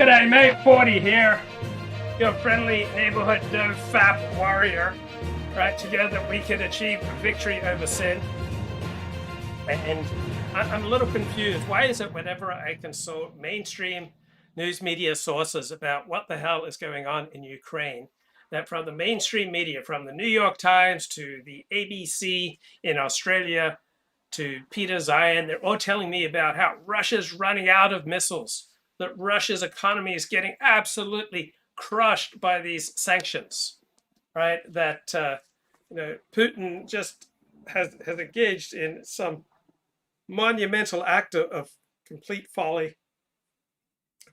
G'day mate, 40 here, your friendly neighborhood no-fap warrior. Right, together we can achieve victory over sin. And I'm a little confused. Why is it whenever I consult mainstream news media sources about what the hell is going on in Ukraine, that from the mainstream media, from the New York Times to the ABC in Australia to Peter Zion, they're all telling me about how Russia's running out of missiles, that Russia's economy is getting absolutely crushed by these sanctions, right? That Putin just has engaged in some monumental act of complete folly,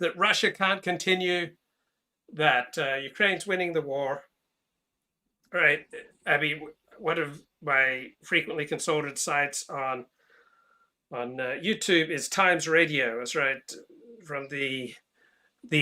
that Russia can't continue, that Ukraine's winning the war, right? I mean, one of my frequently consulted sites on YouTube is Times Radio, is right from the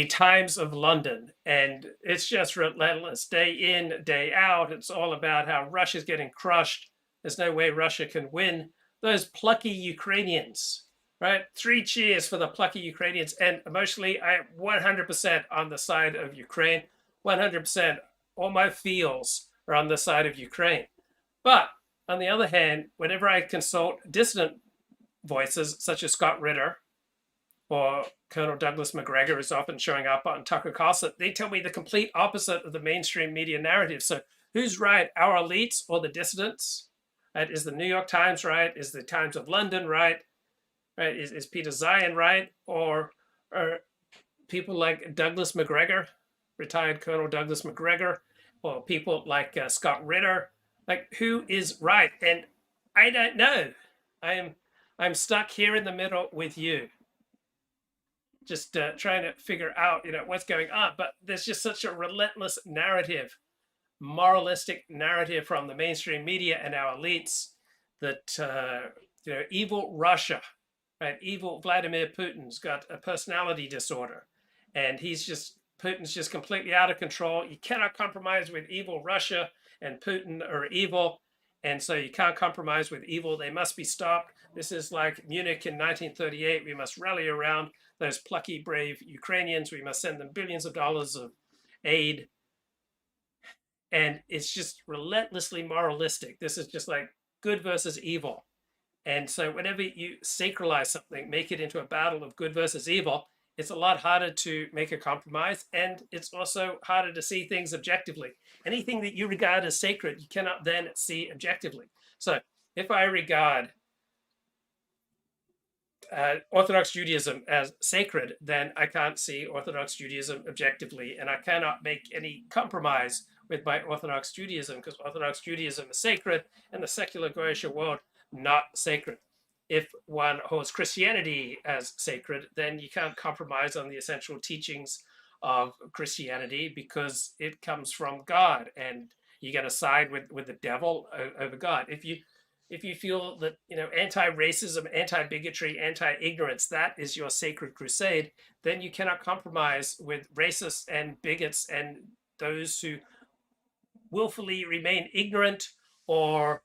Times of London, and it's just relentless, day in, day out. It's all about how Russia's getting crushed. There's no way Russia can win. Those plucky Ukrainians, right? 3 cheers for the plucky Ukrainians. And emotionally, I am 100% on the side of Ukraine. 100%, all my feels are on the side of Ukraine. But on the other hand, whenever I consult dissident voices such as Scott Ritter or Colonel Douglas MacGregor is often showing up on Tucker Carlson, they tell me the complete opposite of the mainstream media narrative. So who's right, our elites or the dissidents? Right? Is the New York Times right? Is the Times of London right? Right? Is Peter Zion right? Or are people like Douglas MacGregor, retired Colonel Douglas MacGregor, or people like Scott Ritter? Like, who is right? And I don't know. I'm stuck here in the middle with you, just trying to figure out, what's going on. But there's just such a relentless narrative, moralistic narrative from the mainstream media and our elites that evil Russia, right? Evil Vladimir Putin's got a personality disorder, and Putin's just completely out of control. You cannot compromise with evil Russia, and Putin are evil. And so you can't compromise with evil. They must be stopped. This is like Munich in 1938. We must rally around those plucky, brave Ukrainians. We must send them billions of dollars of aid. And it's just relentlessly moralistic. This is just like good versus evil. And so whenever you sacralize something, make it into a battle of good versus evil, it's a lot harder to make a compromise, and it's also harder to see things objectively. Anything that you regard as sacred, you cannot then see objectively. So if I regard Orthodox Judaism as sacred, then I can't see Orthodox Judaism objectively, and I cannot make any compromise with my Orthodox Judaism, because Orthodox Judaism is sacred and the secular Goyish world not sacred. If one holds Christianity as sacred, then you can't compromise on the essential teachings of Christianity because it comes from God, and you're going to side with the devil over God. If you feel that anti-racism, anti-bigotry, anti-ignorance, that is your sacred crusade, then you cannot compromise with racists and bigots and those who willfully remain ignorant or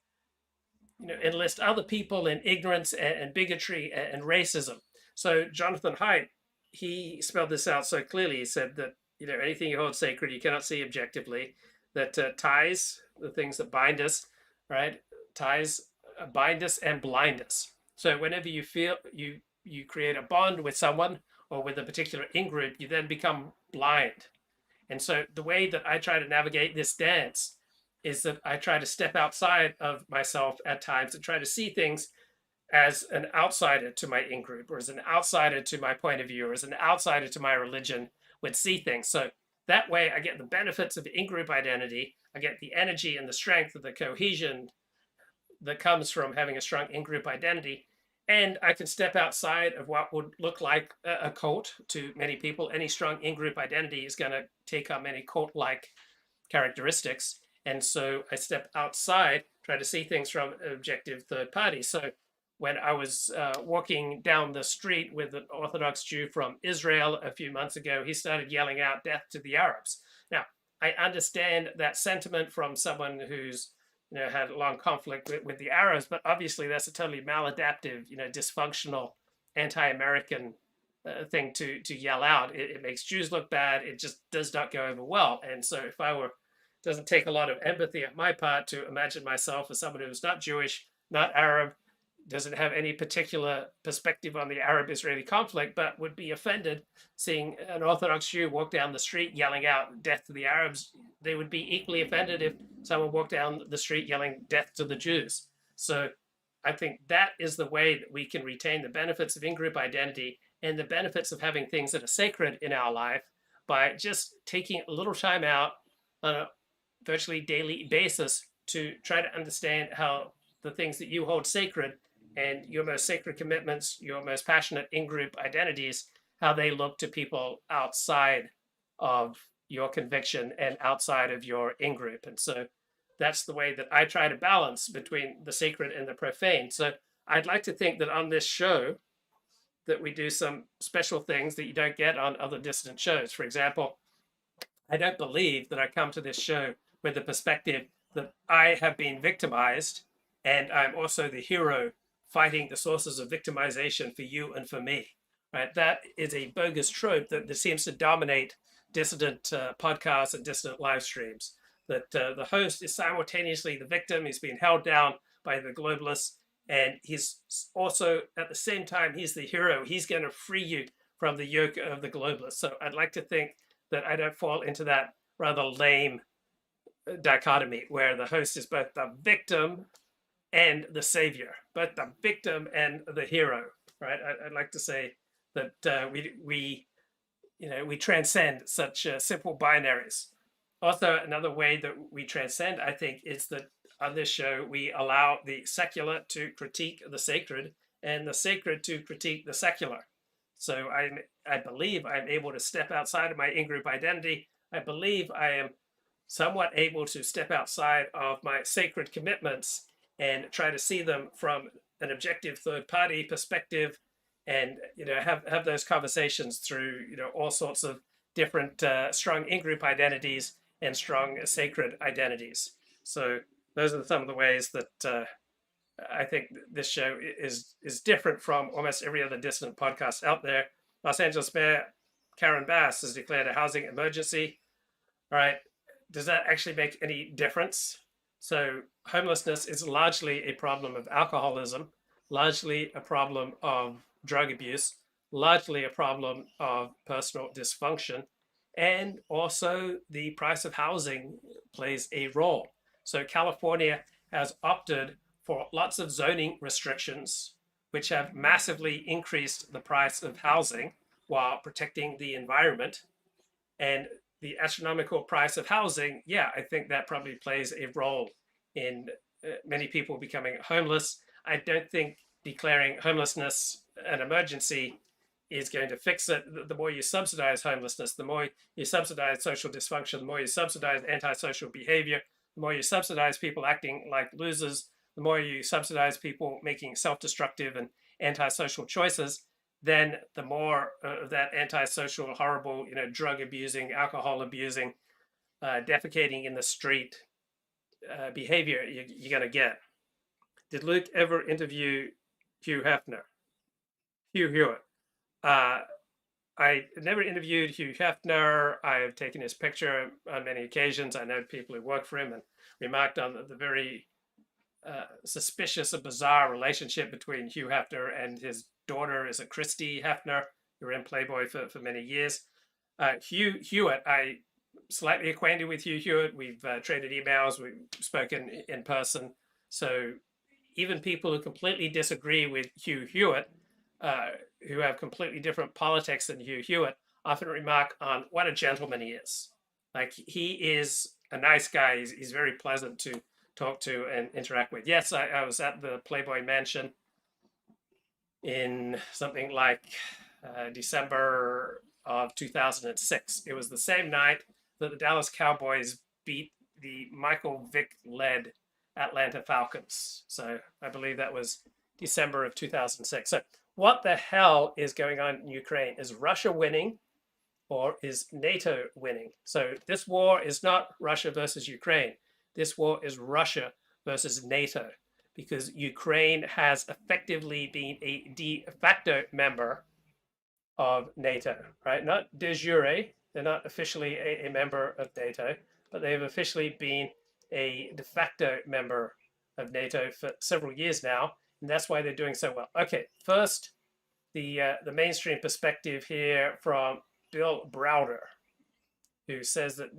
enlist other people in ignorance and bigotry and racism. So Jonathan Haidt, he spelled this out so clearly. He said that anything you hold sacred, you cannot see objectively. That ties, the things that bind us, right? Ties bind us and blind us. So whenever you feel you create a bond with someone or with a particular in-group, you then become blind. And so the way that I try to navigate this dance is that I try to step outside of myself at times and try to see things as an outsider to my in-group, or as an outsider to my point of view, or as an outsider to my religion would see things. So that way I get the benefits of in-group identity. I get the energy and the strength of the cohesion that comes from having a strong in-group identity. And I can step outside of what would look like a cult to many people. Any strong in-group identity is going to take on many cult-like characteristics. And so I step outside, try to see things from an objective third party. So when I was walking down the street with an Orthodox Jew from Israel a few months ago, he started yelling out death to the Arabs. Now, I understand that sentiment from someone who's had a long conflict with the Arabs, but obviously that's a totally maladaptive, dysfunctional, anti-American thing to yell out. It makes Jews look bad. It just does not go over well. And so if I were, doesn't take a lot of empathy on my part to imagine myself as someone who's not Jewish, not Arab, doesn't have any particular perspective on the Arab-Israeli conflict, but would be offended seeing an Orthodox Jew walk down the street yelling out death to the Arabs. They would be equally offended if someone walked down the street yelling death to the Jews. So I think that is the way that we can retain the benefits of in-group identity and the benefits of having things that are sacred in our life by just taking a little time out on a virtually daily basis to try to understand how the things that you hold sacred and your most sacred commitments, your most passionate in-group identities, how they look to people outside of your conviction and outside of your in-group. And so that's the way that I try to balance between the sacred and the profane. So I'd like to think that on this show, that we do some special things that you don't get on other dissident shows. For example, I don't believe that I come to this show with the perspective that I have been victimized and I'm also the hero fighting the sources of victimization for you and for me. Right? That is a bogus trope that seems to dominate dissident podcasts and dissident live streams. That the host is simultaneously the victim, he's being held down by the globalists, and he's also, at the same time, he's the hero. He's going to free you from the yoke of the globalists. So I'd like to think that I don't fall into that rather lame dichotomy where the host is both the victim and the savior, both the victim and the hero, right? I'd like to say that we transcend such simple binaries. Also, another way that we transcend, I think, is that on this show, we allow the secular to critique the sacred and the sacred to critique the secular. So I believe I'm able to step outside of my in-group identity. I believe I am somewhat able to step outside of my sacred commitments and try to see them from an objective third-party perspective, and have those conversations through all sorts of different strong in-group identities and strong sacred identities. So those are some of the ways that I think this show is different from almost every other dissident podcast out there. Los Angeles Mayor Karen Bass has declared a housing emergency. All right, does that actually make any difference? So homelessness is largely a problem of alcoholism, largely a problem of drug abuse, largely a problem of personal dysfunction, and also the price of housing plays a role. So California has opted for lots of zoning restrictions, which have massively increased the price of housing while protecting the environment. And the astronomical price of housing, yeah, I think that probably plays a role in many people becoming homeless. I don't think declaring homelessness an emergency is going to fix it. The more you subsidize homelessness, the more you subsidize social dysfunction, the more you subsidize antisocial behavior, the more you subsidize people acting like losers, the more you subsidize people making self-destructive and antisocial choices, then the more of that antisocial, horrible, drug abusing, alcohol abusing, defecating in the street behavior you're going to get. Did Luke ever interview Hugh Hewitt? I never interviewed Hugh Hefner. I've taken his picture on many occasions. I know people who work for him and remarked on the very suspicious and bizarre relationship between Hugh Hefner and his daughter, is it Christy Hefner, who were in Playboy for many years. Hugh Hewitt, I slightly acquainted with Hugh Hewitt. We've traded emails, we've spoken in person. So even people who completely disagree with Hugh Hewitt, who have completely different politics than Hugh Hewitt, often remark on what a gentleman he is. Like, he is a nice guy. He's very pleasant to talk to and interact with. Yes, I was at the Playboy Mansion in something like December of 2006. It was the same night that the Dallas Cowboys beat the Michael Vick-led Atlanta Falcons. So I believe that was December of 2006. So what the hell is going on in Ukraine? Is Russia winning or is NATO winning? So this war is not Russia versus Ukraine. This war is Russia versus NATO, because Ukraine has effectively been a de facto member of NATO, right? Not de jure, they're not officially a member of NATO, but they've officially been a de facto member of NATO for several years now, and that's why they're doing so well. Okay, first, the mainstream perspective here from Bill Browder, who says that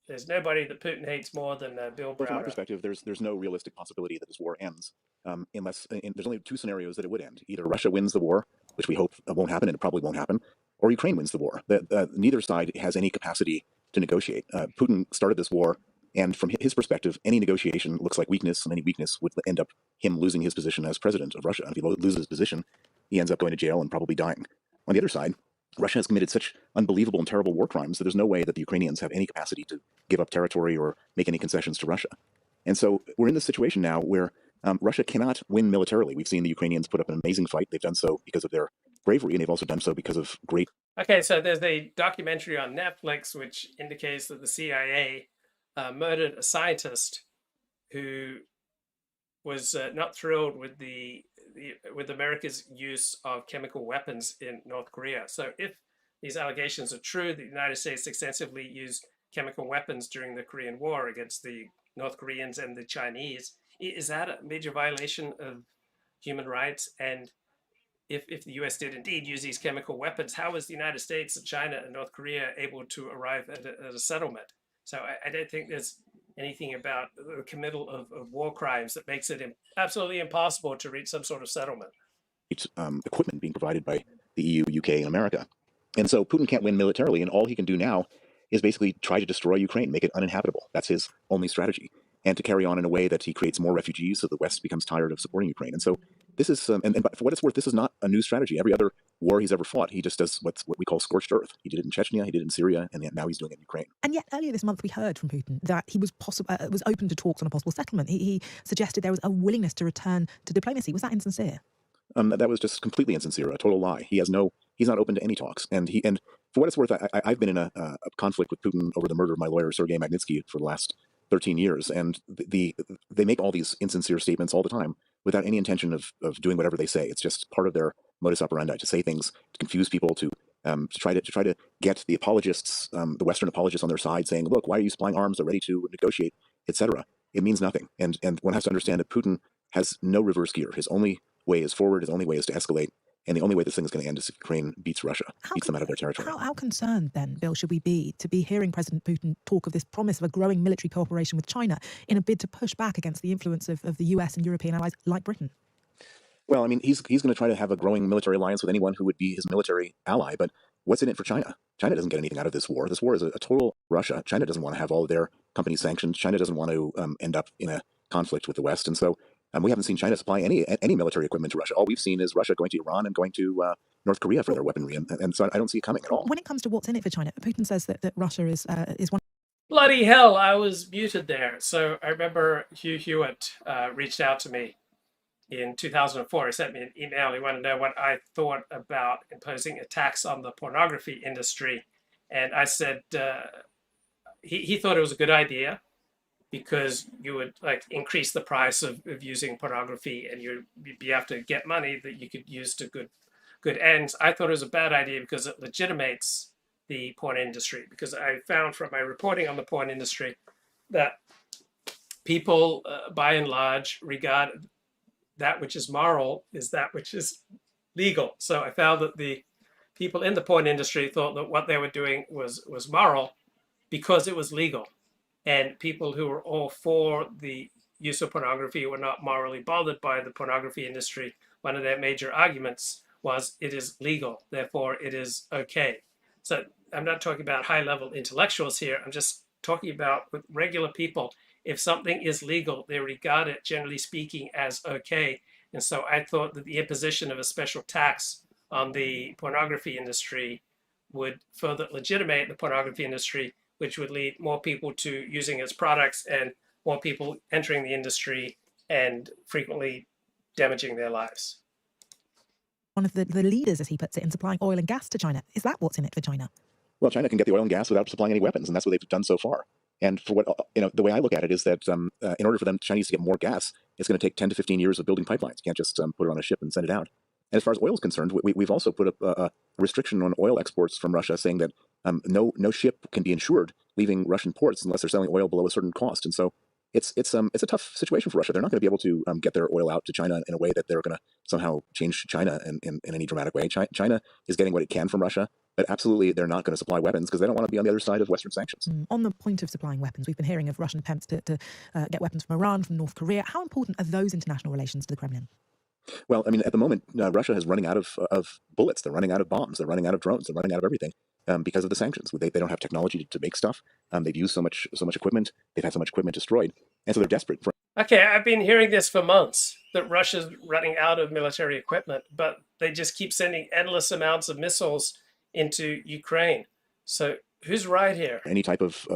there's nobody that Putin hates more than Bill Browder. Well, from my perspective, there's no realistic possibility that this war ends, unless there's only two scenarios that it would end. Either Russia wins the war, which we hope won't happen, and it probably won't happen, or Ukraine wins the war. Neither side has any capacity to negotiate. Putin started this war, and from his perspective, any negotiation looks like weakness, and any weakness would end up him losing his position as president of Russia. And if he loses his position, he ends up going to jail and probably dying. On the other side, Russia has committed such unbelievable and terrible war crimes that there's no way that the Ukrainians have any capacity to give up territory or make any concessions to Russia. And so we're in this situation now where Russia cannot win militarily. We've seen the Ukrainians put up an amazing fight. They've done so because of their bravery, and they've also done so because of great... Okay, so there's a documentary on Netflix which indicates that the CIA murdered a scientist who was not thrilled with with America's use of chemical weapons in North Korea. So if these allegations are true, the United States extensively used chemical weapons during the Korean War against the North Koreans and the Chinese. Is that a major violation of human rights? And if the US did indeed use these chemical weapons, how was the United States and China and North Korea able to arrive at a settlement? So I don't think there's anything about the committal of war crimes that makes it absolutely impossible to reach some sort of settlement. Equipment being provided by the EU, UK, and America. And so Putin can't win militarily, and all he can do now is basically try to destroy Ukraine, make it uninhabitable. That's his only strategy. And to carry on in a way that he creates more refugees so the West becomes tired of supporting Ukraine. And so this is, and for what it's worth, this is not a new strategy. Every other war he's ever fought, he just does what we call scorched earth. He did it in Chechnya, he did it in Syria, and now he's doing it in Ukraine. And yet earlier this month we heard from Putin that he was open to talks on a possible settlement. He suggested there was a willingness to return to diplomacy. Was that insincere? That was just completely insincere, a total lie. He's not open to any talks. And for what it's worth, I've been in a conflict with Putin over the murder of my lawyer, Sergei Magnitsky, for the last 13 years. And they make all these insincere statements all the time without any intention of doing whatever they say. It's just part of their modus operandi to say things, to confuse people, to try to get the apologists, the Western apologists on their side saying, look, why are you supplying arms? They're ready to negotiate, etc. It means nothing. And one has to understand that Putin has no reverse gear. His only way is forward. His only way is to escalate. And the only way this thing is going to end is if Ukraine beats Russia, beats them out of their territory. How concerned then, Bill, should we be to be hearing President Putin talk of this promise of a growing military cooperation with China in a bid to push back against the influence of the US and European allies like Britain? Well, I mean, he's going to try to have a growing military alliance with anyone who would be his military ally. But what's in it for China? China doesn't get anything out of this war. This war is a total Russia. China doesn't want to have all of their companies sanctioned. China doesn't want to end up in a conflict with the West. And so we haven't seen China supply any military equipment to Russia. All we've seen is Russia going to Iran and going to North Korea for their weaponry. And so I don't see it coming at all. When it comes to what's in it for China, Putin says that Russia is one... Bloody hell, I was muted there. So I remember Hugh Hewitt reached out to me in 2004. He sent me an email. He wanted to know what I thought about imposing a tax on the pornography industry. And I said he thought it was a good idea, because you would increase the price of using pornography, and you'd be able to get money that you could use to good ends. I thought it was a bad idea because it legitimates the porn industry, because I found from my reporting on the porn industry that people, by and large, regard that which is moral is that which is legal. So I found that the people in the porn industry thought that what they were doing was moral because it was legal. And people who were all for the use of pornography were not morally bothered by the pornography industry. One of their major arguments was it is legal, therefore it is okay. So I'm not talking about high-level intellectuals here. I'm just talking about with regular people. If something is legal, they regard it, generally speaking, as okay. And so I thought that the imposition of a special tax on the pornography industry would further legitimate the pornography industry, which would lead more people to using its products and more people entering the industry and frequently damaging their lives. One of the leaders, as he puts it, in supplying oil and gas to China. Is that what's in it for China? Well, China can get the oil and gas without supplying any weapons, and that's what they've done so far. And for what, the way I look at it is that in order for them Chinese to get more gas, it's going to take 10 to 15 years of building pipelines. You can't just put it on a ship and send it out. And as far as oil is concerned, we've also put a restriction on oil exports from Russia, saying that no ship can be insured leaving Russian ports unless they're selling oil below a certain cost. And so it's a tough situation for Russia. They're not going to be able to get their oil out to China in a way that they're going to somehow change China in any dramatic way. China is getting what it can from Russia, but absolutely they're not going to supply weapons because they don't want to be on the other side of Western sanctions. On the point of supplying weapons, we've been hearing of Russian attempts to get weapons from Iran, from North Korea. How important are those international relations to the Kremlin? Well, I mean, at the moment, Russia is running out of bullets. They're running out of bombs. They're running out of drones. They're running out of everything because of the sanctions. They don't have technology to make stuff. They've used so much equipment. They've had so much equipment destroyed, and so they're desperate for. Okay, I've been hearing this for months, that Russia's running out of military equipment, but they just keep sending endless amounts of missiles into Ukraine. So who's right here? Any type of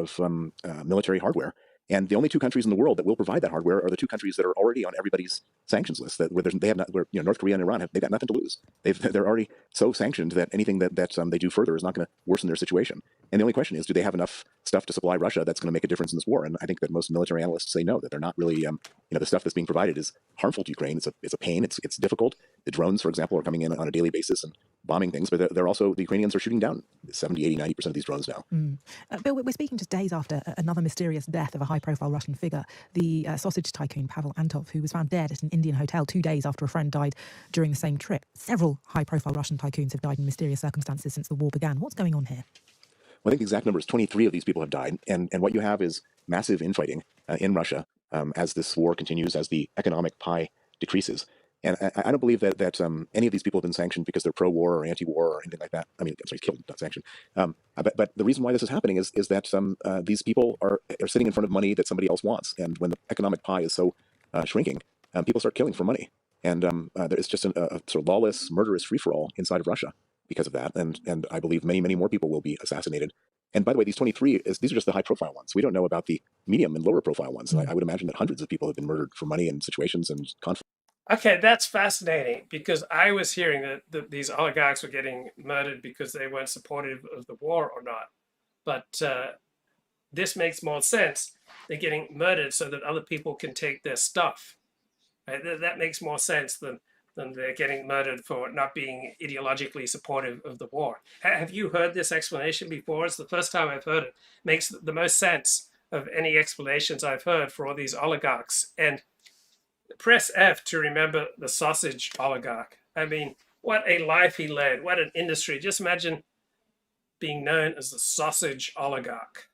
military hardware. And the only two countries in the world that will provide that hardware are the two countries that are already on everybody's sanctions list. Where North Korea and Iran they've got nothing to lose. They're already so sanctioned that anything that they do further is not going to worsen their situation. And the only question is, do they have enough stuff to supply Russia that's going to make a difference in this war? And I think that most military analysts say no, that they're not really. The stuff that's being provided is harmful to Ukraine. It's a pain. It's difficult. The drones, for example, are coming in on a daily basis and bombing things, but they're also, the Ukrainians are shooting down 70, 80, 90% of these drones now. Bill, we're speaking just days after another mysterious death of a high-profile Russian figure, the sausage tycoon Pavel Antov, who was found dead at an Indian hotel 2 days after a friend died during the same trip. Several high-profile Russian tycoons have died in mysterious circumstances since the war began. What's going on here? Well, I think the exact number is 23 of these people have died, and what you have is massive infighting in Russia as this war continues, as the economic pie decreases. And I don't believe that any of these people have been sanctioned because they're pro-war or anti-war or anything like that. I mean, sorry, killed, not sanctioned. But the reason why this is happening is that these people are sitting in front of money that somebody else wants. And when the economic pie is so shrinking, people start killing for money. And it's just a sort of lawless, murderous free-for-all inside of Russia because of that. And I believe many, many more people will be assassinated. And by the way, these 23, these are just the high-profile ones. We don't know about the medium and lower-profile ones. I would imagine that hundreds of people have been murdered for money in situations and conflicts. Okay, that's fascinating, because I was hearing that these oligarchs were getting murdered because they weren't supportive of the war or not. But this makes more sense. They're getting murdered so that other people can take their stuff. Right? That makes more sense than they're getting murdered for not being ideologically supportive of the war. Have you heard this explanation before? It's the first time I've heard it. Makes the most sense of any explanations I've heard for all these oligarchs. And press F to remember the sausage oligarch. I mean, what a life he led. What an industry. Just imagine being known as the sausage oligarch.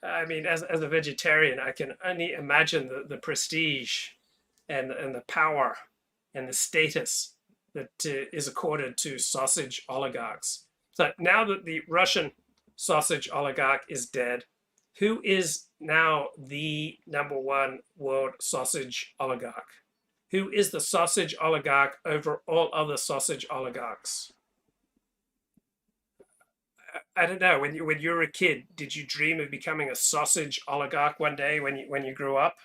I mean, as a vegetarian, I can only imagine the prestige and the power and the status that is accorded to sausage oligarchs. So now that the Russian sausage oligarch is dead, who is now the #1 world sausage oligarch? Who is the sausage oligarch over all other sausage oligarchs? I don't know. When you were a kid, did you dream of becoming a sausage oligarch one day when you grew up?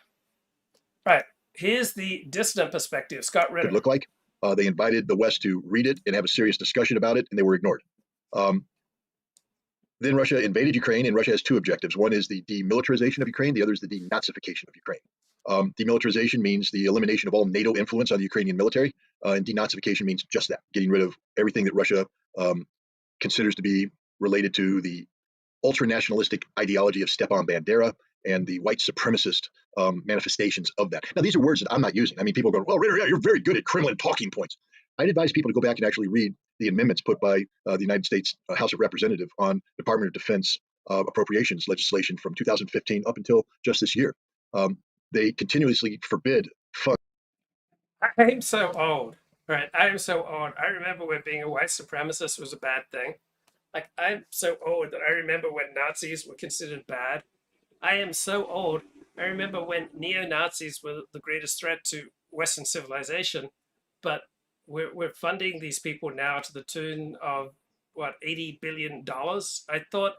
Right. Here's the dissident perspective. Scott Ritter. Could look like. They invited the West to read it and have a serious discussion about it, and they were ignored. Then Russia invaded Ukraine, and Russia has two objectives. One is the demilitarization of Ukraine. The other is the denazification of Ukraine. Demilitarization means the elimination of all NATO influence on the Ukrainian military, and denazification means just that, getting rid of everything that Russia considers to be related to the ultra-nationalistic ideology of Stefan Bandera and the white supremacist manifestations of that. Now, these are words that I'm not using. I mean, people go, well, Ritter, yeah, you're very good at Kremlin talking points. I'd advise people to go back and actually read the amendments put by the United States House of Representatives on Department of Defense appropriations legislation from 2015 up until just this year. They continuously forbid funds. I'm so old, right? I'm so old. I remember when being a white supremacist was a bad thing. Like, I'm so old that I remember when Nazis were considered bad. I am so old. I remember when neo-Nazis were the greatest threat to Western civilization, but we're funding these people now to the tune of, what, $80 billion? I thought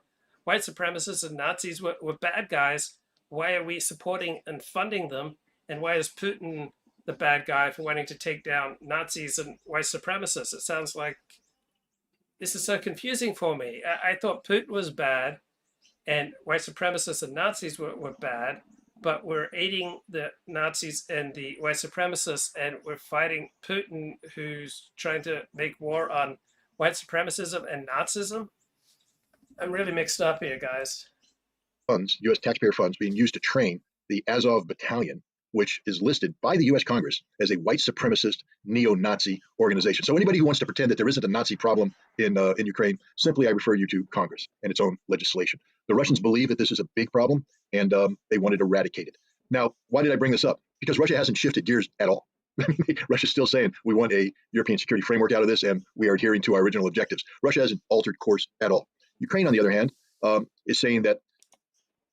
white supremacists and Nazis were bad guys. Why are we supporting and funding them? And why is Putin the bad guy for wanting to take down Nazis and white supremacists? It sounds like this is so confusing for me. I thought Putin was bad and white supremacists and Nazis were bad. but we're aiding the Nazis and the white supremacists, and we're fighting Putin, who's trying to make war on white supremacism and Nazism. I'm really mixed up here, guys. Funds, U.S. taxpayer funds, being used to train the Azov Battalion, which is listed by the U.S. Congress as a white supremacist neo-Nazi organization. So anybody who wants to pretend that there isn't a Nazi problem in Ukraine, simply I refer you to Congress and its own legislation. The Russians believe that this is a big problem, and they wanted to eradicate it. Now, why did I bring this up? Because Russia hasn't shifted gears at all. Russia's still saying we want a European security framework out of this, and we are adhering to our original objectives. Russia hasn't altered course at all. Ukraine, on the other hand, is saying that.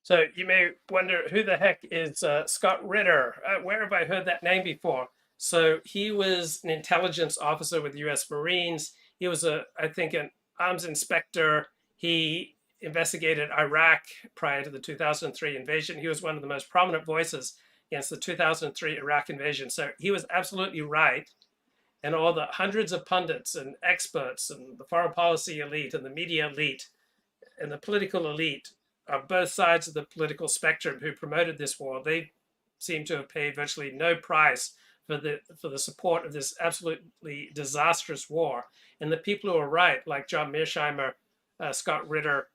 So you may wonder, who the heck is Scott Ritter? Where have I heard that name before? So he was an intelligence officer with the U.S. Marines. He was, I think, an arms inspector. He investigated Iraq prior to the 2003 invasion. He was one of the most prominent voices against the 2003 Iraq invasion. So he was absolutely right. And all the hundreds of pundits and experts and the foreign policy elite and the media elite and the political elite on both sides of the political spectrum who promoted this war, they seem to have paid virtually no price for the support of this absolutely disastrous war. And the people who are right, like John Mearsheimer, Scott Ritter,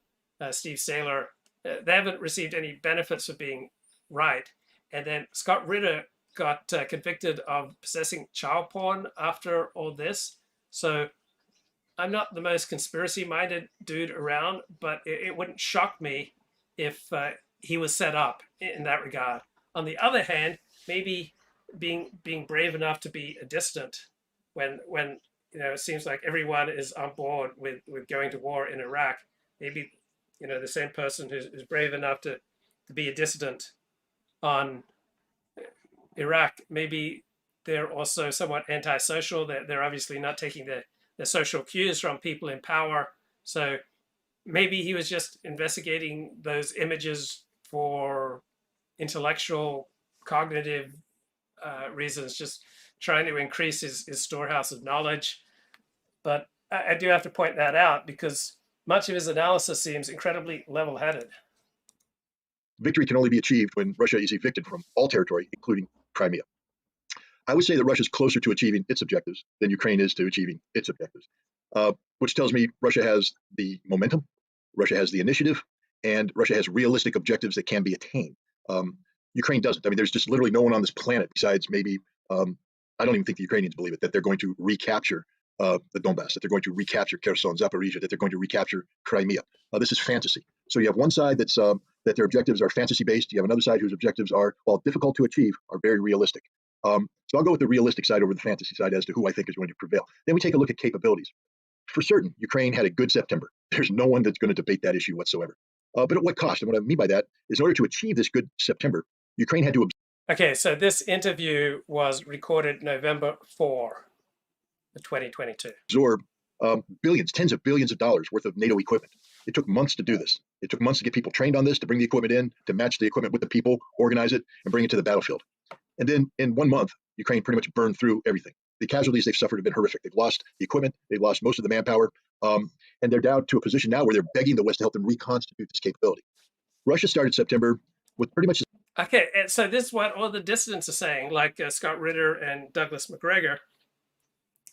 Steve Saylor, they haven't received any benefits for being right. And then Scott Ritter got convicted of possessing child porn after all this. So I'm not the most conspiracy-minded dude around, but it wouldn't shock me if he was set up in that regard. On the other hand, maybe being brave enough to be a dissident when it seems like everyone is on board with going to war in Iraq. Maybe the same person who's brave enough to be a dissident on Iraq, maybe they're also somewhat antisocial. They're obviously not taking the social cues from people in power. So maybe he was just investigating those images for intellectual, cognitive reasons, just trying to increase his storehouse of knowledge. But I do have to point that out because much of his analysis seems incredibly level-headed. Victory can only be achieved when Russia is evicted from all territory, including Crimea. I would say that Russia is closer to achieving its objectives than Ukraine is to achieving its objectives, which tells me Russia has the momentum, Russia has the initiative, and Russia has realistic objectives that can be attained. Ukraine doesn't. I mean, there's just literally no one on this planet besides maybe, I don't even think the Ukrainians believe it, that they're going to recapture the Donbass, that they're going to recapture Kherson, Zaporizhia, that they're going to recapture Crimea. This is fantasy. So you have one side that's that their objectives are fantasy-based. You have another side whose objectives are, while difficult to achieve, are very realistic. So I'll go with the realistic side over the fantasy side as to who I think is going to prevail. Then we take a look at capabilities. For certain, Ukraine had a good September. There's no one that's going to debate that issue whatsoever. But at what cost? And what I mean by that is in order to achieve this good September, Ukraine had to... Okay, so this interview was recorded November 4, 2022. Absorb billions, tens of billions of dollars worth of NATO equipment. It took months to do this. It took months to get people trained on this, to bring the equipment in, to match the equipment with the people, organize it, and bring it to the battlefield. And then in 1 month, Ukraine pretty much burned through everything. The casualties they've suffered have been horrific. They've lost the equipment, they've lost most of the manpower, and they're down to a position now where they're begging the West to help them reconstitute this capability. Russia started September with pretty much... Okay, and so this is what all the dissidents are saying, like Scott Ritter and Douglas MacGregor,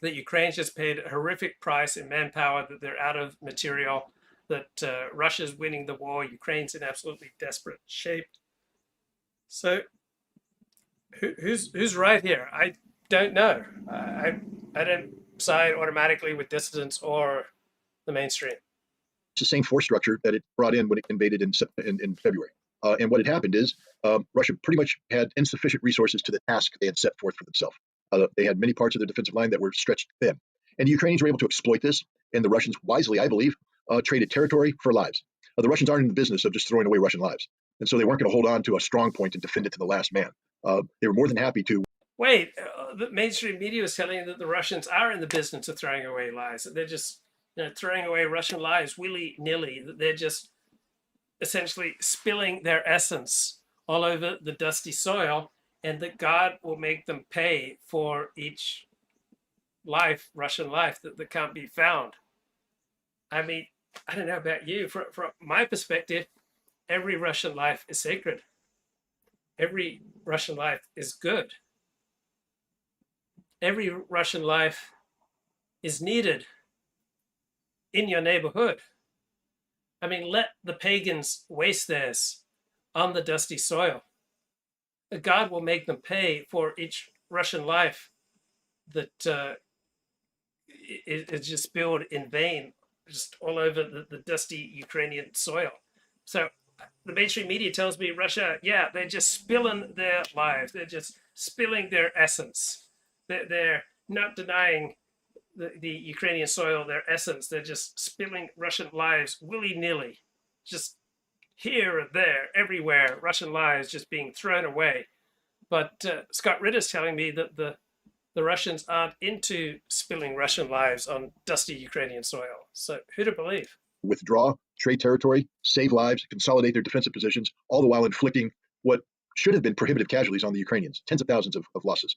that Ukraine's just paid a horrific price in manpower, that they're out of material, that Russia's winning the war, Ukraine's in absolutely desperate shape. So who's right here? I don't know. I don't side automatically with dissidents or the mainstream. It's the same force structure that it brought in when it invaded in February. And what had happened is Russia pretty much had insufficient resources to the task they had set forth for themselves. They had many parts of their defensive line that were stretched thin. And the Ukrainians were able to exploit this, and the Russians wisely, I believe, traded territory for lives. The Russians aren't in the business of just throwing away Russian lives. And so they weren't going to hold on to a strong point and defend it to the last man. They were more than happy to... Wait, the mainstream media is telling you that the Russians are in the business of throwing away lives. They're just throwing away Russian lives willy-nilly. They're just essentially spilling their essence all over the dusty soil, and that God will make them pay for each life, Russian life, that can't be found. I mean, I don't know about you. From my perspective, every Russian life is sacred. every Russian life is good. Every Russian life is needed in your neighborhood. I mean, let the pagans waste theirs on the dusty soil. God will make them pay for each Russian life that is just spilled in vain, just all over the dusty Ukrainian soil. So the mainstream media tells me Russia, yeah, they're just spilling their lives. They're just spilling their essence. They're not denying the Ukrainian soil their essence. They're just spilling Russian lives willy-nilly, just here and there, everywhere, Russian lives just being thrown away. But Scott Ritter's telling me that the Russians aren't into spilling Russian lives on dusty Ukrainian soil. So who to believe? Withdraw, trade territory, save lives, consolidate their defensive positions, all the while inflicting what should have been prohibitive casualties on the Ukrainians, tens of thousands of losses.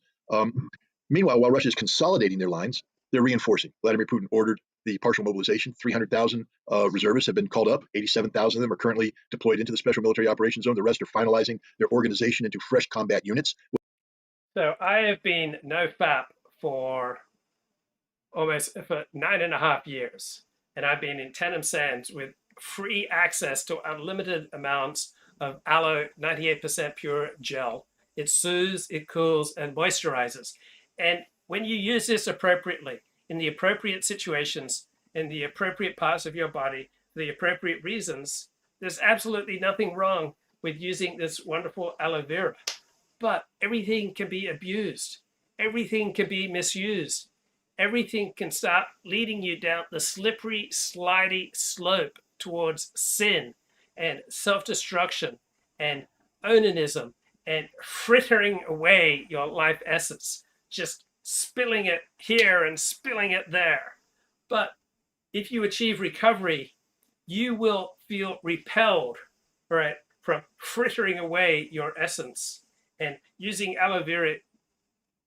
Meanwhile, while Russia is consolidating their lines, they're reinforcing. Vladimir Putin ordered the partial mobilization. 300,000 reservists have been called up. 87,000 of them are currently deployed into the Special Military Operations Zone. The rest are finalizing their organization into fresh combat units. So I have been NoFap for almost 9.5 years. And I've been in Tenem Sands with free access to unlimited amounts of aloe 98% pure gel. It soothes, it cools, and moisturizes. And when you use this appropriately, in the appropriate situations, in the appropriate parts of your body, for the appropriate reasons, there's absolutely nothing wrong with using this wonderful aloe vera. But everything can be abused. Everything can be misused. Everything can start leading you down the slippery, slidey slope towards sin and self-destruction and onanism and frittering away your life essence, just spilling it here and spilling it there. But if you achieve recovery, you will feel repelled, right, from frittering away your essence and using aloe vera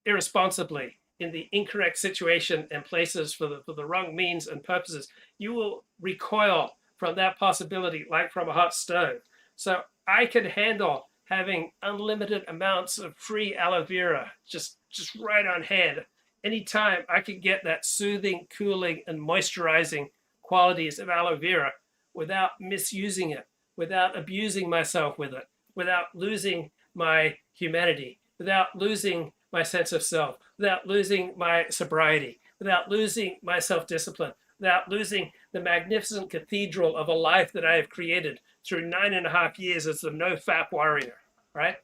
irresponsibly in the incorrect situation and places for the wrong means and purposes. You will recoil from that possibility like from a hot stove. So I can handle having unlimited amounts of free aloe vera just right on hand. Anytime I can get that soothing, cooling, and moisturizing qualities of aloe vera without misusing it, without abusing myself with it, without losing my humanity, without losing my sense of self, without losing my sobriety, without losing my self-discipline, without losing the magnificent cathedral of a life that I have created through 9.5 years as the NoFap warrior, right?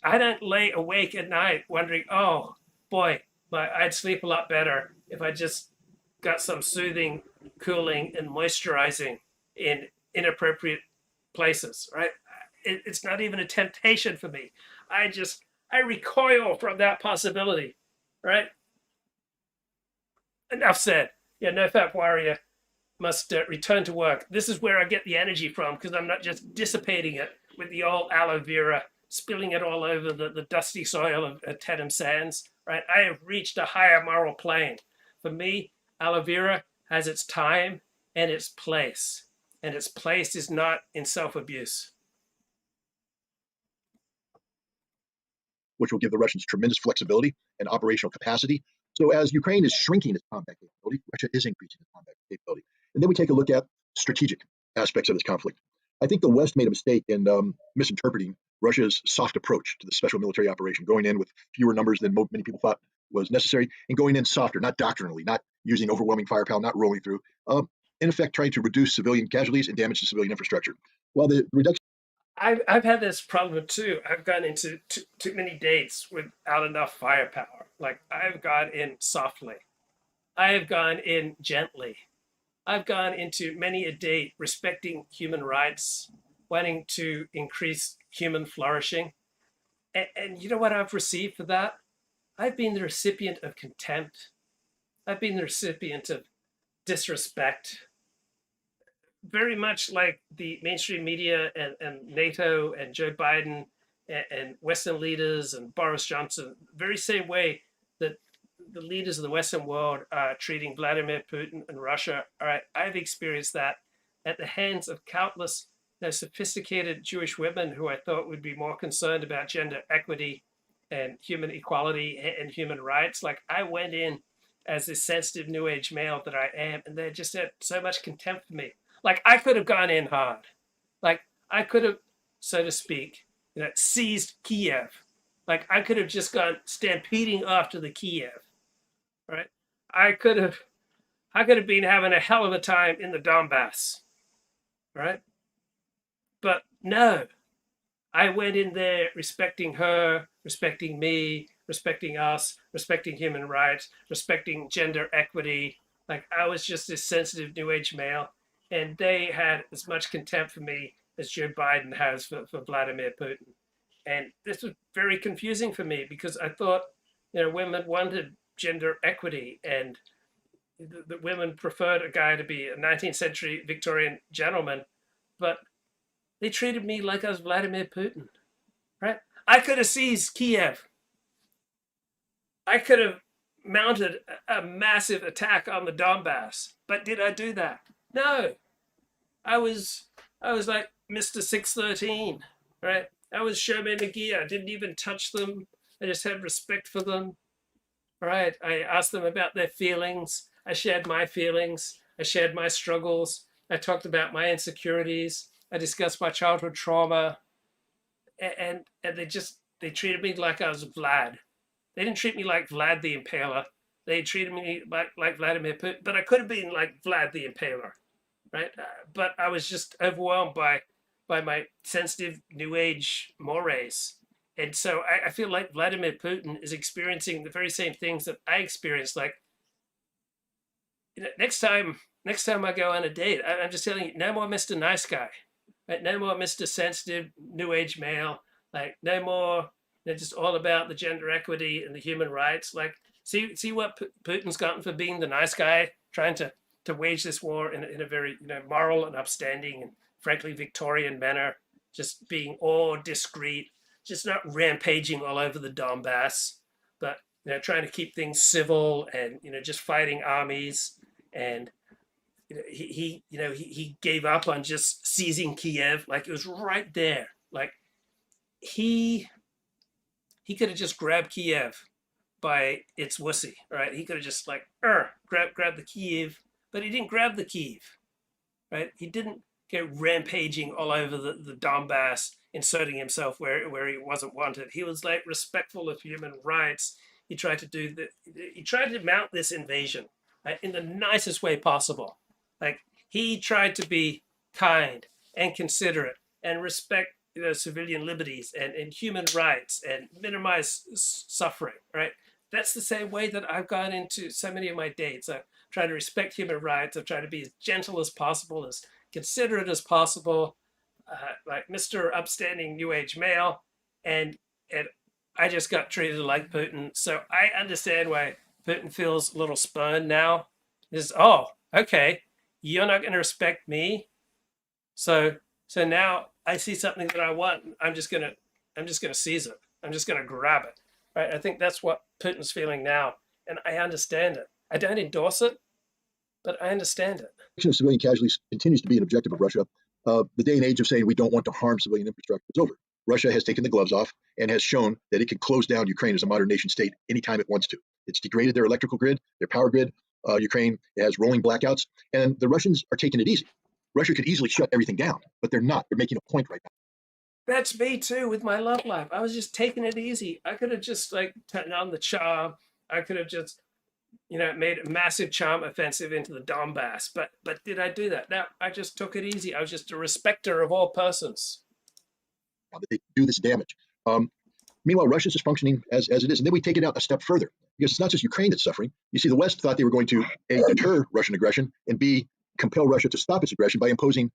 I don't lay awake at night wondering, oh boy, I'd sleep a lot better if I just got some soothing, cooling, and moisturizing in inappropriate places, right? It's not even a temptation for me. I recoil from that possibility, right? Enough said. Yeah, NoFap warrior must return to work. This is where I get the energy from, because I'm not just dissipating it with the old aloe vera, spilling it all over the dusty soil of Tenem Sands, right? I have reached a higher moral plane. For me, aloe vera has its time and its place, and its place is not in self-abuse. Which will give the Russians tremendous flexibility and operational capacity. So as Ukraine is shrinking its combat capability, Russia is increasing its combat capability. And then we take a look at strategic aspects of this conflict. I think the West made a mistake in misinterpreting Russia's soft approach to the special military operation, going in with fewer numbers than many people thought was necessary, and going in softer, not doctrinally, not using overwhelming firepower, not rolling through, in effect trying to reduce civilian casualties and damage to civilian infrastructure. While the reduction I've had this problem too. I've gone into too many dates without enough firepower. Like, I've gone in softly. I have gone in gently. I've gone into many a date respecting human rights, wanting to increase human flourishing. And you know what I've received for that? I've been the recipient of contempt. I've been the recipient of disrespect. Very much like the mainstream media and NATO and Joe Biden and Western leaders and Boris Johnson, very same way that the leaders of the Western world are treating Vladimir Putin and Russia. All right, I've experienced that at the hands of countless sophisticated Jewish women who I thought would be more concerned about gender equity and human equality and human rights. Like, I went in as this sensitive new age male that I am, and they just had so much contempt for me. Like, I could have gone in hard. Like, I could have, so to speak, seized Kiev. Like, I could have just gone stampeding after the Kiev, right? I could have been having a hell of a time in the Donbass, right? But no, I went in there respecting her, respecting me, respecting us, respecting human rights, respecting gender equity. Like, I was just this sensitive new age male, and they had as much contempt for me as Joe Biden has for Vladimir Putin. And this was very confusing for me because I thought, women wanted gender equity, and the women preferred a guy to be a 19th century Victorian gentleman, but they treated me like I was Vladimir Putin, right? I could have seized Kiev. I could have mounted a massive attack on the Donbass, but did I do that? No. I was like Mr. 613, right? I was Sherman McGee. I didn't even touch them. I just had respect for them, right? I asked them about their feelings. I shared my feelings. I shared my struggles. I talked about my insecurities. I discussed my childhood trauma, and they treated me like I was Vlad. They didn't treat me like Vlad the Impaler. They treated me like Vladimir Putin, but I could have been like Vlad the Impaler, right? But I was just overwhelmed by my sensitive new age mores. And so I feel like Vladimir Putin is experiencing the very same things that I experienced. Like, next time I go on a date, I'm just telling you, no more Mr. Nice Guy. Right? No more Mr. Sensitive, new age male. Like, no more, just all about the gender equity and the human rights. Like, see what Putin's gotten for being the nice guy, trying to wage this war in a very moral and upstanding and frankly Victorian manner, just being all discreet, just not rampaging all over the Donbass, but trying to keep things civil and just fighting armies. And he gave up on just seizing Kiev. Like, it was right there. Like, he could have just grabbed Kiev by its wussy, right? He could have just grab the Kiev, but he didn't grab the Kiev, right? He didn't go rampaging all over the Donbass, inserting himself where he wasn't wanted. He was like respectful of human rights. He tried to mount this invasion, right, in the nicest way possible. Like, he tried to be kind and considerate and respect civilian liberties and human rights and minimize suffering, right? That's the same way that I've gone into so many of my dates. I've tried to respect human rights. I've tried to be as gentle as possible, as considerate as possible, like Mr. Upstanding New Age male, and I just got treated like Putin. So I understand why Putin feels a little spurned now. Is, oh, okay, you're not going to respect me, so now I see something that I want. I'm just gonna seize it. I'm just gonna grab it. Right? I think that's what Putin's feeling now, and I understand it. I don't endorse it, but I understand it. Of civilian casualties continues to be an objective of Russia. The day and age of saying we don't want to harm civilian infrastructure is over. Russia has taken the gloves off and has shown that it can close down Ukraine as a modern nation state anytime it wants to. It's degraded their electrical grid, their power grid. Ukraine has rolling blackouts, and the Russians are taking it easy. Russia could easily shut everything down, but they're not. They're making a point right now. That's me too with my love life. I was just taking it easy. I could have just turned on the charm. I could have just made a massive charm offensive into the Donbass. But did I do that? No, I just took it easy. I was just a respecter of all persons. Now that they do this damage. Meanwhile, Russia's just functioning as it is. And then we take it out a step further, because it's not just Ukraine that's suffering. You see, the West thought they were going to A, deter Russian aggression, and B, compel Russia to stop its aggression by imposing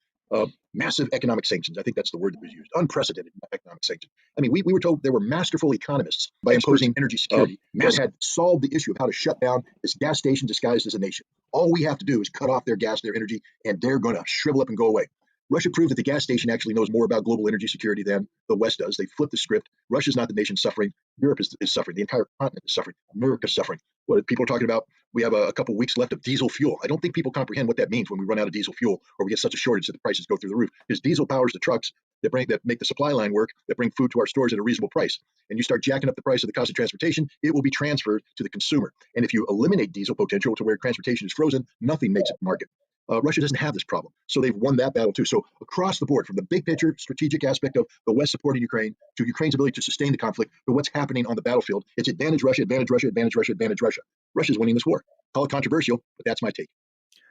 massive economic sanctions. I think that's the word that was used. Unprecedented economic sanctions. I mean, we were told there were masterful economists by imposing energy security that had solved the issue of how to shut down this gas station disguised as a nation. All we have to do is cut off their gas, their energy, and they're going to shrivel up and go away. Russia proved that the gas station actually knows more about global energy security than the West does. They flipped the script. Russia's not the nation suffering. Europe is suffering. The entire continent is suffering. America's suffering. What people are talking about, we have a couple weeks left of diesel fuel. I don't think people comprehend what that means when we run out of diesel fuel or we get such a shortage that the prices go through the roof. Because diesel powers the trucks that make the supply line work, that bring food to our stores at a reasonable price. And you start jacking up the price of the cost of transportation, it will be transferred to the consumer. And if you eliminate diesel potential to where transportation is frozen, nothing makes it market. Russia doesn't have this problem. So they've won that battle too. So across the board, from the big picture, strategic aspect of the West supporting Ukraine to Ukraine's ability to sustain the conflict, to what's happening on the battlefield, it's advantage Russia, advantage Russia, advantage Russia, advantage Russia. Russia's winning this war. Call it controversial, but that's my take.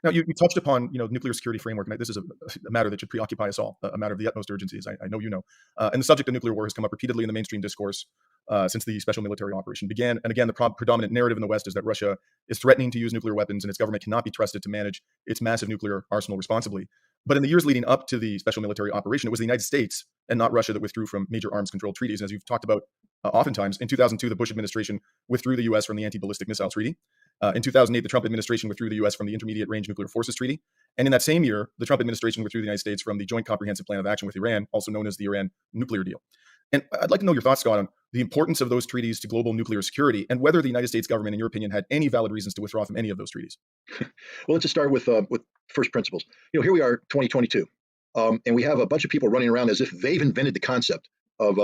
Now, you touched upon, nuclear security framework, and this is a matter that should preoccupy us all, a matter of the utmost urgency, as I know you know. And the subject of nuclear war has come up repeatedly in the mainstream discourse since the special military operation began. And again, the predominant narrative in the West is that Russia is threatening to use nuclear weapons, and its government cannot be trusted to manage its massive nuclear arsenal responsibly. But in the years leading up to the special military operation, it was the United States and not Russia that withdrew from major arms control treaties. And as you've talked about oftentimes, in 2002, the Bush administration withdrew the U.S. from the Anti-Ballistic Missile Treaty. In 2008, the Trump administration withdrew the U.S. from the Intermediate Range Nuclear Forces Treaty. And in that same year, the Trump administration withdrew the United States from the Joint Comprehensive Plan of Action with Iran, also known as the Iran Nuclear Deal. And I'd like to know your thoughts, Scott, on the importance of those treaties to global nuclear security and whether the United States government, in your opinion, had any valid reasons to withdraw from any of those treaties. Well, let's just start with first principles. Here we are, 2022, and we have a bunch of people running around as if they've invented the concept of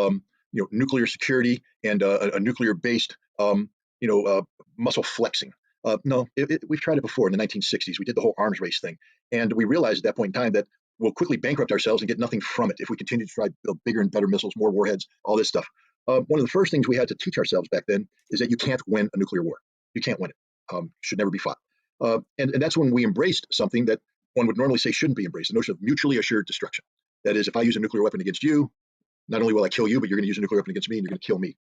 nuclear security and a nuclear-based muscle flexing. No, we've tried it before in the 1960s. We did the whole arms race thing, and we realized at that point in time that we'll quickly bankrupt ourselves and get nothing from it if we continue to try to build bigger and better missiles, more warheads, all this stuff. One of the first things we had to teach ourselves back then is that you can't win a nuclear war. You can't win it. Should never be fought. And that's when we embraced something that one would normally say shouldn't be embraced, the notion of mutually assured destruction. That is, if I use a nuclear weapon against you, not only will I kill you, but you're going to use a nuclear weapon against me and you're going to kill me.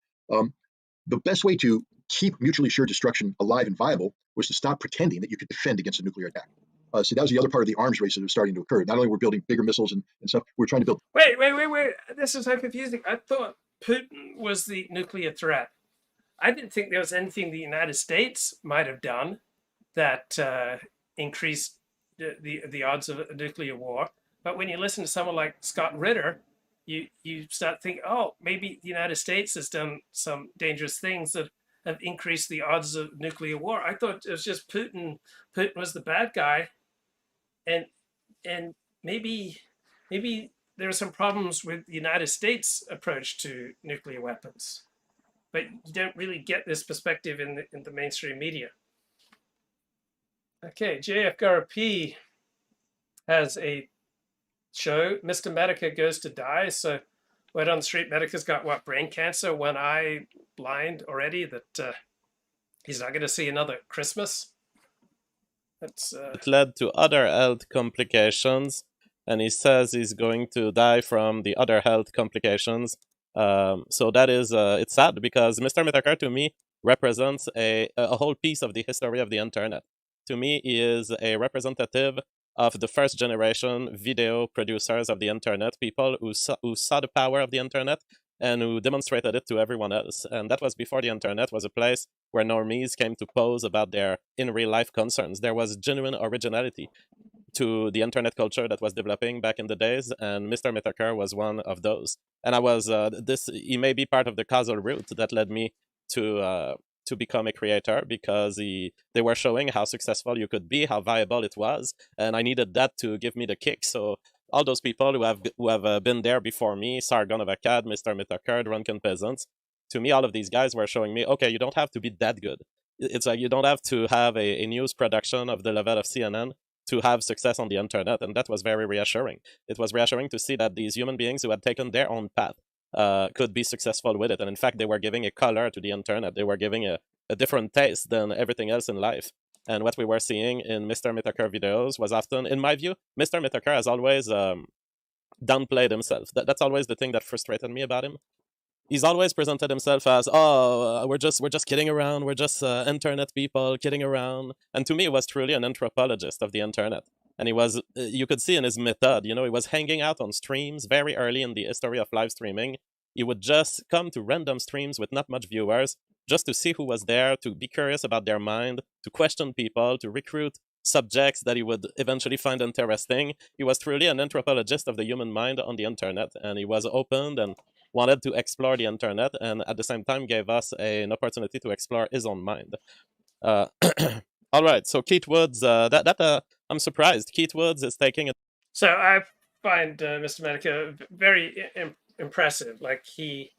The best way to keep mutually assured destruction alive and viable was to stop pretending that you could defend against a nuclear attack. So that was the other part of the arms race that was starting to occur. Not only we're building bigger missiles and stuff, we're trying to build. Wait. This is so confusing. I thought Putin was the nuclear threat. I didn't think there was anything the United States might have done that increased the odds of a nuclear war. But when you listen to someone like Scott Ritter, you start thinking, oh, maybe the United States has done some dangerous things that have increased the odds of nuclear war. I thought it was just Putin. Putin was the bad guy, and maybe there are some problems with the United States' approach to nuclear weapons, but you don't really get this perspective in the mainstream media. Okay, JFGT has a show. Mr. Medica goes to die. So word on the street, Medica's got brain cancer, one eye blind already, that he's not going to see another Christmas. It led to other health complications, and he says he's going to die from the other health complications. So that is, it's sad because Mr. Metokur, to me, represents a whole piece of the history of the internet. To me, he is a representative of the first generation video producers of the internet, people who saw the power of the internet and who demonstrated it to everyone else. And that was before the internet was a place where normies came to pose about their in real life concerns. There was genuine originality to the internet culture that was developing back in the days, and Mr. Metokur was one of those. And I was, he may be part of the causal root that led me to become a creator, because they were showing how successful you could be, how viable it was, and I needed that to give me the kick. So all those people who have been there before me, Sargon of Akkad, Mr. Metokur, Drunken Peasants, to me, all of these guys were showing me, okay, you don't have to be that good. It's like you don't have to have a news production of the level of CNN to have success on the internet, and that was very reassuring. It was reassuring to see that these human beings who had taken their own path could be successful with it. And in fact, they were giving a color to the internet. They were giving a different taste than everything else in life. And what we were seeing in Mr. Metokur videos was often, in my view, Mr. Metokur has always downplayed himself. That's always the thing that frustrated me about him. He's always presented himself as, we're just kidding around. We're just internet people kidding around. And to me, he was truly an anthropologist of the internet. And he was, you could see in his method, he was hanging out on streams very early in the history of live streaming. He would just come to random streams with not much viewers, just to see who was there, to be curious about their mind, to question people, to recruit subjects that he would eventually find interesting. He was truly an anthropologist of the human mind on the internet, and he was open and wanted to explore the internet, and at the same time gave us an opportunity to explore his own mind. All right, so Keith Woods, I'm surprised. Keith Woods is taking it. So I find Mr. Metokur very impressive. Like he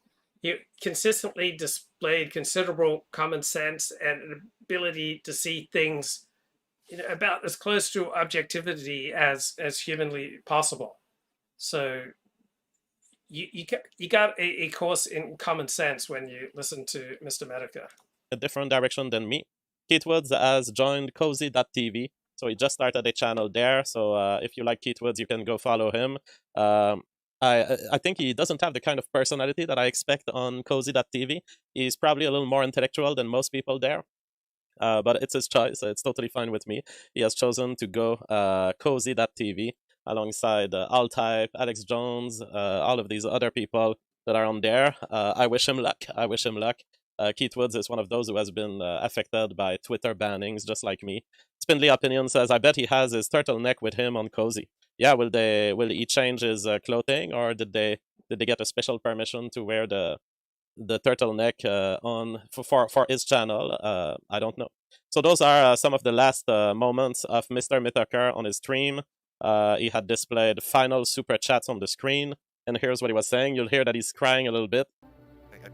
consistently displayed considerable common sense and an ability to see things, about as close to objectivity as humanly possible. So you got a course in common sense when you listen to Mr. Metokur. A different direction than me. Keith Woods has joined Cozy.tv, so he just started a channel there. So if you like Keith Woods, you can go follow him. I think he doesn't have the kind of personality that I expect on Cozy.tv. He's probably a little more intellectual than most people there. But it's his choice. It's totally fine with me. He has chosen to go Cozy.tv alongside Altype, Alex Jones, all of these other people that are on there. I wish him luck. Keith Woods is one of those who has been affected by Twitter bannings, just like me. Spindly Opinion says, I bet he has his turtleneck with him on Cozy. Yeah, will he change his clothing, or did they get a special permission to wear the turtleneck on for his channel? I don't know. So those are some of the last moments of Mr. Metokur on his stream. He had displayed final super chats on the screen, and here's what he was saying. You'll hear that he's crying a little bit.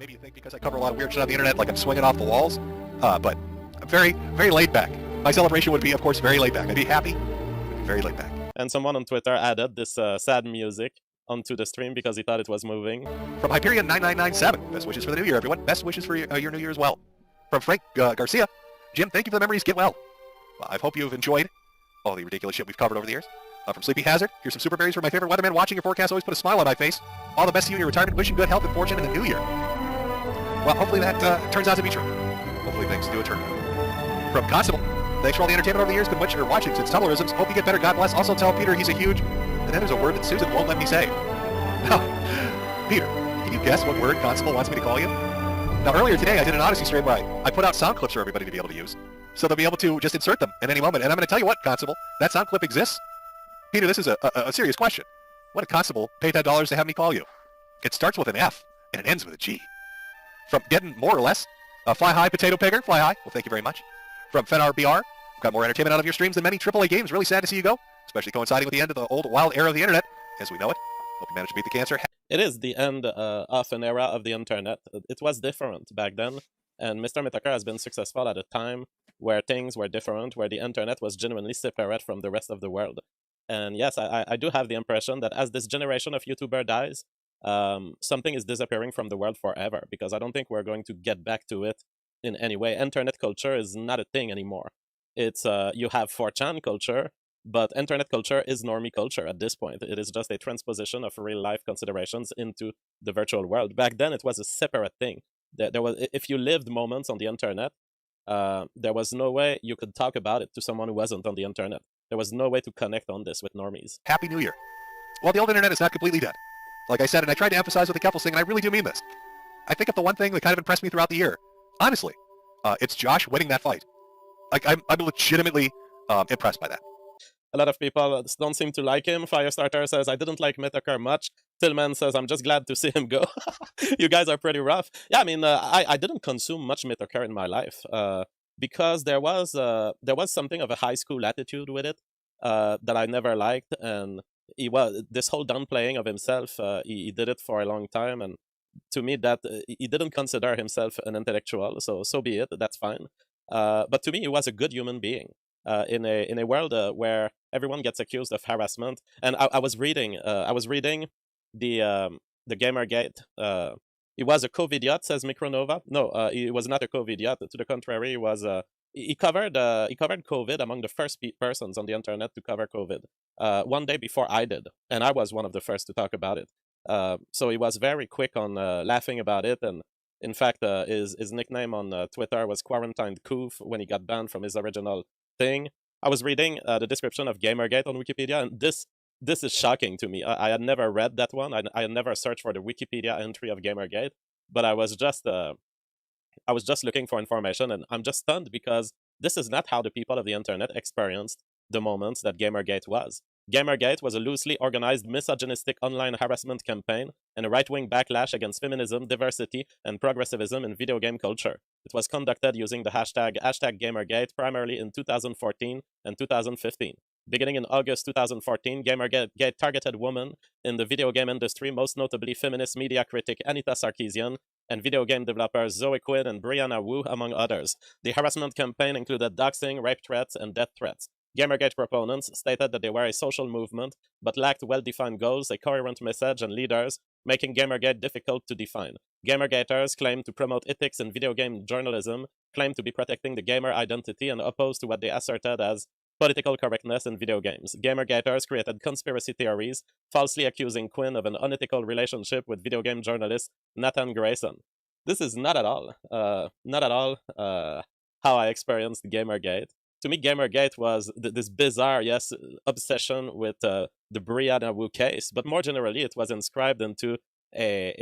Maybe you think because I cover a lot of weird shit on the internet, like I'm swinging off the walls, but I'm very, very laid back. My celebration would be, of course, very laid back. I'd be happy, but be very laid back. And someone on Twitter added this sad music onto the stream because he thought it was moving. From Hyperion9997, best wishes for the new year, everyone. Best wishes for your new year as well. From Frank Garcia, Jim, thank you for the memories. Get well. I hope you've enjoyed all the ridiculous shit we've covered over the years. From Sleepy Hazard, here's some super berries for my favorite weatherman. Watching your forecast always put a smile on my face. All the best to you in your retirement. Wishing good health and fortune in the new year. Well, hopefully that turns out to be true. Hopefully things do turn out. From Constable, thanks for all the entertainment over the years. Been watching or watching since Tumblerisms. Hope you get better. God bless. Also tell Peter he's a huge... And then there's a word that Susan won't let me say. Now, Peter, can you guess what word Constable wants me to call you? Now, earlier today, I did an Odyssey stream where I put out sound clips for everybody to be able to use. So they'll be able to just insert them at any moment. And I'm going to tell you what, Constable, that sound clip exists. Peter, this is a serious question. What did Constable pay $10 to have me call you? It starts with an F, and it ends with a G. From Getting More or Less, Fly High Potato Pigger, Fly High, well, thank you very much. From FenRBR, got more entertainment out of your streams than many AAA games. Really sad to see you go, especially coinciding with the end of the old wild era of the internet, as we know it. Hope you managed to beat the cancer. It is the end of an era of the internet. It was different back then, and Mr. Metokur has been successful at a time where things were different, where the internet was genuinely separate from the rest of the world. And yes, I do have the impression that as this generation of YouTuber dies, something is disappearing from the world forever, because I don't think we're going to get back to it in any way. Internet culture is not a thing anymore. It's you have 4chan culture, but internet culture is normie culture at this point. It is just a transposition of real life considerations into the virtual world. Back then, it was a separate thing. There was, if you lived moments on the internet, there was no way you could talk about it to someone who wasn't on the internet. There was no way to connect on this with normies. Happy New Year. Well, the old internet is not completely dead. Like I said, and I tried to emphasize with the Keffels thing, and I really do mean this. I think of the one thing that kind of impressed me throughout the year, honestly, it's Josh winning that fight. Like, I'm legitimately impressed by that. A lot of people don't seem to like him. Firestarter says, I didn't like Metokur much. Tillman says, I'm just glad to see him go. You guys are pretty rough. Yeah, I mean, I didn't consume much Metokur in my life because there was something of a high school attitude with it that I never liked. And he was this whole downplaying of himself. He did it for a long time. And to me, that he didn't consider himself an intellectual. So be it. That's fine. But to me, he was a good human being. In a world where everyone gets accused of harassment, and I was reading the Gamergate. He was a COVIDiot, says Micronova. No, he was not a COVIDiot. To the contrary, he was he covered COVID among the first persons on the internet to cover COVID. One day before I did, and I was one of the first to talk about it. So he was very quick on laughing about it, and in fact, his nickname on Twitter was Quarantined Coof when he got banned from his original thing. I was reading the description of Gamergate on Wikipedia, and this is shocking to me. I had never read that one. I had never searched for the Wikipedia entry of Gamergate, but I was just looking for information, and I'm just stunned because This is not how the people of the internet experienced the moment that Gamergate was. Gamergate was a loosely organized misogynistic online harassment campaign and a right-wing backlash against feminism, diversity, and progressivism in video game culture. It was conducted using the hashtag Gamergate primarily in 2014 and 2015. Beginning in August 2014, Gamergate targeted women in the video game industry, most notably feminist media critic Anita Sarkeesian and video game developers Zoe Quinn and Brianna Wu, among others. The harassment campaign included doxing, rape threats, and death threats. Gamergate proponents stated that they were a social movement, but lacked well-defined goals, a coherent message, and leaders, making Gamergate difficult to define. Gamergaters claimed to promote ethics in video game journalism, claimed to be protecting the gamer identity, and opposed to what they asserted as political correctness in video games. Gamergaters created conspiracy theories, falsely accusing Quinn of an unethical relationship with video game journalist Nathan Grayson. This is not at all how I experienced Gamergate. To me, Gamergate was this bizarre, obsession with the Brianna Wu case, but more generally, it was inscribed into a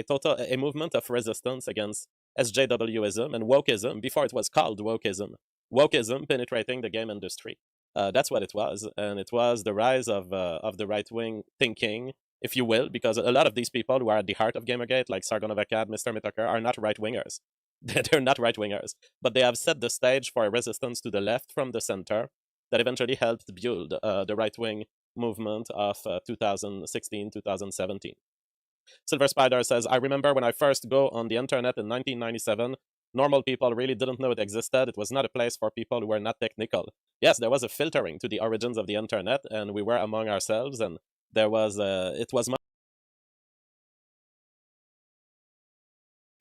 movement of resistance against SJWism and wokeism before it was called wokeism. Wokeism penetrating the game industry. That's what it was, and it was the rise of the right-wing thinking, if you will, because a lot of these people who are at the heart of Gamergate, like Sargon of Akkad, Mr. Metokur, are not right-wingers. They're not right-wingers, but they have set the stage for a resistance to the left from the center that eventually helped build the right-wing movement of 2016, 2017. Silver Spider says, I remember when I first go on the internet in 1997, normal people really didn't know it existed. It was not a place for people who were not technical. Yes, there was a filtering to the origins of the internet, and we were among ourselves, and there was it was much.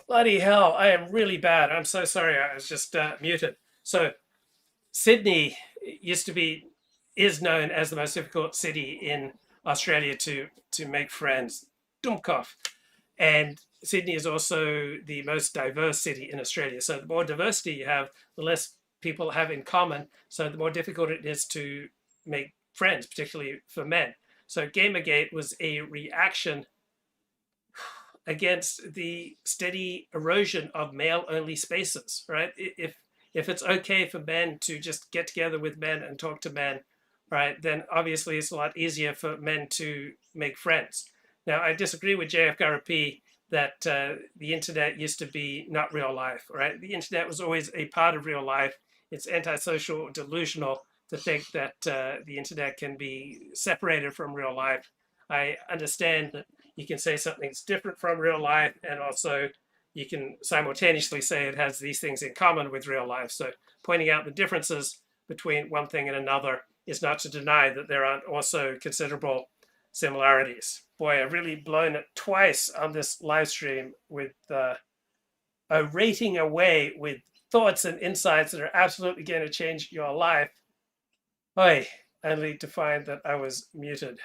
Bloody hell, I am really bad. I'm so sorry. I was just muted. So Sydney is known as the most difficult city in Australia to make friends. Dummkopf. And Sydney is also the most diverse city in Australia. So the more diversity you have, the less people have in common. So the more difficult it is to make friends, particularly for men. So Gamergate was a reaction against the steady erosion of male-only spaces, right? If it's okay for men to just get together with men and talk to men, right, then obviously it's a lot easier for men to make friends. Now, I disagree with JFGT that the internet used to be not real life, right? The internet was always a part of real life. It's antisocial, delusional to think that the internet can be separated from real life. I understand that you can say something's different from real life, and also you can simultaneously say it has these things in common with real life. So pointing out the differences between one thing and another is not to deny that there aren't also considerable similarities. Boy, I've really blown it twice on this live stream with rating away with thoughts and insights that are absolutely going to change your life. Boy, only to find that I was muted.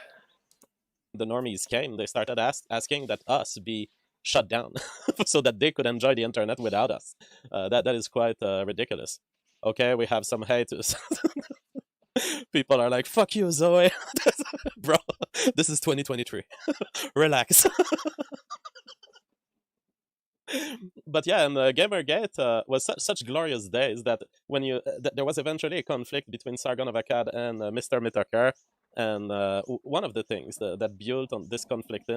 The normies came, they started asking that us be shut down so that they could enjoy the internet without us. That is quite ridiculous. Okay, we have some haters. People are like, fuck you, Zoe. Bro, this is 2023. Relax. But yeah, and Gamergate was such glorious days that when there was eventually a conflict between Sargon of Akkad and Mr. Metokur, and one of the things that built on this conflict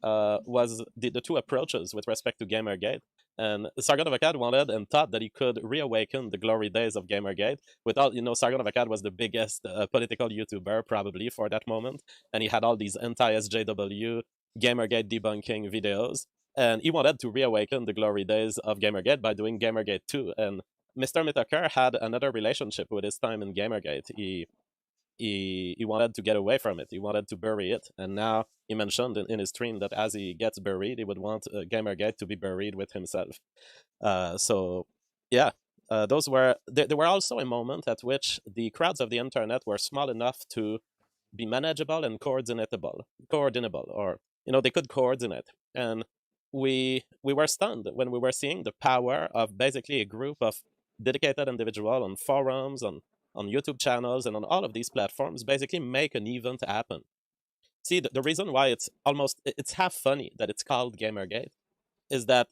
was the two approaches with respect to Gamergate. And Sargon of Akkad wanted and thought that he could reawaken the glory days of Gamergate. Without, Sargon of Akkad was the biggest political YouTuber probably for that moment, and he had all these anti-SJW Gamergate debunking videos. And he wanted to reawaken the glory days of Gamergate by doing Gamergate 2. And Mr. Metokur had another relationship with his time in Gamergate. He wanted to get away from it. He wanted to bury it. And now he mentioned in his stream that as he gets buried, he would want Gamergate to be buried with himself. So, yeah, there were also a moment at which the crowds of the internet were small enough to be manageable and coordinable, or, they could coordinate. And we were stunned when we were seeing the power of basically a group of dedicated individuals on forums, on YouTube channels, and on all of these platforms basically make an event happen. See, the reason why it's half funny that it's called Gamergate is that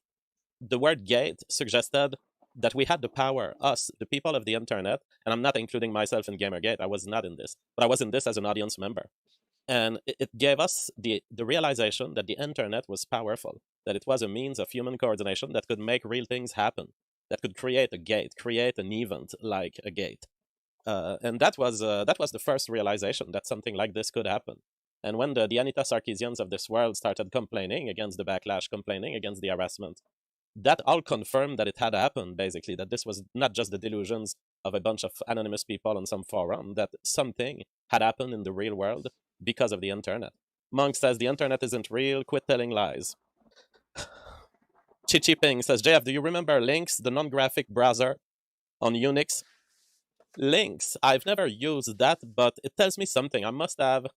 the word gate suggested that we had the power, us, the people of the internet, and I'm not including myself in Gamergate, I was not in this, but I was in this as an audience member. And it gave us the realization that the internet was powerful, that it was a means of human coordination that could make real things happen, that could create a gate, create an event like a gate. And that was the first realization that something like this could happen. And when the Anita Sarkeesians of this world started complaining against the backlash, complaining against the harassment, that all confirmed that it had happened, basically, that this was not just the delusions of a bunch of anonymous people on some forum, that something had happened in the real world because of the internet. Monk says the internet isn't real, quit telling lies. Chichi Ping says, JF, do you remember Lynx, the non-graphic browser on Unix? Lynx, I've never used that, but it tells me something. I must have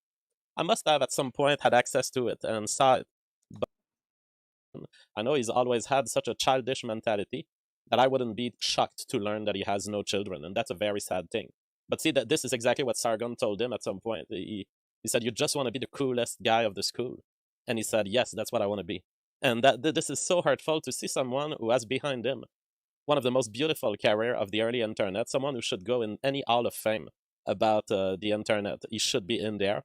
at some point had access to it and saw it. But I know he's always had such a childish mentality that I wouldn't be shocked to learn that he has no children, and that's a very sad thing. But see, that this is exactly what Sargon told him at some point. He said, you just want to be the coolest guy of the school. And he said, yes, that's what I want to be. And this is so hurtful to see someone who has behind him one of the most beautiful career of the early internet, someone who should go in any hall of fame about the internet. He should be in there.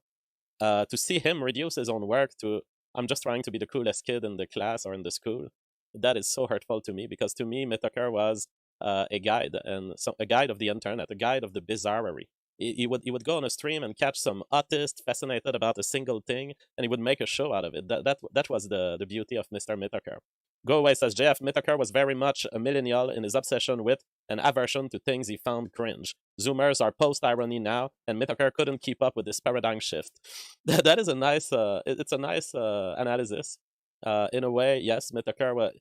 To see him reduce his own work to, I'm just trying to be the coolest kid in the class or in the school, that is so hurtful to me, because to me, Metokur was a guide, and a guide of the internet, a guide of the bizarrery. He would go on a stream and catch some autist fascinated about a single thing, and he would make a show out of it. That was the beauty of Mr. Metokur. Go Away says, JF, Metokur was very much a millennial in his obsession with and aversion to things he found cringe. Zoomers are post-irony now, and Metokur couldn't keep up with this paradigm shift. That is a nice, it's a nice analysis. In a way, yes, Metokur.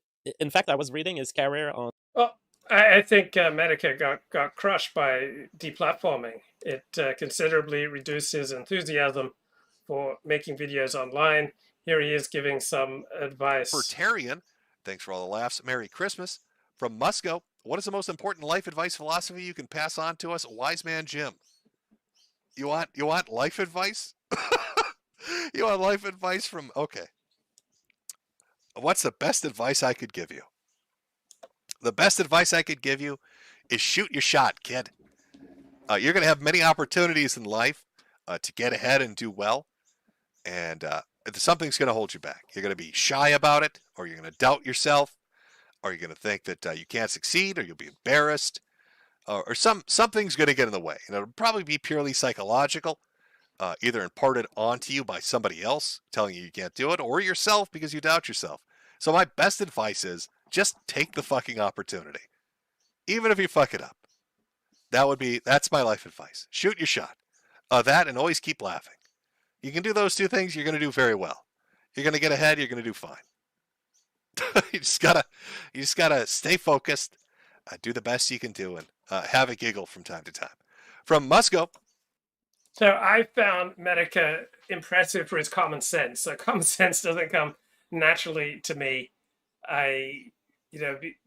In fact, I was reading his career on. Well, I think Metokur got crushed by deplatforming. It considerably reduced his enthusiasm for making videos online. Here he is giving some advice. Libertarian, thanks for all the laughs. Merry Christmas. From Musco, what is the most important life advice philosophy you can pass on to us? Wise man Jim. You want life advice? You want life advice from, okay. What's the best advice I could give you? The best advice I could give you is shoot your shot, kid. You're going to have many opportunities in life to get ahead and do well. And something's going to hold you back. You're going to be shy about it, or you're going to doubt yourself, or you're going to think that you can't succeed, or you'll be embarrassed, or something's going to get in the way. And it'll probably be purely psychological, either imparted onto you by somebody else telling you can't do it, or yourself because you doubt yourself. So my best advice is just take the fucking opportunity, even if you fuck it up. That's my life advice. Shoot your shot. That and always keep laughing. You can do those two things, you're going to do very well. You're going to get ahead, you're going to do fine. you just gotta stay focused, do the best you can do, and have a giggle from time to time. From Musco. So I found Metokur impressive for his common sense. So common sense doesn't come naturally to me. I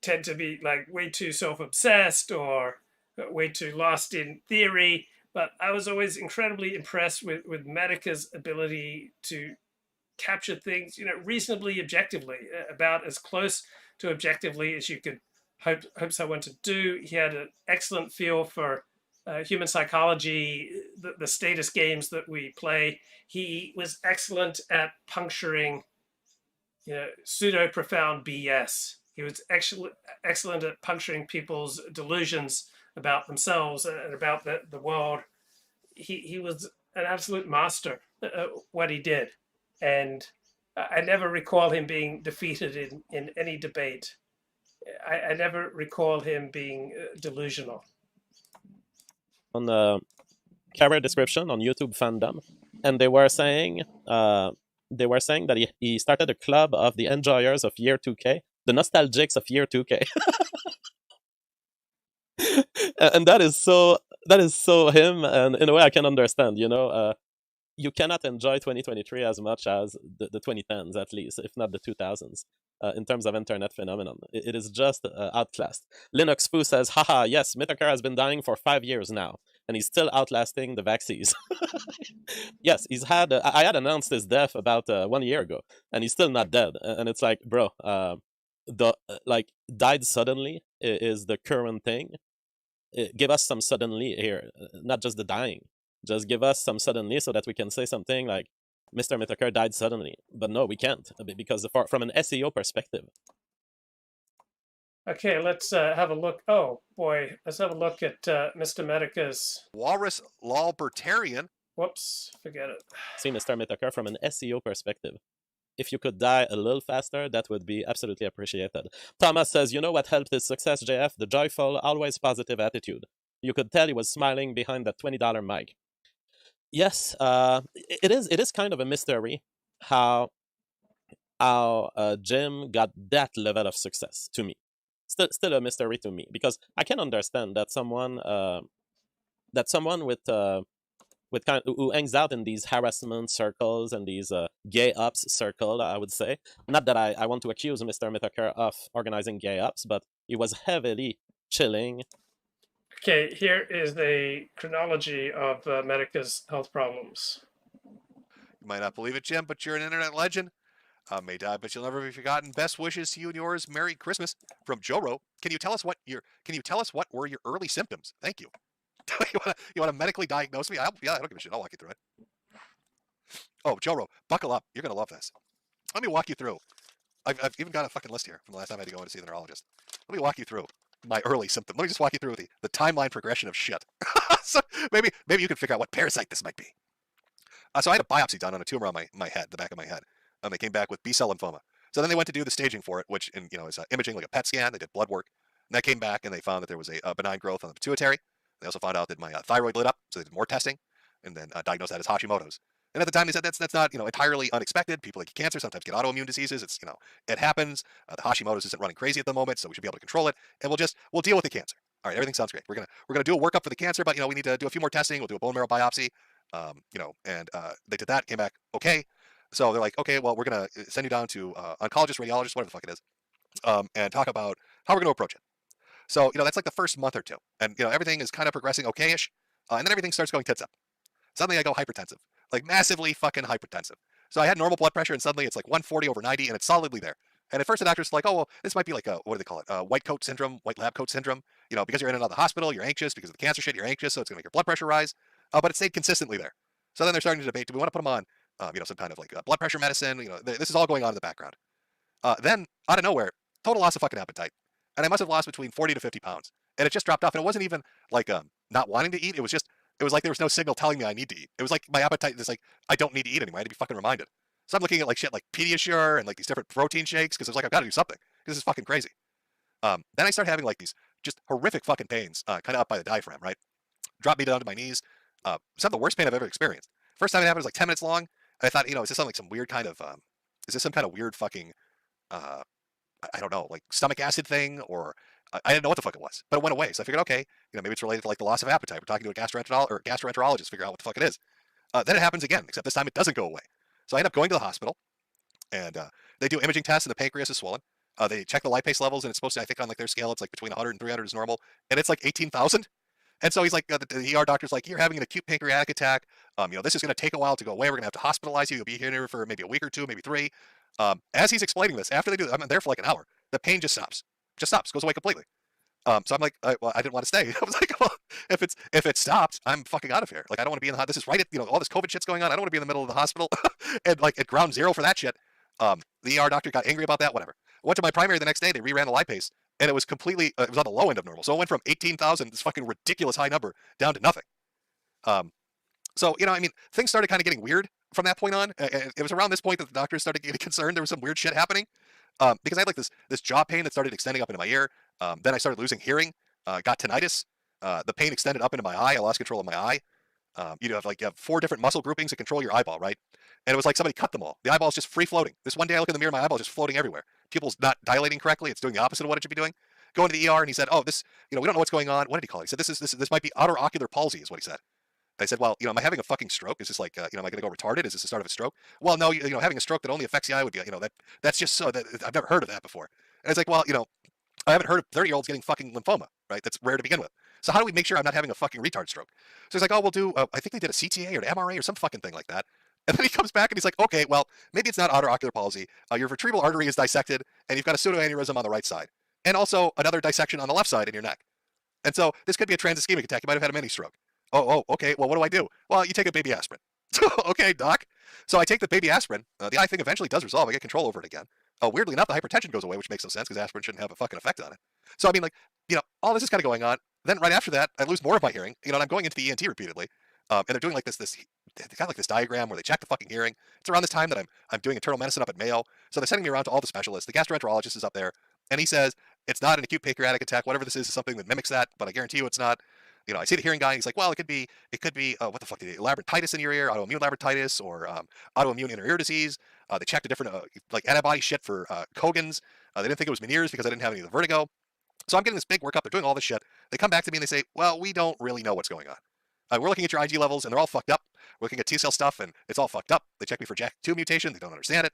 tend to be like way too self-obsessed or way too lost in theory. But I was always incredibly impressed with Metokur's ability to capture things, reasonably objectively, about as close to objectively as you could hope someone to do. He had an excellent feel for human psychology, the status games that we play. He was excellent at puncturing, pseudo-profound BS. He was excellent at puncturing people's delusions about themselves and about the world. He was an absolute master at what he did. And I never recall him being defeated in any debate. I never recall him being delusional. On the career description on YouTube fandom, and they were saying that he started a club of the enjoyers of year 2K, the nostalgics of year 2K. And that is so him, and in a way I can understand. You cannot enjoy 2023 as much as the 2010s, at least, if not the 2000s, in terms of internet phenomenon. It is just outclassed. Linux Poo says, haha, yes, Metokur has been dying for 5 years now, and he's still outlasting the vaccines. Yes, he's had. I had announced his death about 1 year ago, and he's still not dead. And it's like, bro, died suddenly is the current thing. Give us some suddenly here, not just the dying. Just give us some suddenly so that we can say something like, Mr. Metokur died suddenly. But no, we can't, because from an SEO perspective. Okay, let's have a look. Oh, boy. Let's have a look at Mr. Medica's... Walrus Lawbertarian. Whoops, forget it. See, Mr. Metokur, from an SEO perspective. If you could die a little faster, that would be absolutely appreciated. Thomas says, you know what helped his success, JF? The joyful, always positive attitude. You could tell he was smiling behind that $20 mic. Yes, it is kind of a mystery how Jim got that level of success to me. Still a mystery to me, because I can understand that someone with who hangs out in these harassment circles and these gay ops circle, I would say. Not that I want to accuse Mr. Metokur of organizing gay ops, but he was heavily chilling. Okay, here is the chronology of Medica's health problems. You might not believe it, Jim, but you're an internet legend. May die, but you'll never be forgotten. Best wishes to you and yours. Merry Christmas from Joro. Can you tell us what were your early symptoms? Thank you. you want to medically diagnose me? Yeah, I don't give a shit. I'll walk you through it. Oh, Joro, buckle up. You're gonna love this. Let me walk you through. I've even got a fucking list here from the last time I had to go in to see the neurologist. Let me walk you through my early symptom. Let me just walk you through the timeline progression of shit. So maybe you can figure out what parasite this might be. So I had a biopsy done on a tumor on my head, the back of my head. They came back with B-cell lymphoma. So then they went to do the staging for it, which is imaging like a PET scan. They did blood work, and that came back, and they found that there was a benign growth on the pituitary. They also found out that my thyroid lit up, so they did more testing, and then diagnosed that as Hashimoto's. And at the time, they said that's not entirely unexpected. People like cancer sometimes get autoimmune diseases. It's it happens. The Hashimoto's isn't running crazy at the moment, so we should be able to control it, and we'll deal with the cancer. All right, everything sounds great. We're gonna do a workup for the cancer, but we need to do a few more testing. We'll do a bone marrow biopsy. And they did that, came back okay. So they're like, okay, well, we're gonna send you down to oncologist, radiologist, whatever the fuck it is, and talk about how we're gonna approach it. So that's like the first month or two, and everything is kind of progressing okay-ish, and then everything starts going tits up. Suddenly I go hypertensive, like massively fucking hypertensive. So I had normal blood pressure, and suddenly it's like 140/90, and it's solidly there. And at first the doctor's like, oh well, this might be like what do they call it? White coat syndrome, white lab coat syndrome. Because you're in and out of the hospital, you're anxious because of the cancer shit, you're anxious, so it's gonna make your blood pressure rise. But it stayed consistently there. So then they're starting to debate: do we want to put them on, some kind of like blood pressure medicine? This is all going on in the background. Then out of nowhere, total loss of fucking appetite, and I must have lost between 40 to 50 pounds, and it just dropped off. And it wasn't even like not wanting to eat. It was like there was no signal telling me I need to eat. It was like my appetite is like I don't need to eat anymore. I had to be fucking reminded. So I'm looking at like shit like Pediasure and like these different protein shakes because I was like I've got to do something. This is fucking crazy. Then I started having like these just horrific fucking pains, kind of up by the diaphragm, right? Dropped me down to my knees. Some of the worst pain I've ever experienced. First time it happened was like 10 minutes long. And I thought, is this something like some weird kind of, is this some kind of weird fucking, I don't know, like stomach acid thing, or I didn't know what the fuck it was, but it went away. So I figured, okay, maybe it's related to like the loss of appetite. We're talking to a gastroenterologist, figure out what the fuck it is. Then it happens again, except this time it doesn't go away. So I end up going to the hospital, and they do imaging tests, and the pancreas is swollen. They check the lipase levels, and it's supposed to, I think on like their scale, it's like between 100 and 300 is normal, and it's like 18,000. And so he's like, the ER doctor's like, you're having an acute pancreatic attack. This is going to take a while to go away. We're going to have to hospitalize you. You'll be here for maybe a week or two, maybe 3. As he's explaining this, after they do, I'm there for like an hour. The pain just stops, goes away completely. So I'm like, well, I didn't want to stay. I was like, well, if it stopped, I'm fucking out of here. Like, I don't want to be in the this is right at, all this COVID shit's going on. I don't want to be in the middle of the hospital and like at ground zero for that shit. The ER doctor got angry about that, whatever. I went to my primary the next day. They reran the lipase. And it was completely, it was on the low end of normal. So it went from 18,000, this fucking ridiculous high number, down to nothing. So, things started kind of getting weird from that point on. It was around this point that the doctors started getting concerned. There was some weird shit happening. Because I had like this jaw pain that started extending up into my ear. Then I started losing hearing, got tinnitus. The pain extended up into my eye. I lost control of my eye. You have 4 different muscle groupings that control your eyeball, right? And it was like somebody cut them all. The eyeball's just free floating. This one day I look in the mirror, my eyeball's just floating everywhere. Pupil's not dilating correctly. It's doing the opposite of what it should be doing. Going to the ER, and he said, oh, this, we don't know what's going on. What did he call it? He said, this might be outer ocular palsy is what he said. I said, well, am I having a fucking stroke? Is this like, am I going to go retarded? Is this the start of a stroke? Well, no, having a stroke that only affects the eye would be, that's just so that I've never heard of that before. And it's like, well, I haven't heard of 30-year-olds getting fucking lymphoma, right? That's rare to begin with. So how do we make sure I'm not having a fucking retard stroke? So he's like, oh, we'll do, I think they did a CTA or an MRA or some fucking thing like that. And then he comes back and he's like, okay, well, maybe it's not outer ocular palsy. Your vertebral artery is dissected and you've got a pseudoaneurysm on the right side. and also another dissection on the left side in your neck. And so this could be a trans-ischemic attack. You might have had a mini stroke. Oh, okay. Well, what do I do? Well, you take a baby aspirin. Okay, doc. So I take the baby aspirin. The eye thing eventually does resolve. I get control over it again. Weirdly enough, the hypertension goes away, which makes no sense because aspirin shouldn't have a fucking effect on it. So I mean, like, all this is kind of going on. Then right after that, I lose more of my hearing. And I'm going into the ENT repeatedly. And they're doing like this. They got like this diagram where they check the fucking hearing. It's around this time that I'm doing internal medicine up at Mayo. So they're sending me around to all the specialists. The gastroenterologist is up there, and he says it's not an acute pancreatic attack. Whatever this is something that mimics that, but I guarantee you it's not. I see the hearing guy, and he's like, well, it could be, what the fuck did labyrinthitis in your ear, autoimmune labyrinthitis, or autoimmune inner ear disease. They checked a different, like antibody shit for Cogan's. They didn't think it was Meniere's because I didn't have any of the vertigo. So I'm getting this big workup. They're doing all this shit. They come back to me and they say, well, we don't really know what's going on. We're looking at your IG levels, and they're all fucked up. We're looking at T-cell stuff, and it's all fucked up. They check me for JAK2 mutation. They don't understand it.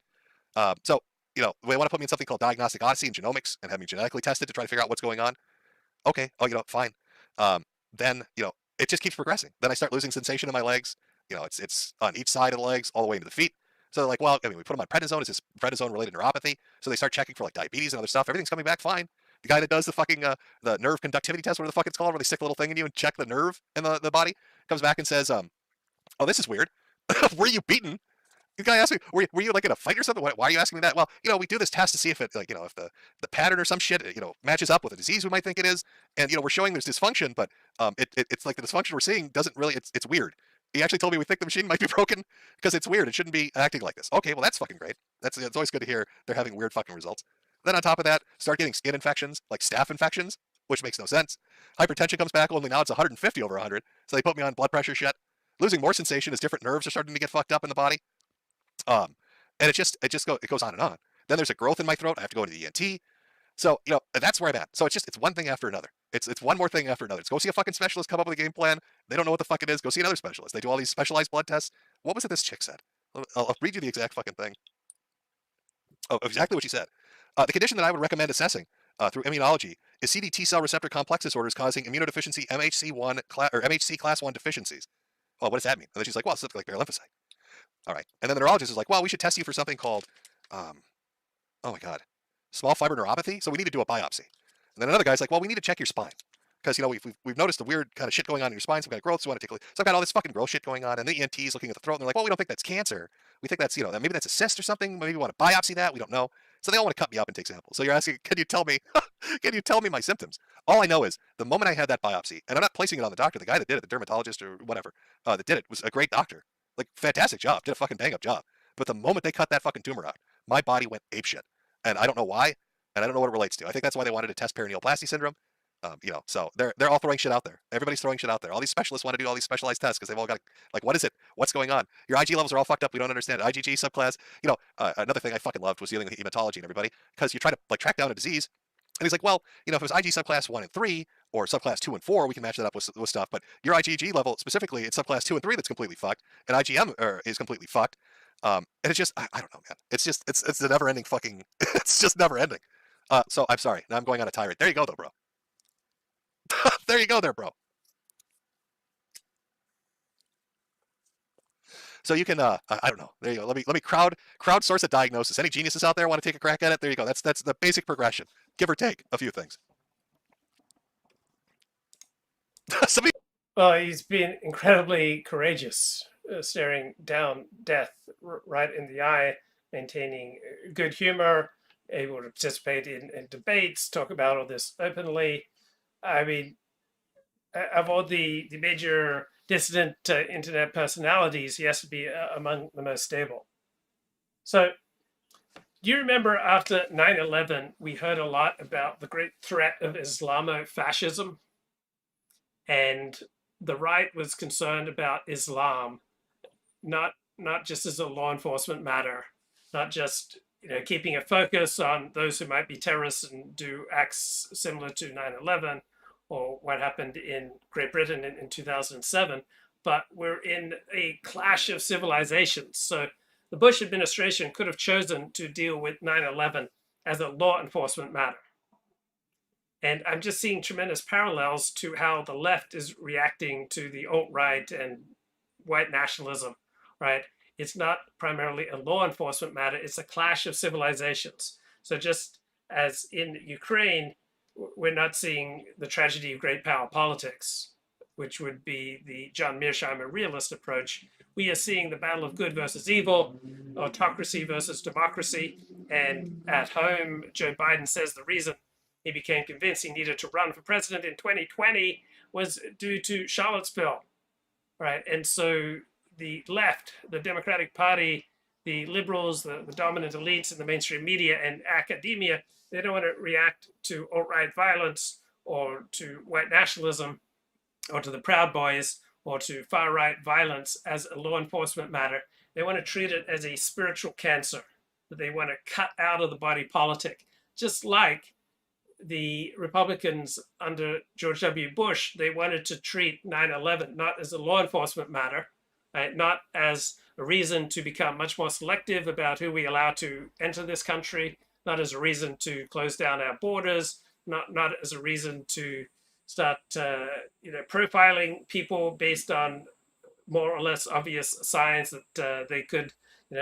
So, they want to put me in something called Diagnostic Odyssey in genomics and have me genetically tested to try to figure out what's going on. Okay. Oh, fine. Then, it just keeps progressing. Then I start losing sensation in my legs. It's on each side of the legs, all the way into the feet. So they're like, well, we put them on prednisone. Is this prednisone-related neuropathy? So they start checking for like diabetes and other stuff. Everything's coming back fine. The guy that does the fucking the nerve conductivity test, whatever the fuck it's called, where they stick a little thing in you and check the nerve in the body, comes back and says, oh, this is weird. Were you beaten? The guy asked me, were you like in a fight or something? Why are you asking me that? Well, we do this test to see if it, like, if the pattern or some shit, matches up with a disease we might think it is. And, we're showing there's dysfunction, but it's like the dysfunction we're seeing doesn't really, it's weird. He actually told me we think the machine might be broken because it's weird. It shouldn't be acting like this. Okay, well, that's fucking great. It's always good to hear they're having weird fucking results. Then on top of that, start getting skin infections, like staph infections, which makes no sense. Hypertension comes back, only now it's 150 over 100. So they put me on blood pressure shit. Losing more sensation as different nerves are starting to get fucked up in the body. And it goes on and on. Then there's a growth in my throat. I have to go to the ENT. So, that's where I'm at. So it's one thing after another. It's one more thing after another. It's go see a fucking specialist, come up with a game plan. They don't know what the fuck it is. Go see another specialist. They do all these specialized blood tests. What was it this chick said? I'll read you the exact fucking thing. Oh, exactly what she said. The condition that I would recommend assessing through immunology is CD T-cell receptor complex disorders causing immunodeficiency MHC class 1 deficiencies. Well, what does that mean? And then she's like, well, it's like bare lymphocyte. All right. And then the neurologist is like, well, we should test you for something called, oh my God, small fiber neuropathy. So we need to do a biopsy. And then another guy's like, well, we need to check your spine. Because, we've noticed the weird kind of shit going on in your spine, some kind of growth, so we want to take a look. So I've got all this fucking growth shit going on, and the ENT's looking at the throat, and they're like, well, we don't think that's cancer. We think that's, maybe that's a cyst or something. Maybe we want to biopsy that. We don't know. So they all want to cut me up and take samples. So you're asking, can you tell me my symptoms? All I know is the moment I had that biopsy, and I'm not placing it on the doctor, the guy that did it, the dermatologist or whatever, that did it was a great doctor. Like, fantastic job, did a fucking bang up job. But the moment they cut that fucking tumor out, my body went apeshit. And I don't know why, and I don't know what it relates to. I think that's why they wanted to test perineoplasty syndrome. So they're all throwing shit out there. Everybody's throwing shit out there. All these specialists want to do all these specialized tests because they've all got, like, what is it? What's going on? Your IG levels are all fucked up. We don't understand it. IgG subclass. Another thing I fucking loved was dealing with hematology and everybody, because you try to like track down a disease. And he's like, well, if it was IG subclass 1 and 3 or subclass 2 and 4, we can match that up with stuff. But your IgG level specifically, it's subclass 2 and 3 that's completely fucked, and IgM is completely fucked. And it's just, I don't know, man. It's just, it's a never ending fucking, it's just never ending. So I'm sorry. Now I'm going on a tirade. There you go, though, bro. There you go there, bro. So you can, I don't know. There you go. Let me crowdsource a diagnosis. Any geniuses out there want to take a crack at it? There you go. That's the basic progression, give or take a few things. Well, he's been incredibly courageous, staring down death right in the eye, maintaining good humor, able to participate in debates, talk about all this openly. I mean, of all the major dissident internet personalities, he has to be among the most stable. So, do you remember after 9/11, we heard a lot about the great threat of Islamo-fascism? And the right was concerned about Islam, not just as a law enforcement matter, not just keeping a focus on those who might be terrorists and do acts similar to 9/11 or what happened in Great Britain in 2007, but we're in a clash of civilizations. So the Bush administration could have chosen to deal with 9/11 as a law enforcement matter. And I'm just seeing tremendous parallels to how the left is reacting to the alt-right and white nationalism, right? It's not primarily a law enforcement matter, it's a clash of civilizations. So just as in Ukraine, we're not seeing the tragedy of great power politics, which would be the John Mearsheimer realist approach. We are seeing the battle of good versus evil, autocracy versus democracy. And at home, Joe Biden says the reason he became convinced he needed to run for president in 2020 was due to Charlottesville, right? And so the left, the Democratic Party, the liberals, the dominant elites in the mainstream media and academia, they don't want to react to alt-right violence or to white nationalism or to the Proud Boys or to far-right violence as a law enforcement matter. They want to treat it as a spiritual cancer that they want to cut out of the body politic, just like the Republicans under George W. Bush. They wanted to treat 9/11 not as a law enforcement matter, right? Not as a reason to become much more selective about who we allow to enter this country, not as a reason to close down our borders, not as a reason to start profiling people based on more or less obvious signs that they could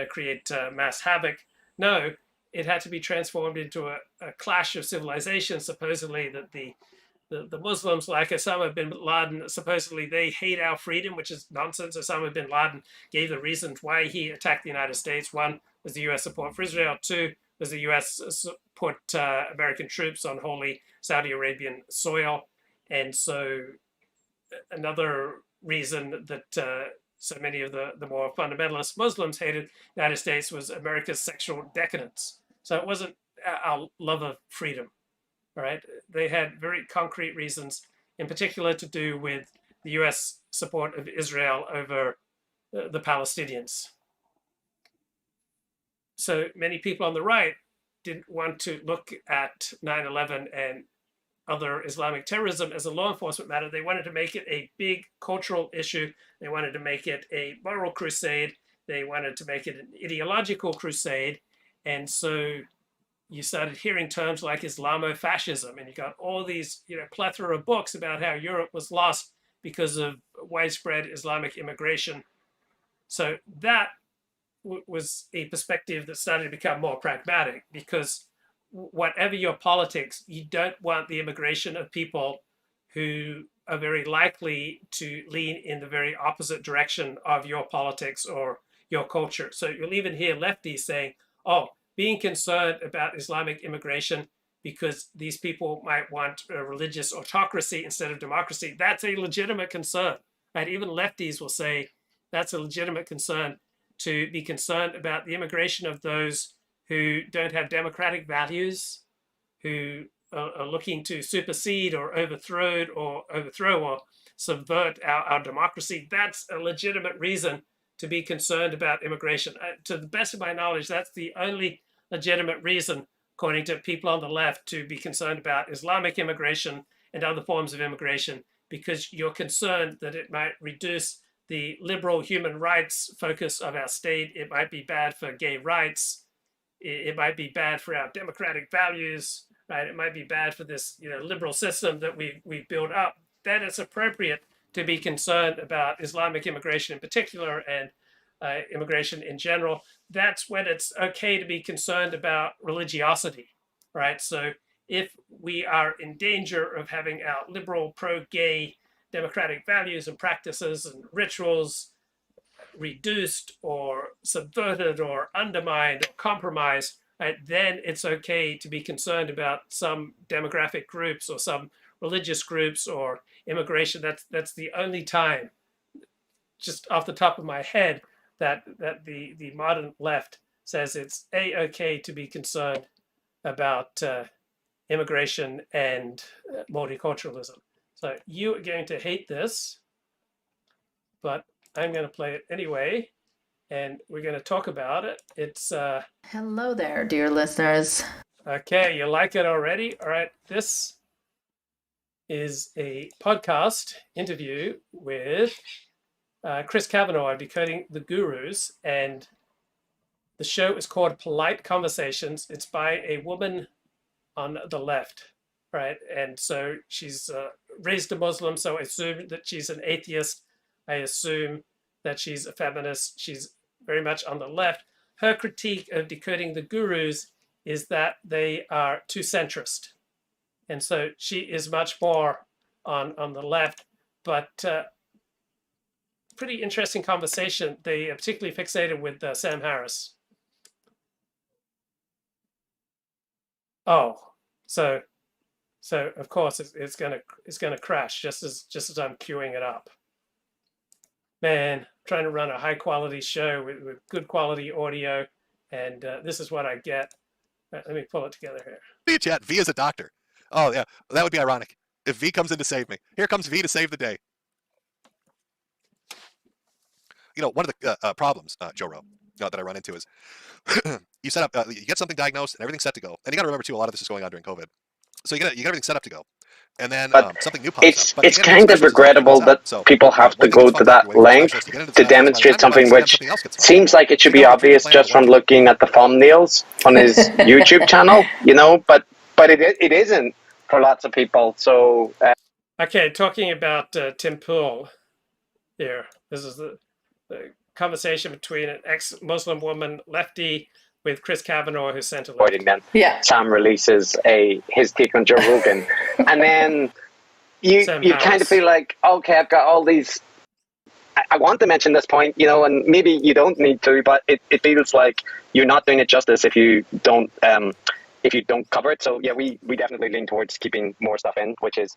create mass havoc. No, it had to be transformed into a clash of civilizations. Supposedly that the Muslims, like Osama bin Laden, supposedly they hate our freedom, which is nonsense. Osama bin Laden gave the reasons why he attacked the United States. One was the U.S. support for Israel. Two was the U.S. put American troops on holy Saudi Arabian soil. And so another reason that so many of the more fundamentalist Muslims hated the United States was America's sexual decadence. So it wasn't our love of freedom, all right? They had very concrete reasons, in particular to do with the US support of Israel over the Palestinians. So many people on the right didn't want to look at 9/11 and other Islamic terrorism as a law enforcement matter. They wanted to make it a big cultural issue. They wanted to make it a moral crusade. They wanted to make it an ideological crusade. And so you started hearing terms like Islamofascism, and you got all these plethora of books about how Europe was lost because of widespread Islamic immigration. So that was a perspective that started to become more pragmatic, because whatever your politics, you don't want the immigration of people who are very likely to lean in the very opposite direction of your politics or your culture. So you'll even hear lefties saying, oh, being concerned about Islamic immigration because these people might want a religious autocracy instead of democracy, that's a legitimate concern. Right? Even lefties will say that's a legitimate concern, to be concerned about the immigration of those who don't have democratic values, who are looking to supersede or overthrow or subvert our democracy. That's a legitimate reason to be concerned about immigration. To the best of my knowledge, that's the only legitimate reason, according to people on the left, to be concerned about Islamic immigration and other forms of immigration, because you're concerned that it might reduce the liberal human rights focus of our state. It might be bad for gay rights. It might be bad for our democratic values, right? It might be bad for this liberal system that we built up. Then it's appropriate to be concerned about Islamic immigration in particular and immigration in general. That's when it's okay to be concerned about religiosity, right? So if we are in danger of having our liberal, pro-gay democratic values and practices and rituals reduced or subverted or undermined or compromised, right, then it's okay to be concerned about some demographic groups or some religious groups or immigration. That's the only time, just off the top of my head, that the modern left says it's okay to be concerned about immigration and multiculturalism. So you are going to hate this, but I'm going to play it anyway, and we're going to talk about it. It's Hello there, dear listeners. Okay, you like it already? All right, this is a podcast interview with Chris Kavanagh on Decoding the Gurus, and the show is called Polite Conversations. It's by a woman on the left, right? And so she's raised a Muslim, so I assume that she's an atheist. I assume that she's a feminist. She's very much on the left. Her critique of Decoding the Gurus is that they are too centrist. And so she is much more on the left, but pretty interesting conversation. They are particularly fixated with Sam Harris. Oh, so of course it's gonna crash just as I'm queuing it up. Man, trying to run a high quality show with good quality audio, and this is what I get. Let me pull it together here. V chat. V is a doctor. Oh yeah, that would be ironic if V comes in to save me. Here comes V to save the day. You know, one of the problems, Joe Rowe, that I run into is you set up, you get something diagnosed and everything's set to go. And you got to remember too, a lot of this is going on during COVID. So you get everything set up to go, and then something new pops up. But it's kind of regrettable that people have to go to that length to demonstrate something which seems like it should be obvious just from looking at the thumbnails on his YouTube channel, you know, but it isn't for lots of people. So okay, talking about Tim Pool here. This is the conversation between an ex-Muslim woman, lefty, with Chris Kavanagh, who sent a link. Then Sam releases his take on Joe Rogan, and then you kind of feel like, okay, I've got all these. I want to mention this point, you know, and maybe you don't need to, but it feels like you're not doing it justice if you don't cover it. So yeah, we definitely lean towards keeping more stuff in, which is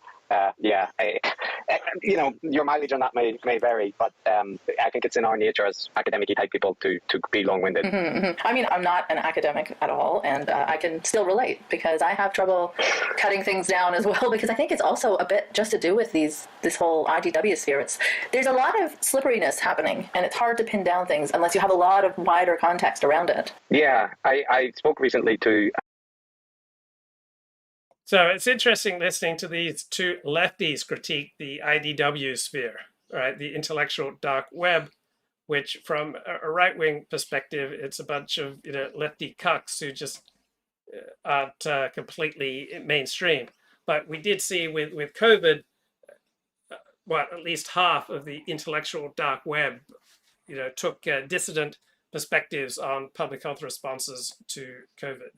you know, your mileage on that may vary, but I think it's in our nature as academic-y type people to be long-winded. I mean, I'm not an academic at all, and I can still relate because I have trouble cutting things down as well, because I think it's also a bit just to do with this whole IDW sphere. There's a lot of slipperiness happening, and it's hard to pin down things unless you have a lot of wider context around it. Yeah, I spoke recently to... So it's interesting listening to these two lefties critique the IDW sphere, right? The intellectual dark web, which from a right-wing perspective, it's a bunch of lefty cucks who just aren't completely mainstream. But we did see with COVID, at least half of the intellectual dark web, took dissident perspectives on public health responses to COVID.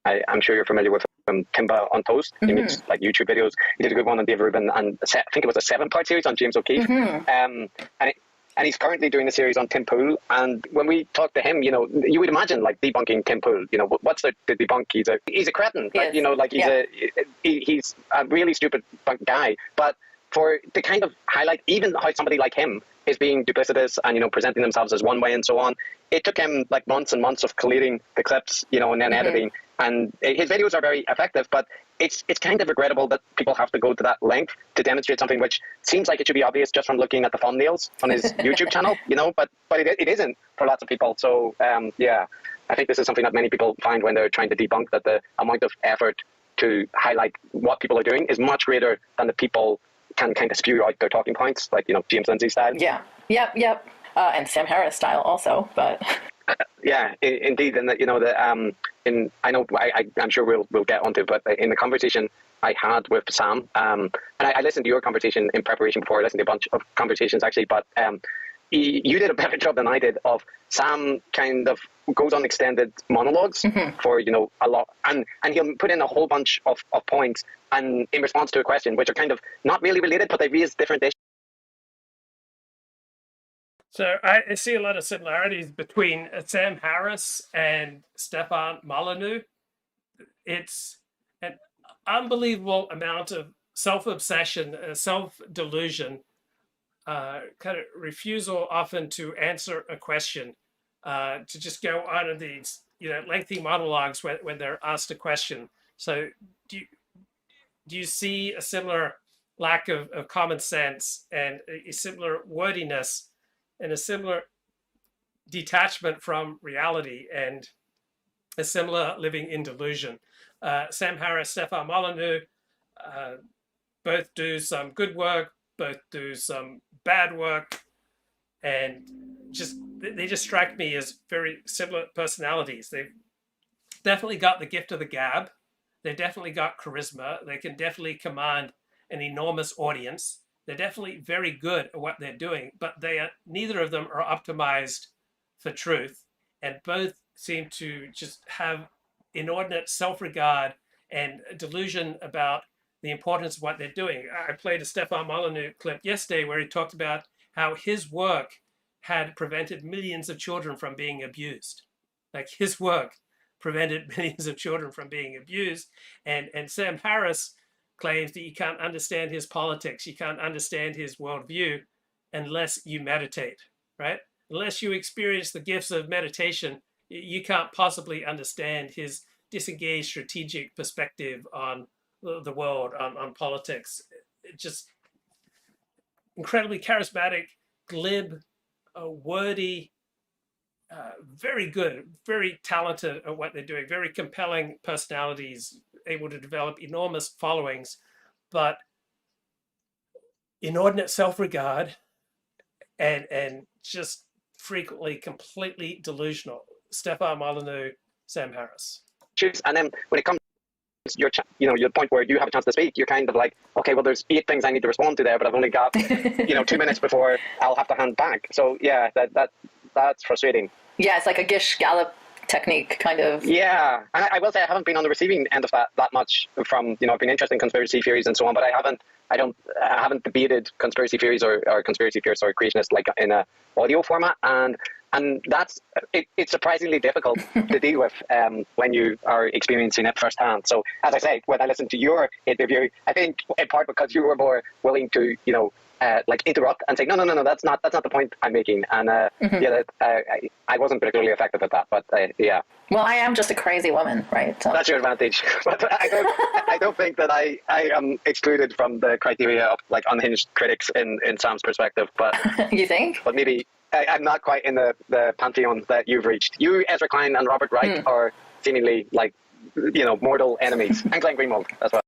I'm sure you're familiar with Kimba on Toast. He makes like YouTube videos. He did a good one on Dave Rubin, and I think it was a 7-part series on James O'Keefe. And he's currently doing a series on Tim Pool. And when we talk to him, you would imagine like debunking Tim Pool. What's the debunk? He's a cretin. Like, he's a really stupid guy. But to kind of highlight even how somebody like him is being duplicitous and presenting themselves as one way and so on, it took him like months and months of collating the clips, and then editing. And his videos are very effective, but it's kind of regrettable that people have to go to that length to demonstrate something which seems like it should be obvious just from looking at the thumbnails on his YouTube channel, but it isn't for lots of people. So I think this is something that many people find when they're trying to debunk, that the amount of effort to highlight what people are doing is much greater than the people can kind of spew out their talking points, like James Lindsay style. Yeah. Yep. And Sam Harris style also, but. Yeah, indeed, and I'm sure we'll get onto it, but in the conversation I had with Sam, and I listened to your conversation in preparation before I listened to a bunch of conversations actually, but you did a better job than I did of Sam kind of goes on extended monologues for a lot, and he'll put in a whole bunch of points and in response to a question which are kind of not really related, but they raise different issues. So I see a lot of similarities between Sam Harris and Stefan Molyneux. It's an unbelievable amount of self-obsession, self-delusion, kind of refusal often to answer a question, to just go on in these lengthy monologues when they're asked a question. So do you see a similar lack of common sense and a similar wordiness and a similar detachment from reality and a similar living in delusion? Sam Harris, Stefan Molyneux, both do some good work, both do some bad work, and they just strike me as very similar personalities. They've definitely got the gift of the gab. They've definitely got charisma. They can definitely command an enormous audience. They're definitely very good at what they're doing, but neither of them are optimized for truth, and both seem to just have inordinate self-regard and delusion about the importance of what they're doing. I played a Stefan Molyneux clip yesterday where he talked about how his work had prevented millions of children from being abused. Like his work prevented millions of children from being abused. And Sam Harris claims that you can't understand his politics, you can't understand his worldview unless you meditate, right? Unless you experience the gifts of meditation, you can't possibly understand his disengaged strategic perspective on the world, on politics. Just incredibly charismatic, glib, wordy, very good, very talented at what they're doing, very compelling personalities, able to develop enormous followings, but inordinate self-regard and just frequently completely delusional. Stefan Molyneux, Sam Harris. And then when it comes to your point where you have a chance to speak, you're kind of like, okay, well, there's 8 things I need to respond to there, but I've only got 2 minutes before I'll have to hand back. So yeah, that's frustrating. Yeah, it's like a Gish Gallop technique, kind of. Yeah, and I will say I haven't been on the receiving end of that much from, I've been interested in conspiracy theories and so on, but I haven't debated conspiracy theories or conspiracy theorists or creationists like in a audio format, and that's it's surprisingly difficult to deal with when you are experiencing it firsthand. So as I say, when I listened to your interview, I think in part because you were more willing to interrupt and say no, that's not the point I'm making, and I wasn't particularly effective at that, but yeah. Well, I am just a crazy woman, right? So. That's your advantage, but I don't think that I am excluded from the criteria of like unhinged critics in Sam's perspective. But you think? But maybe I'm not quite in the pantheon that you've reached. You, Ezra Klein, and Robert Wright are seemingly like mortal enemies, and Glenn Greenwald as well.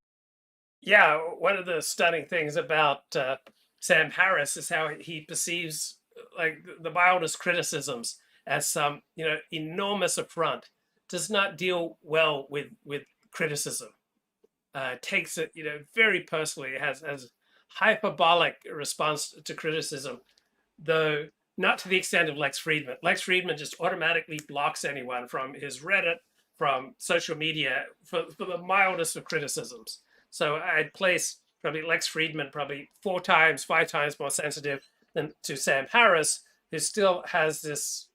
Yeah, one of the stunning things about Sam Harris is how he perceives like the wildest criticisms as some enormous affront. Does not deal well with criticism. Takes it very personally. It has hyperbolic response to criticism, though not to the extent of Lex Friedman. Lex Friedman just automatically blocks anyone from his Reddit, from social media for the mildest of criticisms. So I'd place probably Lex Friedman probably 4 times, 5 times more sensitive than to Sam Harris, who still has this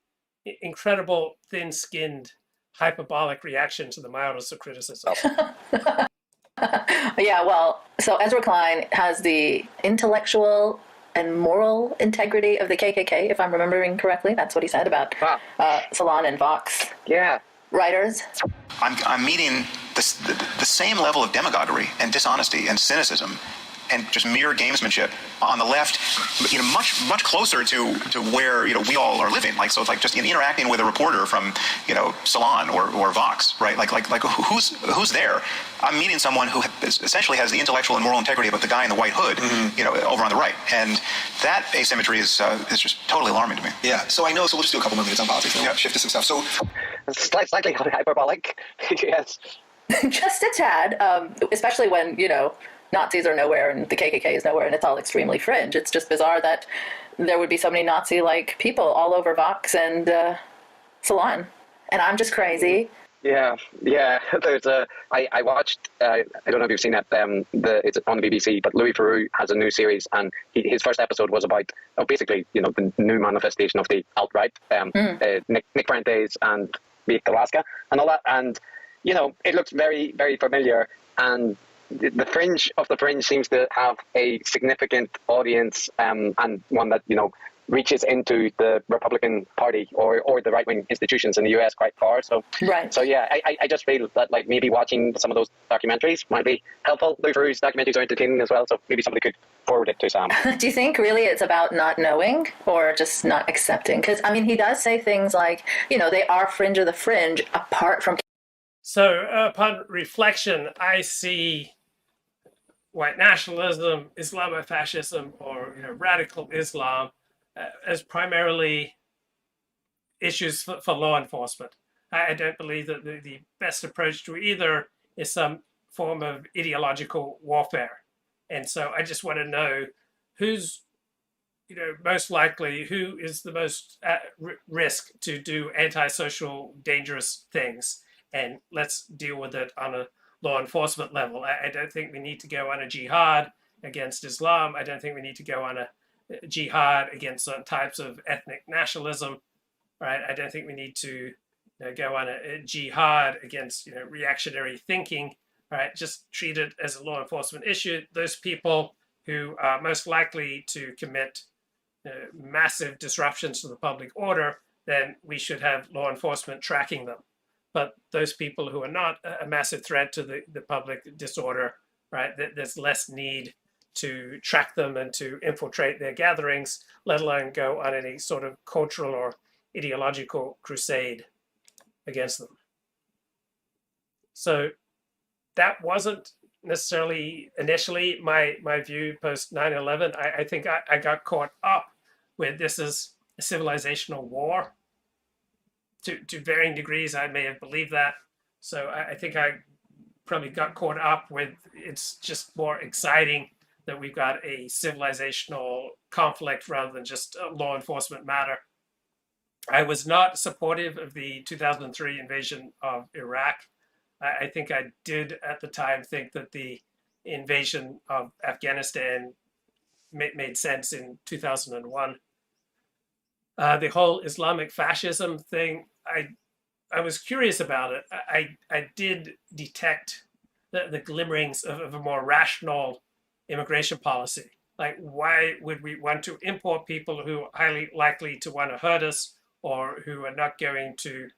incredible thin-skinned hyperbolic reaction to the mildest of criticism. Yeah, well, so Ezra Klein has the intellectual and moral integrity of the KKK, if I'm remembering correctly. That's what he said about Salon and Vox. Yeah. Writers. I'm meeting the same level of demagoguery and dishonesty and cynicism and just mere gamesmanship on the left, much closer to where we all are living. Like, so it's like just interacting with a reporter from Salon or Vox, right? Like who's there? I'm meeting someone who essentially has the intellectual and moral integrity of the guy in the white hood, over on the right, and that asymmetry is just totally alarming to me. Yeah. So I know. So we'll just do a couple more minutes on politics. And we'll shift to some stuff. So slightly hyperbolic, yes. Just a tad, especially when Nazis are nowhere and the KKK is nowhere and it's all extremely fringe. It's just bizarre that there would be so many Nazi-like people all over Vox and Salon. And I'm just crazy. Yeah. There's I watched, I don't know if you've seen it, it's on the BBC, but Louis Theroux has a new series, and his first episode was about, basically, the new manifestation of the alt-right, Nick Fuentes and Vivek Alaska and all that. And, it looks very, very familiar, and the fringe of the fringe seems to have a significant audience, and one that reaches into the Republican Party or the right-wing institutions in the US quite far. So right. So yeah, I just feel that like maybe watching some of those documentaries might be helpful. Louis Theroux's documentaries are entertaining as well, so maybe somebody could forward it to Sam. Do you think really it's about not knowing or just not accepting? Because he does say things like they are fringe of the fringe apart from. So upon reflection, I see white nationalism, Islamofascism, or radical Islam as primarily issues for law enforcement. I don't believe that the best approach to either is some form of ideological warfare. And so I just want to know who's most likely, who is the most at risk to do antisocial, dangerous things. And let's deal with it on law enforcement level. I don't think we need to go on a jihad against Islam. I don't think we need to go on a jihad against certain types of ethnic nationalism, right? I don't think we need to go on a jihad against reactionary thinking, right? Just treat it as a law enforcement issue. Those people who are most likely to commit massive disruptions to the public order, then we should have law enforcement tracking them. But those people who are not a massive threat to the public disorder, right, there's less need to track them and to infiltrate their gatherings, let alone go on any sort of cultural or ideological crusade against them. So that wasn't necessarily initially my view post 9/11. I think I got caught up with this is a civilizational war. To varying degrees, I may have believed that. So I think I probably got caught up with it's just more exciting that we've got a civilizational conflict rather than just a law enforcement matter. I was not supportive of the 2003 invasion of Iraq. I think I did at the time think that the invasion of Afghanistan made sense in 2001. The whole Islamic fascism thing, I was curious about it. I did detect the glimmerings of a more rational immigration policy. Like, why would we want to import people who are highly likely to want to hurt us or who are not going to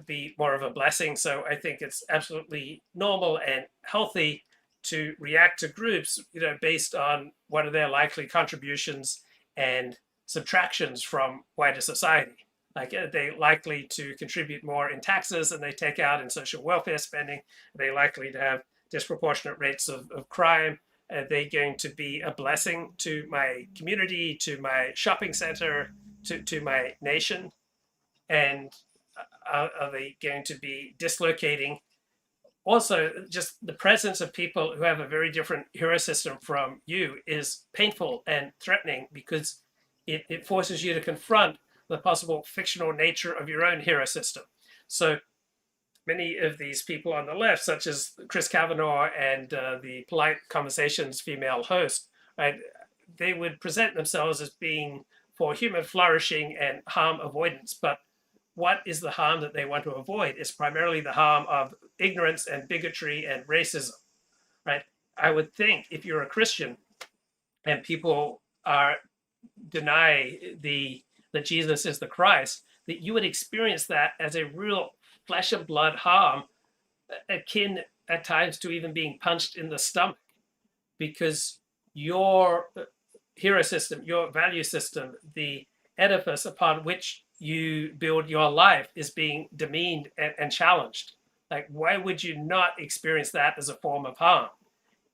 be more of a blessing? So I think it's absolutely normal and healthy to react to groups, based on what are their likely contributions and subtractions from wider society. Like, are they likely to contribute more in taxes than they take out in social welfare spending? Are they likely to have disproportionate rates of crime? Are they going to be a blessing to my community, to my shopping center, to my nation? And are they going to be dislocating? Also, just the presence of people who have a very different hero system from you is painful and threatening because it forces you to confront the possible fictional nature of your own hero system. So many of these people on the left, such as Chris Kavanagh and the Polite Conversations female host, right, they would present themselves as being for human flourishing and harm avoidance. But what is the harm that they want to avoid? It's primarily the harm of ignorance and bigotry and racism, right? I would think if you're a Christian and people deny that Jesus is the Christ, that you would experience that as a real flesh and blood harm, akin at times to even being punched in the stomach, because your hero system, your value system, the edifice upon which you build your life is being demeaned and challenged. Like, why would you not experience that as a form of harm?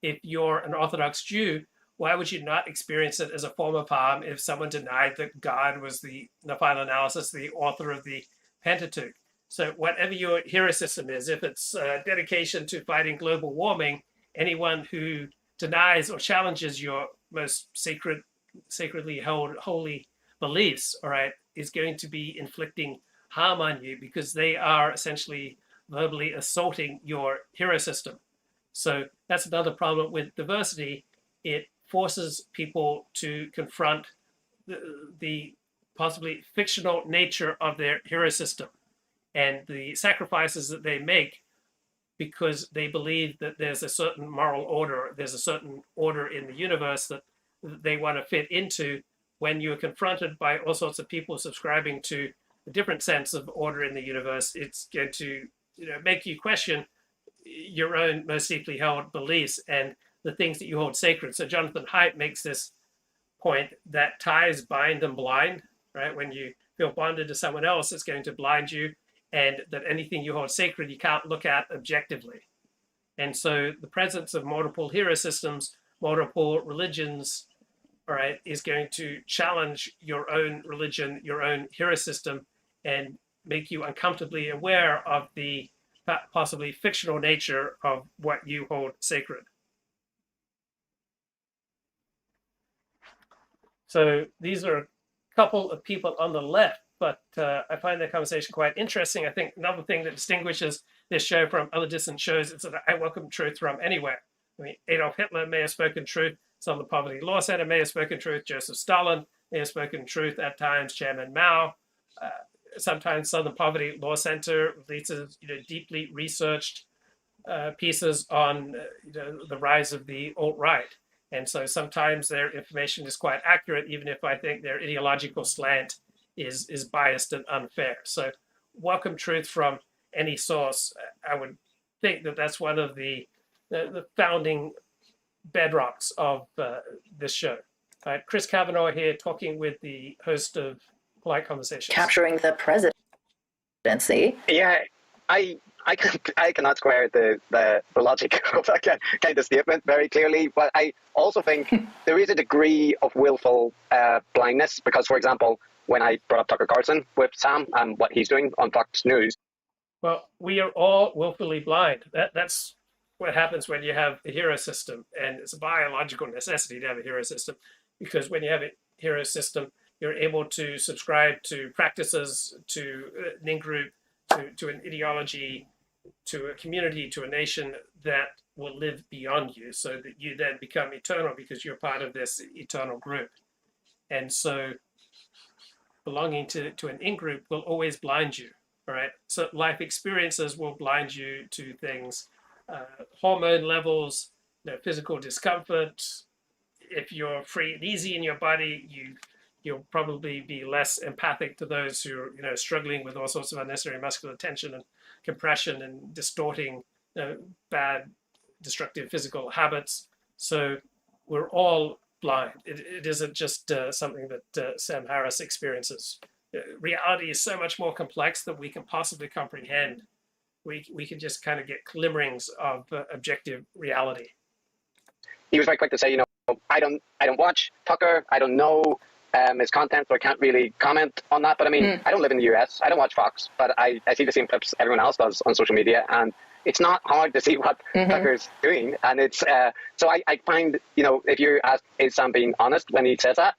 If you're an Orthodox Jew, why would you not experience it as a form of harm if someone denied that God was the final analysis, the author of the Pentateuch? So whatever your hero system is, if it's dedication to fighting global warming, anyone who denies or challenges your most sacredly held holy beliefs, all right, is going to be inflicting harm on you because they are essentially verbally assaulting your hero system. So that's another problem with diversity. It forces people to confront the possibly fictional nature of their hero system and the sacrifices that they make because they believe that there's a certain moral order, there's a certain order in the universe that they want to fit into. When you're confronted by all sorts of people subscribing to a different sense of order in the universe, it's going to make you question your own most deeply held beliefs and the things that you hold sacred. So Jonathan Haidt makes this point that ties bind and blind, right? When you feel bonded to someone else, it's going to blind you, and that anything you hold sacred, you can't look at objectively. And so the presence of multiple hero systems, multiple religions, all right, is going to challenge your own religion, your own hero system, and make you uncomfortably aware of the possibly fictional nature of what you hold sacred. So these are a couple of people on the left but I find the conversation quite interesting. I think another thing that distinguishes this show from other dissident shows is that I welcome truth from anywhere. I mean, Adolf Hitler may have spoken truth. Southern Poverty Law Center may have spoken truth. Joseph Stalin may have spoken truth at times. Chairman Mao. Sometimes Southern Poverty Law Center releases, deeply researched pieces on the rise of the alt-right. And so sometimes their information is quite accurate, even if I think their ideological slant is biased and unfair. So welcome truth from any source. I would think that that's one of the founding bedrocks of this show. Chris Kavanagh here talking with the host of Polite Conversations. Capturing the presidency. Yeah, I cannot square the logic of that kind of statement very clearly, but I also think there is a degree of willful blindness because, for example, when I brought up Tucker Carlson with Sam and what he's doing on Fox News. Well, we are all willfully blind. That's what happens when you have a hero system, and it's a biological necessity to have a hero system, because when you have a hero system, you're able to subscribe to practices, to an in-group, to an ideology, to a community, to a nation that will live beyond you, so that you then become eternal because you're part of this eternal group. And so belonging to an in-group will always blind you, all right? So life experiences will blind you to things, hormone levels, physical discomfort. If you're free and easy in your body, you'll probably be less empathic to those who are struggling with all sorts of unnecessary muscular tension and compression and distorting bad destructive physical habits. So we're all blind. It isn't just something that Sam Harris experiences. Reality is so much more complex than we can possibly comprehend. We can just kind of get glimmerings of objective reality. He was very quick to say, I don't watch Tucker. I don't know his content, so I can't really comment on that. But I mean, I don't live in the US. I don't watch Fox, but I see the same clips everyone else does on social media, and it's not hard to see what Tucker's doing. And it's so I find, if you're asked, is Sam being honest when he says that,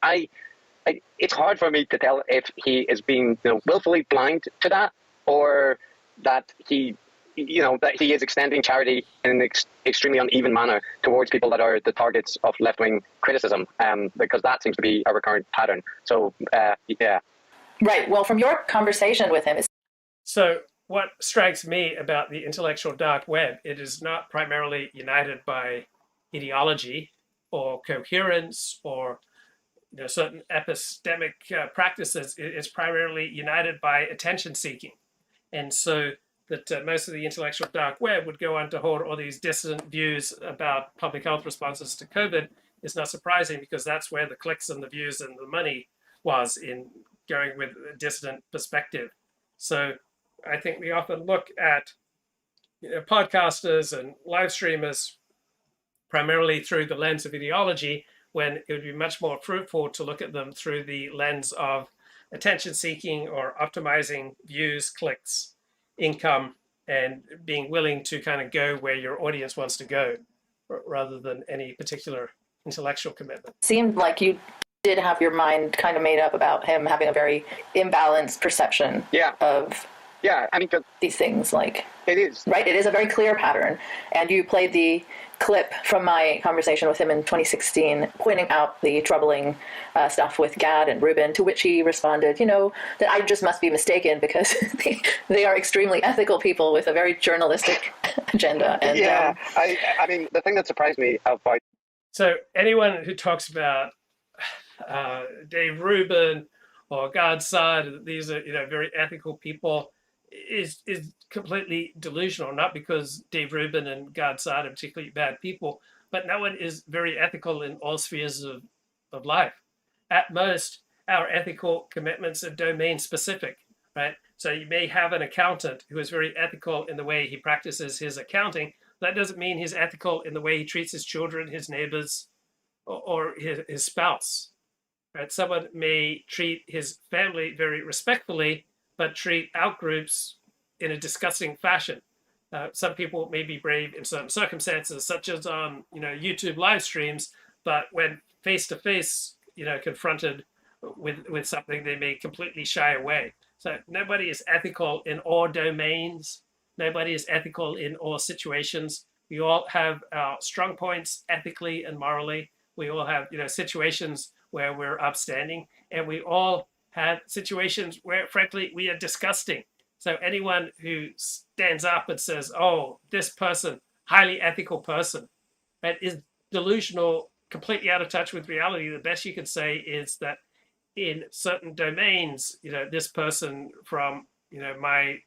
it's hard for me to tell if he is being willfully blind to that, or that he is extending charity in an extremely uneven manner towards people that are the targets of left-wing criticism, because that seems to be a recurrent pattern. So, yeah. Right. Well, from your conversation with him, so what strikes me about the intellectual dark web, it is not primarily united by ideology or coherence or certain epistemic practices. It's primarily united by attention seeking. And so that most of the intellectual dark web would go on to hold all these dissident views about public health responses to COVID is not surprising, because that's where the clicks and the views and the money was, in going with a dissident perspective. So I think we often look at podcasters and live streamers primarily through the lens of ideology, when it would be much more fruitful to look at them through the lens of attention seeking or optimizing views, clicks, income, and being willing to kind of go where your audience wants to go, rather than any particular intellectual commitment. Seemed like you did have your mind kind of made up about him having a very imbalanced perception of these things. Like, it is. Right? It is a very clear pattern. And you played the clip from my conversation with him in 2016, pointing out the troubling stuff with Gad and Rubin, to which he responded, that I just must be mistaken, because they are extremely ethical people with a very journalistic agenda. And, I mean, the thing that surprised me about... So anyone who talks about Dave Rubin or Gad Saad, these are very ethical people, is completely delusional. Not because Dave Rubin and Gad Saad are particularly bad people, but no one is very ethical in all spheres of life. At most, our ethical commitments are domain specific, right? So you may have an accountant who is very ethical in the way he practices his accounting. That doesn't mean he's ethical in the way he treats his children, his neighbors, or his spouse. Right? Someone may treat his family very respectfully, but treat outgroups in a disgusting fashion. Some people may be brave in certain circumstances, such as on YouTube live streams, but when face to face, confronted with something, they may completely shy away. So nobody is ethical in all domains. Nobody is ethical in all situations. We all have our strong points ethically and morally. We all have, situations where we're upstanding, and we all have situations where, frankly, we are disgusting. So anyone who stands up and says, "Oh, this person, highly ethical person," that is delusional, completely out of touch with reality. The best you can say is that in certain domains, this person, from my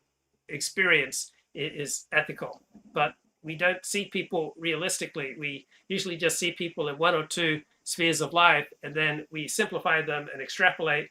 experience, is ethical. But we don't see people realistically. We usually just see people in one or two spheres of life, and then we simplify them and extrapolate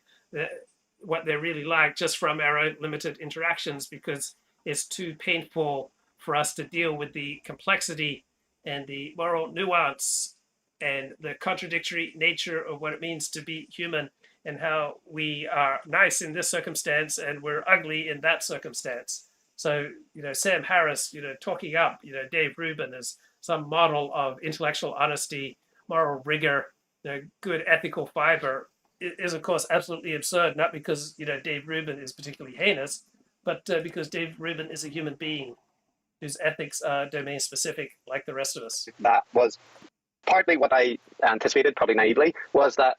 what they're really like just from our own limited interactions, because it's too painful for us to deal with the complexity and the moral nuance and the contradictory nature of what it means to be human, and how we are nice in this circumstance and we're ugly in that circumstance. So, Sam Harris, talking up, Dave Rubin as some model of intellectual honesty, moral rigor, good ethical fiber is, of course, absolutely absurd, not because, Dave Rubin is particularly heinous, but because Dave Rubin is a human being whose ethics are domain specific like the rest of us. That was partly what I anticipated, probably naively, was that,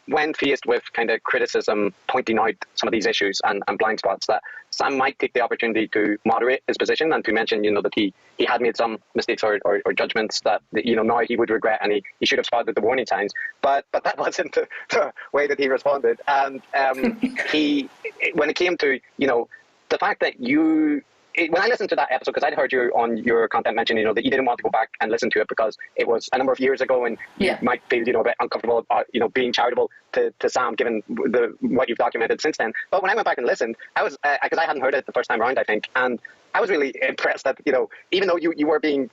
when faced with kind of criticism pointing out some of these issues and blind spots, that Sam might take the opportunity to moderate his position and to mention, that he had made some mistakes or judgments that, now he would regret, and he should have spotted the warning signs. But that wasn't the way that he responded. And when it came to, the fact that when I listened to that episode, because I'd heard you on your content mention, that you didn't want to go back and listen to it because it was a number of years ago, and you might feel, a bit uncomfortable, being charitable to Sam, given what you've documented since then. But when I went back and listened, I was, because I hadn't heard it the first time around, I think, and I was really impressed that, even though you were being,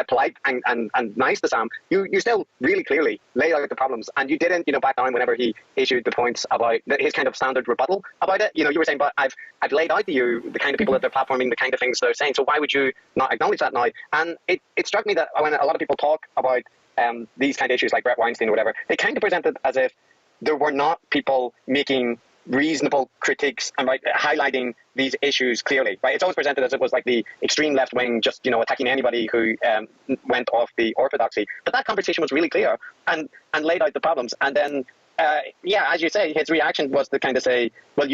polite and nice to Sam, you still really clearly laid out the problems, and you didn't, back down whenever he issued the points about his kind of standard rebuttal about it. You were saying, but I've laid out to you the kind of people that they're platforming, the kind of things they're saying, so why would you not acknowledge that now? And it struck me that when a lot of people talk about these kind of issues like Brett Weinstein or whatever, they kind of present it as if there were not people making reasonable critiques and highlighting these issues clearly, right? It's always presented as it was like the extreme left wing just, attacking anybody who went off the orthodoxy. But that conversation was really clear and laid out the problems. And then, as you say, his reaction was to kind of say, well,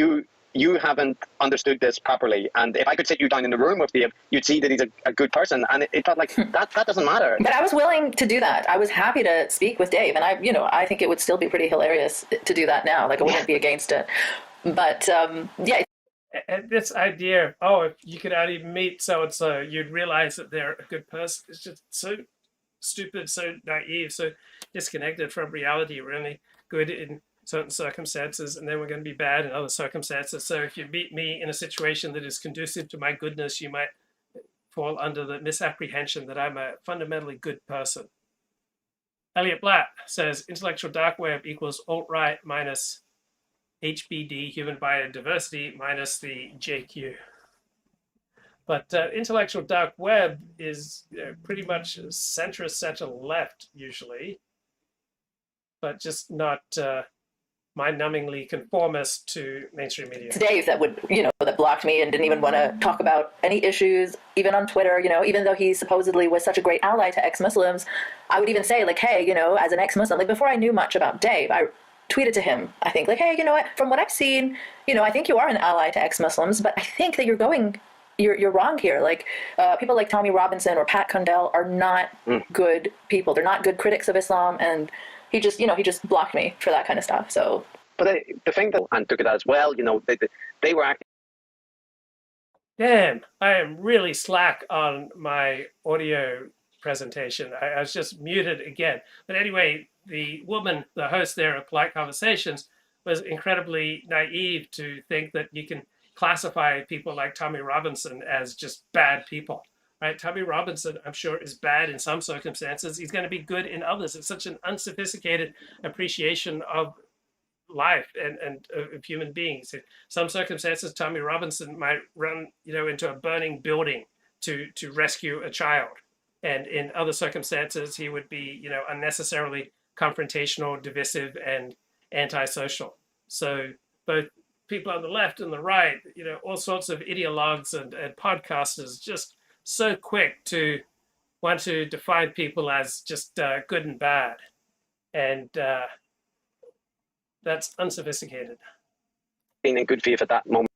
you haven't understood this properly. And if I could sit you down in the room with Dave, you'd see that he's a good person. And it felt like that doesn't matter. But I was willing to do that. I was happy to speak with Dave. And I think it would still be pretty hilarious to do that now. Like, I wouldn't be against it. But, And this idea of, if you could only meet so-and-so, you'd realize that they're a good person. It's just so stupid, so naive, so disconnected from reality. We're only good in certain circumstances, and then we're going to be bad in other circumstances. So if you meet me in a situation that is conducive to my goodness, you might fall under the misapprehension that I'm a fundamentally good person. Elliot Blatt says intellectual dark web equals alt-right minus HBD, human biodiversity, minus the JQ. But intellectual dark web is pretty much centrist, center-left usually, but just not mind-numbingly conformist to mainstream media. it's Dave that would, that blocked me and didn't even want to talk about any issues, even on Twitter, even though he supposedly was such a great ally to ex-Muslims. I would even say, like, hey, as an ex-Muslim, like, before I knew much about Dave, I tweeted to him, I think, like, hey, what, from what I've seen, I think you are an ally to ex-Muslims, but I think that you're wrong here. Like, people like Tommy Robinson or Pat Condell are not good people. They're not good critics of Islam, and he just blocked me for that kind of stuff. So, but the thing that and took it as well, they were acting. Damn, I am really slack on my audio presentation. I was just muted again. But anyway, the woman, the host there of Polite Conversations, was incredibly naive to think that you can classify people like Tommy Robinson as just bad people. Right? Tommy Robinson, I'm sure, is bad in some circumstances. He's going to be good in others. It's such an unsophisticated appreciation of life and of human beings. In some circumstances, Tommy Robinson might run, into a burning building to rescue a child. And in other circumstances, he would be, unnecessarily confrontational, divisive, and antisocial. So both people on the left and the right, all sorts of ideologues and podcasters just so quick to want to define people as just good and bad. And that's unsophisticated. Being in good faith at that moment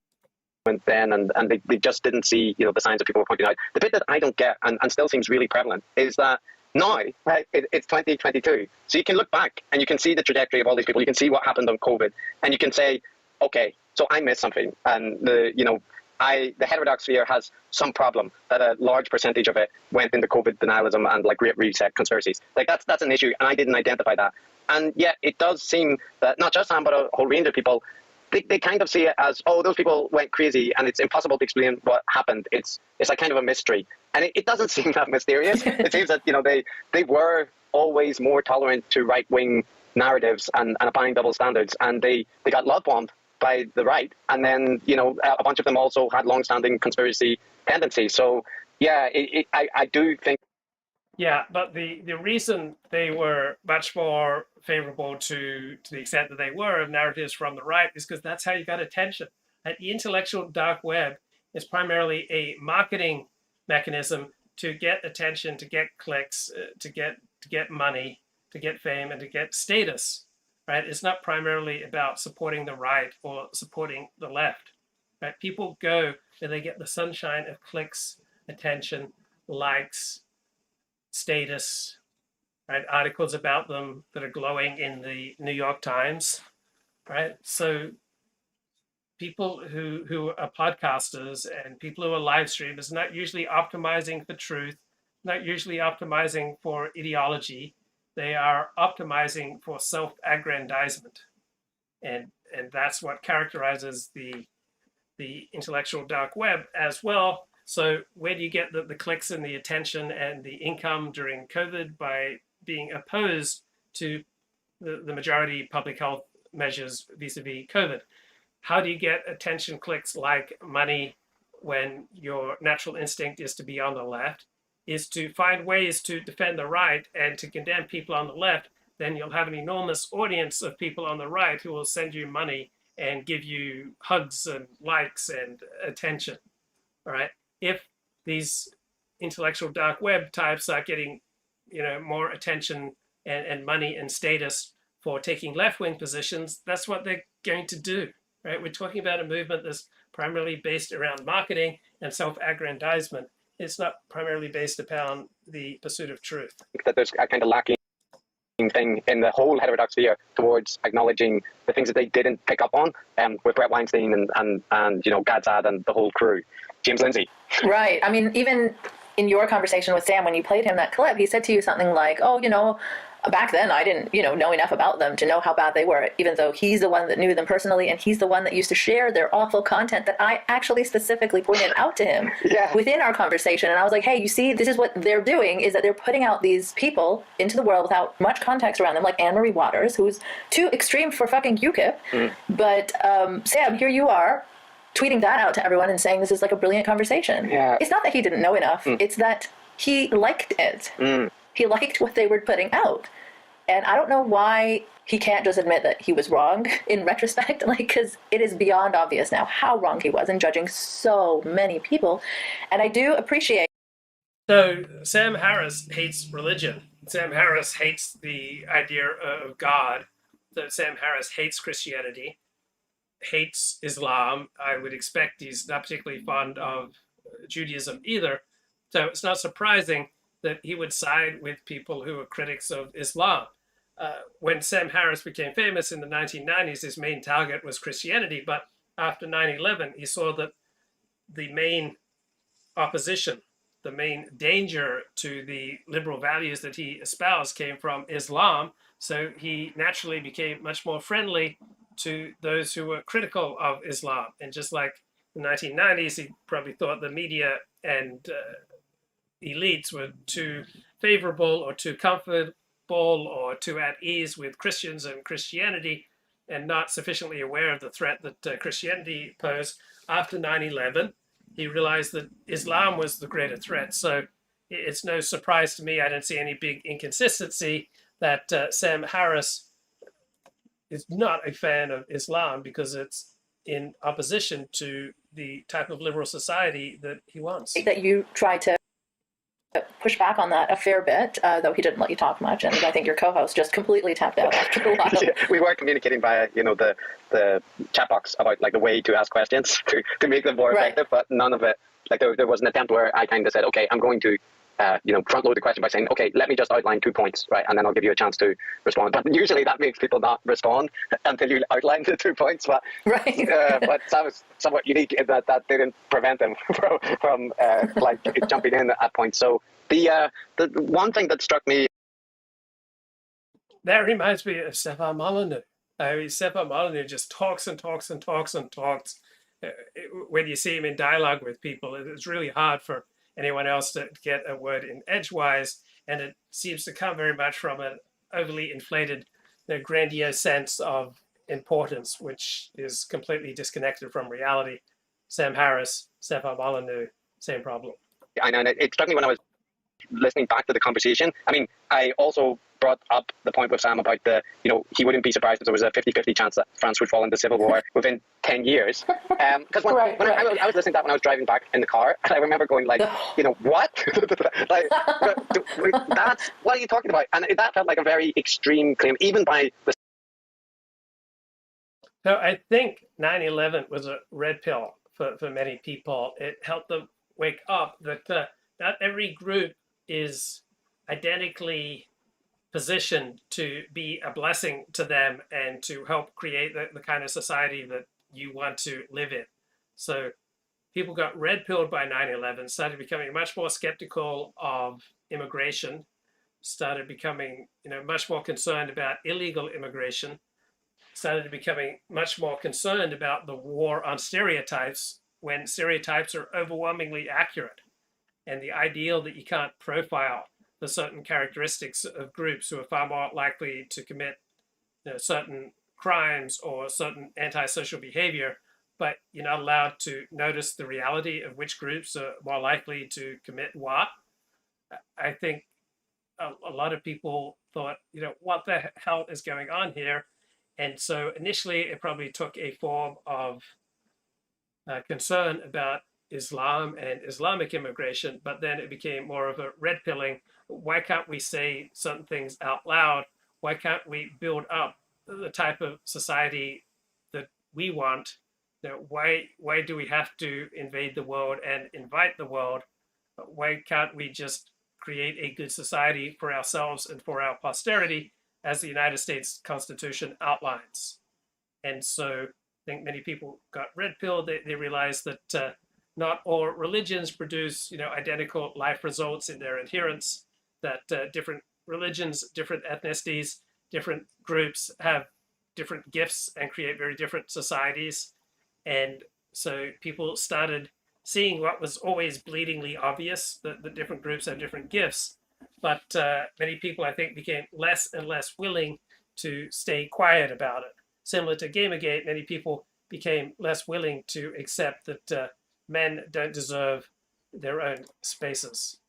then, and they just didn't see, the signs that people were pointing out. The bit that I don't get, and still seems really prevalent, is that now, right, it's 2022. So you can look back and you can see the trajectory of all these people. You can see what happened on COVID, and you can say, okay, so I missed something, and the heterodox sphere has some problem that a large percentage of it went into COVID denialism and like Great Reset conspiracies. Like that's an issue, and I didn't identify that. And yet it does seem that not just Sam, but a whole range of people, they kind of see it as, oh, those people went crazy and it's impossible to explain what happened. It's like kind of a mystery. And it doesn't seem that mysterious. It seems that, they were always more tolerant to right-wing narratives and applying double standards. And they got love bombed by the right. And then, a bunch of them also had long-standing conspiracy tendencies. So, yeah, I do think. Yeah, but the reason they were much more favorable to the extent that they were of narratives from the right is because that's how you got attention. And the intellectual dark web is primarily a marketing mechanism to get attention, to get clicks, to get money, to get fame, and to get status. Right? It's not primarily about supporting the right or supporting the left. Right? People go where they get the sunshine of clicks, attention, likes, status, right? Articles about them that are glowing in the New York Times, right? So people who are podcasters and people who are live streamers, not usually optimizing for truth, not usually optimizing for ideology. They are optimizing for self-aggrandizement. And that's what characterizes the intellectual dark web as well. So where do you get the clicks and the attention and the income during COVID? By being opposed to the majority public health measures vis-a-vis COVID. How do you get attention, clicks, like money when your natural instinct is to be on the left? Is to find ways to defend the right and to condemn people on the left. Then you'll have an enormous audience of people on the right who will send you money and give you hugs and likes and attention. All right. If these intellectual dark web types are getting, more attention and money and status for taking left-wing positions, that's what they're going to do, right? We're talking about a movement that's primarily based around marketing and self-aggrandizement. It's not primarily based upon the pursuit of truth. That there's a kind of lacking thing in the whole heterodox sphere towards acknowledging the things that they didn't pick up on, with Brett Weinstein and Gadzad and the whole crew. James Lindsay. Right. I mean, even in your conversation with Sam, when you played him that clip, he said to you something like, oh, back then I didn't, know enough about them to know how bad they were, even though he's the one that knew them personally and he's the one that used to share their awful content that I actually specifically pointed out to him within our conversation. And I was like, hey, you see, this is what they're doing, is that they're putting out these people into the world without much context around them, like Anne-Marie Waters, who's too extreme for fucking UKIP. But Sam, here you are, tweeting that out to everyone and saying this is like a brilliant conversation. Yeah. It's not that he didn't know enough. It's that he liked it. He liked what they were putting out. And I don't know why he can't just admit that he was wrong in retrospect, because it is beyond obvious now how wrong he was in judging so many people. And I do appreciate. So Sam Harris hates religion. Sam Harris hates the idea of God. So Sam Harris hates Christianity, hates Islam. I would expect he's not particularly fond of Judaism either. So it's not surprising that he would side with people who are critics of Islam. When Sam Harris became famous in the 1990s, his main target was Christianity. But after 9/11, he saw that the main opposition, the main danger to the liberal values that he espoused came from Islam. So he naturally became much more friendly to those who were critical of Islam. And just like in the 1990s, he probably thought the media and elites were too favorable or too comfortable or too at ease with Christians and Christianity and not sufficiently aware of the threat that Christianity posed. After 9/11, he realized that Islam was the greater threat. So it's no surprise to me, I don't see any big inconsistency that Sam Harris is not a fan of Islam because it's in opposition to the type of liberal society that he wants. That you tried to push back on that a fair bit, though he didn't let you talk much, and I think your co-host just completely tapped out after a while. Yeah, we were communicating via, the chat box about like the way to ask questions to make them more effective, but none of it. Like there was an attempt where I kind of said, okay, I'm going to front load the question by saying, okay, let me just outline 2 points, right, and then I'll give you a chance to respond. But usually that makes people not respond until you outline the 2 points. But but that was somewhat unique in that didn't prevent them from jumping in at points. So the one thing that struck me. That reminds me of Stefan Molyneux. I mean, Stefan Molyneux just talks and talks and talks and talks. When you see him in dialogue with people, it's really hard for anyone else to get a word in edgewise, and it seems to come very much from an overly inflated, grandiose sense of importance, which is completely disconnected from reality. Sam Harris, Stefan Molyneux, same problem. I know, and it struck me when I was listening back to the conversation. I mean, I also brought up the point with Sam about he wouldn't be surprised if there was a 50-50 chance that France would fall into civil war within 10 years. Because when I was listening to that when I was driving back in the car, and I remember going like, what? Like, that's, what are you talking about? And that felt like a very extreme claim, even by the... So I think 9/11 was a red pill for many people. It helped them wake up that not every group is identically positioned to be a blessing to them and to help create the kind of society that you want to live in. So people got red pilled by 9/11, started becoming much more skeptical of immigration, started becoming much more concerned about illegal immigration, started becoming much more concerned about the war on stereotypes when stereotypes are overwhelmingly accurate. And the ideal that you can't profile the certain characteristics of groups who are far more likely to commit certain crimes or certain antisocial behavior, but you're not allowed to notice the reality of which groups are more likely to commit what. I think a lot of people thought, what the hell is going on here? And so initially it probably took a form of concern about Islam and Islamic immigration, but then it became more of a red pilling. Why can't we say certain things out loud? Why can't we build up the type of society that we want? Why do we have to invade the world and invite the world? Why can't we just create a good society for ourselves and for our posterity, as the United States Constitution outlines? And so I think many people got red pilled. They realized that not all religions produce, identical life results in their adherents, that different religions, different ethnicities, different groups have different gifts and create very different societies. And so people started seeing what was always bleedingly obvious, that the different groups have different gifts. But many people, I think, became less and less willing to stay quiet about it. Similar to Gamergate, many people became less willing to accept that men don't deserve their own spaces.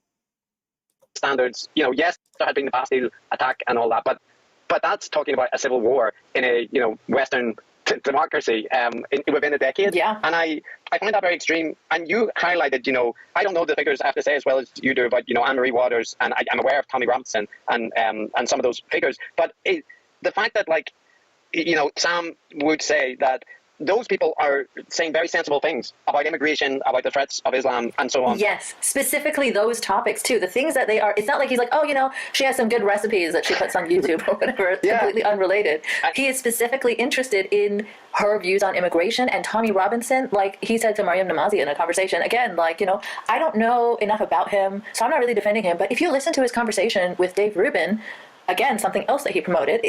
Standards, yes, there had been the Bastille attack and all that, but that's talking about a civil war in a Western democracy within a decade. Yeah. And I find that very extreme. And you highlighted, I don't know the figures, I have to say, as well as you do, but Anne-Marie Waters, and I'm aware of Tommy Robinson and some of those figures. But the fact that Sam would say that those people are saying very sensible things about immigration, about the threats of Islam, and so on. Yes, specifically those topics too. The things that they are, it's not like he's like, she has some good recipes that she puts on YouTube or whatever. It's completely unrelated. He is specifically interested in her views on immigration. And Tommy Robinson, like he said to Mariam Namazi in a conversation, again, I don't know enough about him, so I'm not really defending him. But if you listen to his conversation with Dave Rubin, again, something else that he promoted,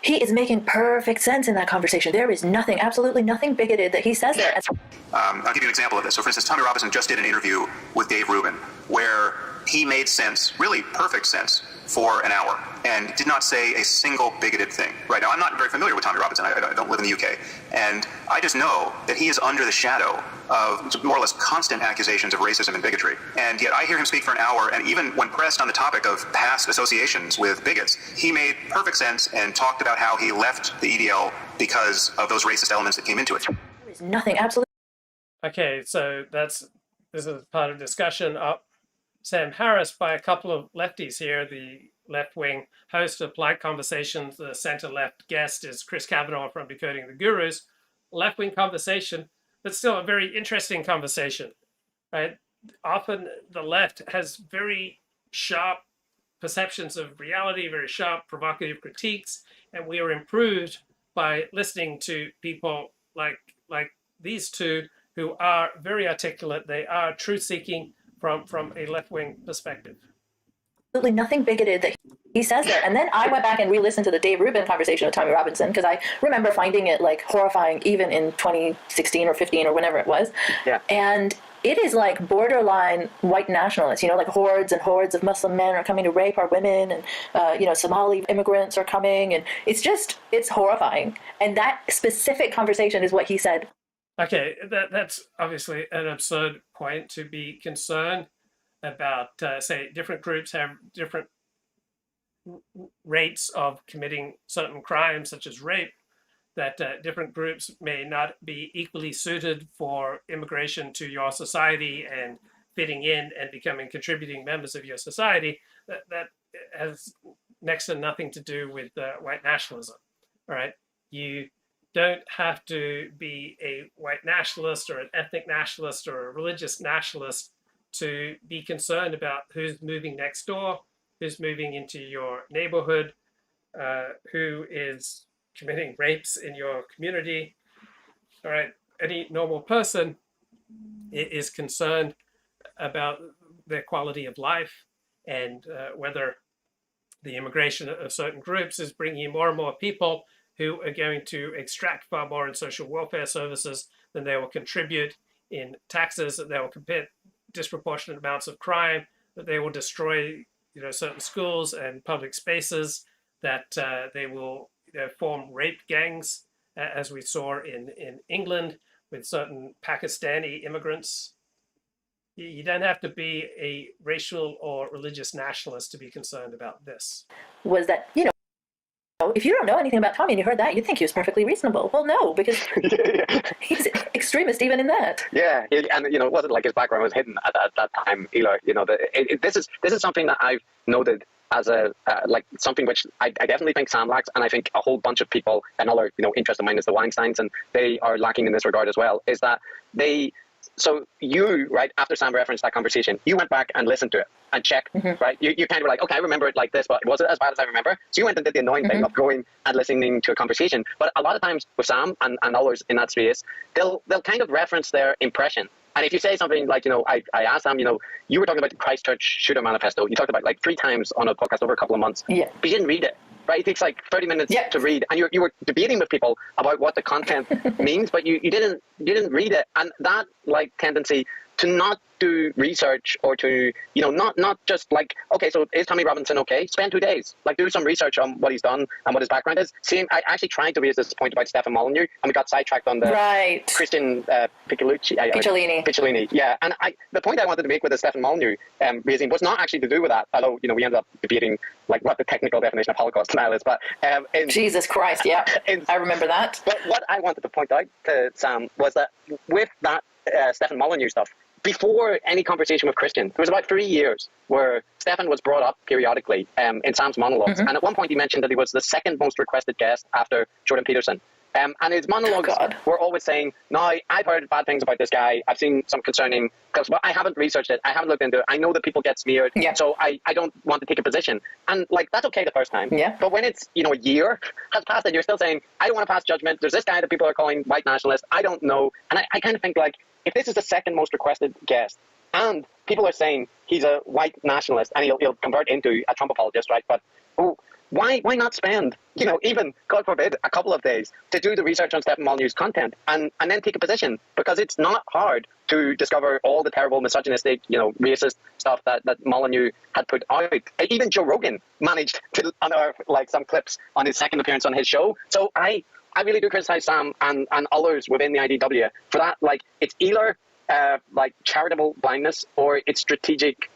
he is making perfect sense in that conversation. There is nothing, absolutely nothing bigoted that he says there. I'll give you an example of this. So for instance, Tommy Robinson just did an interview with Dave Rubin where he made sense, really perfect sense, for an hour and did not say a single bigoted thing. Right now, I'm not very familiar with Tommy Robinson. I don't live in the UK. And I just know that he is under the shadow of more or less constant accusations of racism and bigotry. And yet I hear him speak for an hour, and even when pressed on the topic of past associations with bigots, he made perfect sense and talked about how he left the EDL because of those racist elements that came into it. There's nothing, absolutely. Okay, so this is part of discussion up Sam Harris by a couple of lefties here. The left-wing host of Polite Conversations, the center-left guest is Chris Kavanagh from Decoding the Gurus. Left-wing conversation, but still a very interesting conversation, right? Often the left has very sharp perceptions of reality, very sharp, provocative critiques, and we are improved by listening to people like these two who are very articulate. They are truth-seeking from a left-wing perspective. Absolutely nothing bigoted that he says there. And then I went back and re-listened to the Dave Rubin conversation with Tommy Robinson because I remember finding it like horrifying even in 2016 or 15 or whenever it was. Yeah. And it is like borderline white nationalists, like hordes and hordes of Muslim men are coming to rape our women, and Somali immigrants are coming, and it's horrifying. And that specific conversation is what he said. Okay, that's obviously an absurd point to be concerned about. Say different groups have different rates of committing certain crimes, such as rape, that different groups may not be equally suited for immigration to your society and fitting in and becoming contributing members of your society. That has next to nothing to do with white nationalism. All right, you don't have to be a white nationalist or an ethnic nationalist or a religious nationalist to be concerned about who's moving next door, who's moving into your neighborhood, who is committing rapes in your community. All right, any normal person is concerned about their quality of life and whether the immigration of certain groups is bringing more and more people who are going to extract far more in social welfare services than they will contribute in taxes, that they will commit disproportionate amounts of crime, that they will destroy certain schools and public spaces, that they will form rape gangs, as we saw in England with certain Pakistani immigrants. You don't have to be a racial or religious nationalist to be concerned about this. Was that, if you don't know anything about Tommy and you heard that, you'd think he was perfectly reasonable. Well, no, because he's extremist even in that. Yeah, and it wasn't like his background was hidden at that time either. This is something that I've noted as something which I definitely think Sam lacks, and I think a whole bunch of people, another interest of mine is the Weinsteins, and they are lacking in this regard as well. Is that so you, right, after Sam referenced that conversation, you went back and listened to it and checked, right? You kind of were like, okay, I remember it like this, but was it as bad as I remember? So you went and did the annoying thing of going and listening to a conversation. But a lot of times with Sam and others in that space, they'll kind of reference their impression. And if you say something like, I asked Sam, you were talking about the Christchurch Shooter Manifesto. You talked about like 3 times on a podcast over a couple of months. Yeah. But you didn't read it. Right, it takes like 30 minutes to read, and you were debating with people about what the content means, but you didn't read it, and that tendency to not do research or to not just like, okay, so is Tommy Robinson okay? Spend 2 days, do some research on what he's done and what his background is. I actually tried to raise this point about Stefan Molyneux, and we got sidetracked on the Christian Picciolini. Yeah, and the point I wanted to make with the Stefan Molyneux raising was not actually to do with that, although we ended up debating what the technical definition of Holocaust denial is. But Jesus Christ, yeah, I remember that. But what I wanted to point out to Sam was that with that Stefan Molyneux stuff, before any conversation with Christian, there was about 3 years where Stefan was brought up periodically in Sam's monologues. And at one point he mentioned that he was the second most requested guest after Jordan Peterson. And his monologues were always saying, no, I've heard bad things about this guy. I've seen some concerning, because I haven't researched it. I haven't looked into it. I know that people get smeared. Yeah. So I don't want to take a position. And that's okay the first time. Yeah. But when it's, a year has passed and you're still saying, I don't want to pass judgment. There's this guy that people are calling white nationalist. I don't know. And I kind of think if this is the second most requested guest and people are saying he's a white nationalist and he'll convert into a Trump apologist, right? But why not spend, even, God forbid, a couple of days to do the research on Stefan Molyneux's content and then take a position? Because it's not hard to discover all the terrible misogynistic, racist stuff that Molyneux had put out. Even Joe Rogan managed to unearth some clips on his second appearance on his show. So I really do criticize Sam and others within the IDW for that. It's either charitable blindness or it's strategic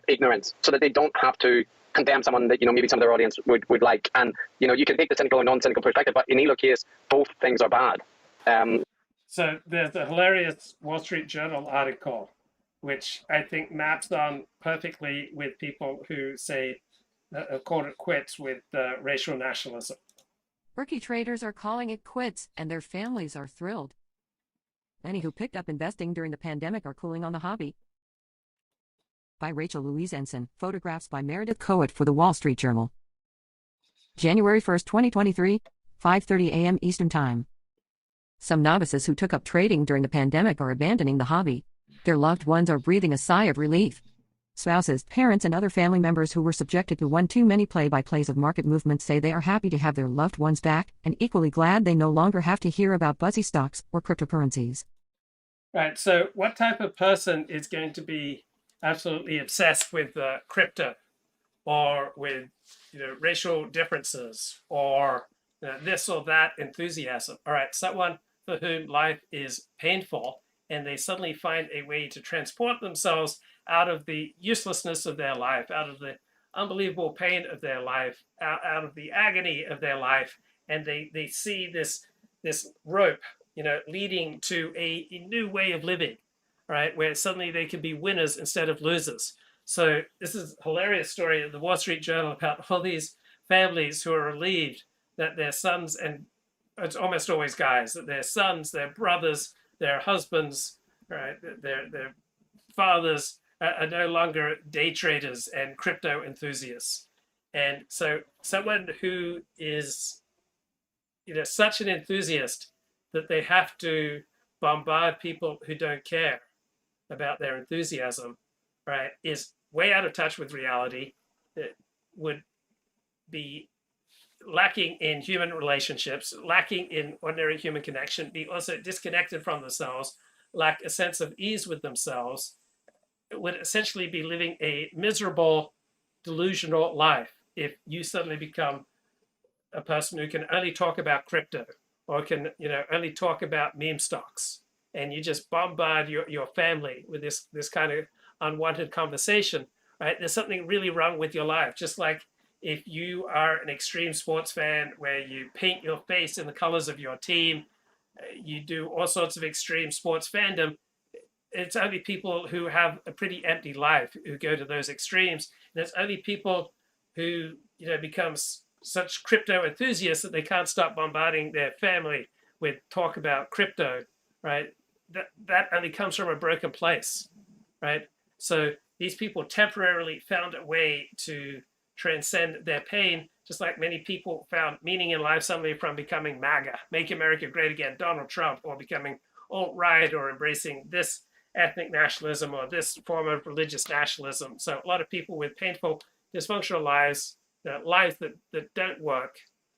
ignorance, so that they don't have to condemn someone that maybe some of their audience would like. And you can take the cynical or non-cynical perspective, but in either case, both things are bad. So there's a hilarious Wall Street Journal article, which I think maps on perfectly with people who say call it quits with racial nationalism. Rookie traders are calling it quits, and their families are thrilled. Many who picked up investing during the pandemic are cooling on the hobby. By Rachel Louise Ensign, photographs by Meredith Coet for the Wall Street Journal. January 1st, 2023, 5:30 a.m. Eastern Time. Some novices who took up trading during the pandemic are abandoning the hobby. Their loved ones are breathing a sigh of relief. Spouses, parents, and other family members who were subjected to one too many play-by-plays of market movements say they are happy to have their loved ones back, and equally glad they no longer have to hear about buzzy stocks or cryptocurrencies. Right, so what type of person is going to be absolutely obsessed with crypto or with racial differences or this or that enthusiasm? All right, someone for whom life is painful and they suddenly find a way to transport themselves out of the uselessness of their life, out of the unbelievable pain of their life, out of the agony of their life, and they see this rope leading to a new way of living, right? Where suddenly they can be winners instead of losers. So this is a hilarious story in the Wall Street Journal about all these families who are relieved that their sons, and it's almost always guys, that their sons, their brothers, their husbands, right, their fathers are no longer day traders and crypto enthusiasts. And so someone who is such an enthusiast that they have to bombard people who don't care about their enthusiasm, right, is way out of touch with reality. It would be lacking in human relationships, lacking in ordinary human connection, be also disconnected from themselves, lack a sense of ease with themselves, would essentially be living a miserable, delusional life if you suddenly become a person who can only talk about crypto or can only talk about meme stocks, and you just bombard your family with this kind of unwanted conversation, right? There's something really wrong with your life. Just like if you are an extreme sports fan where you paint your face in the colors of your team, you do all sorts of extreme sports fandom, it's only people who have a pretty empty life who go to those extremes. And it's only people who become such crypto enthusiasts that they can't stop bombarding their family with talk about crypto, right? That only comes from a broken place, right? So these people temporarily found a way to transcend their pain, just like many people found meaning in life suddenly from becoming MAGA, Make America Great Again, Donald Trump, or becoming alt-right or embracing this ethnic nationalism or this form of religious nationalism. So a lot of people with painful, dysfunctional lives that don't work,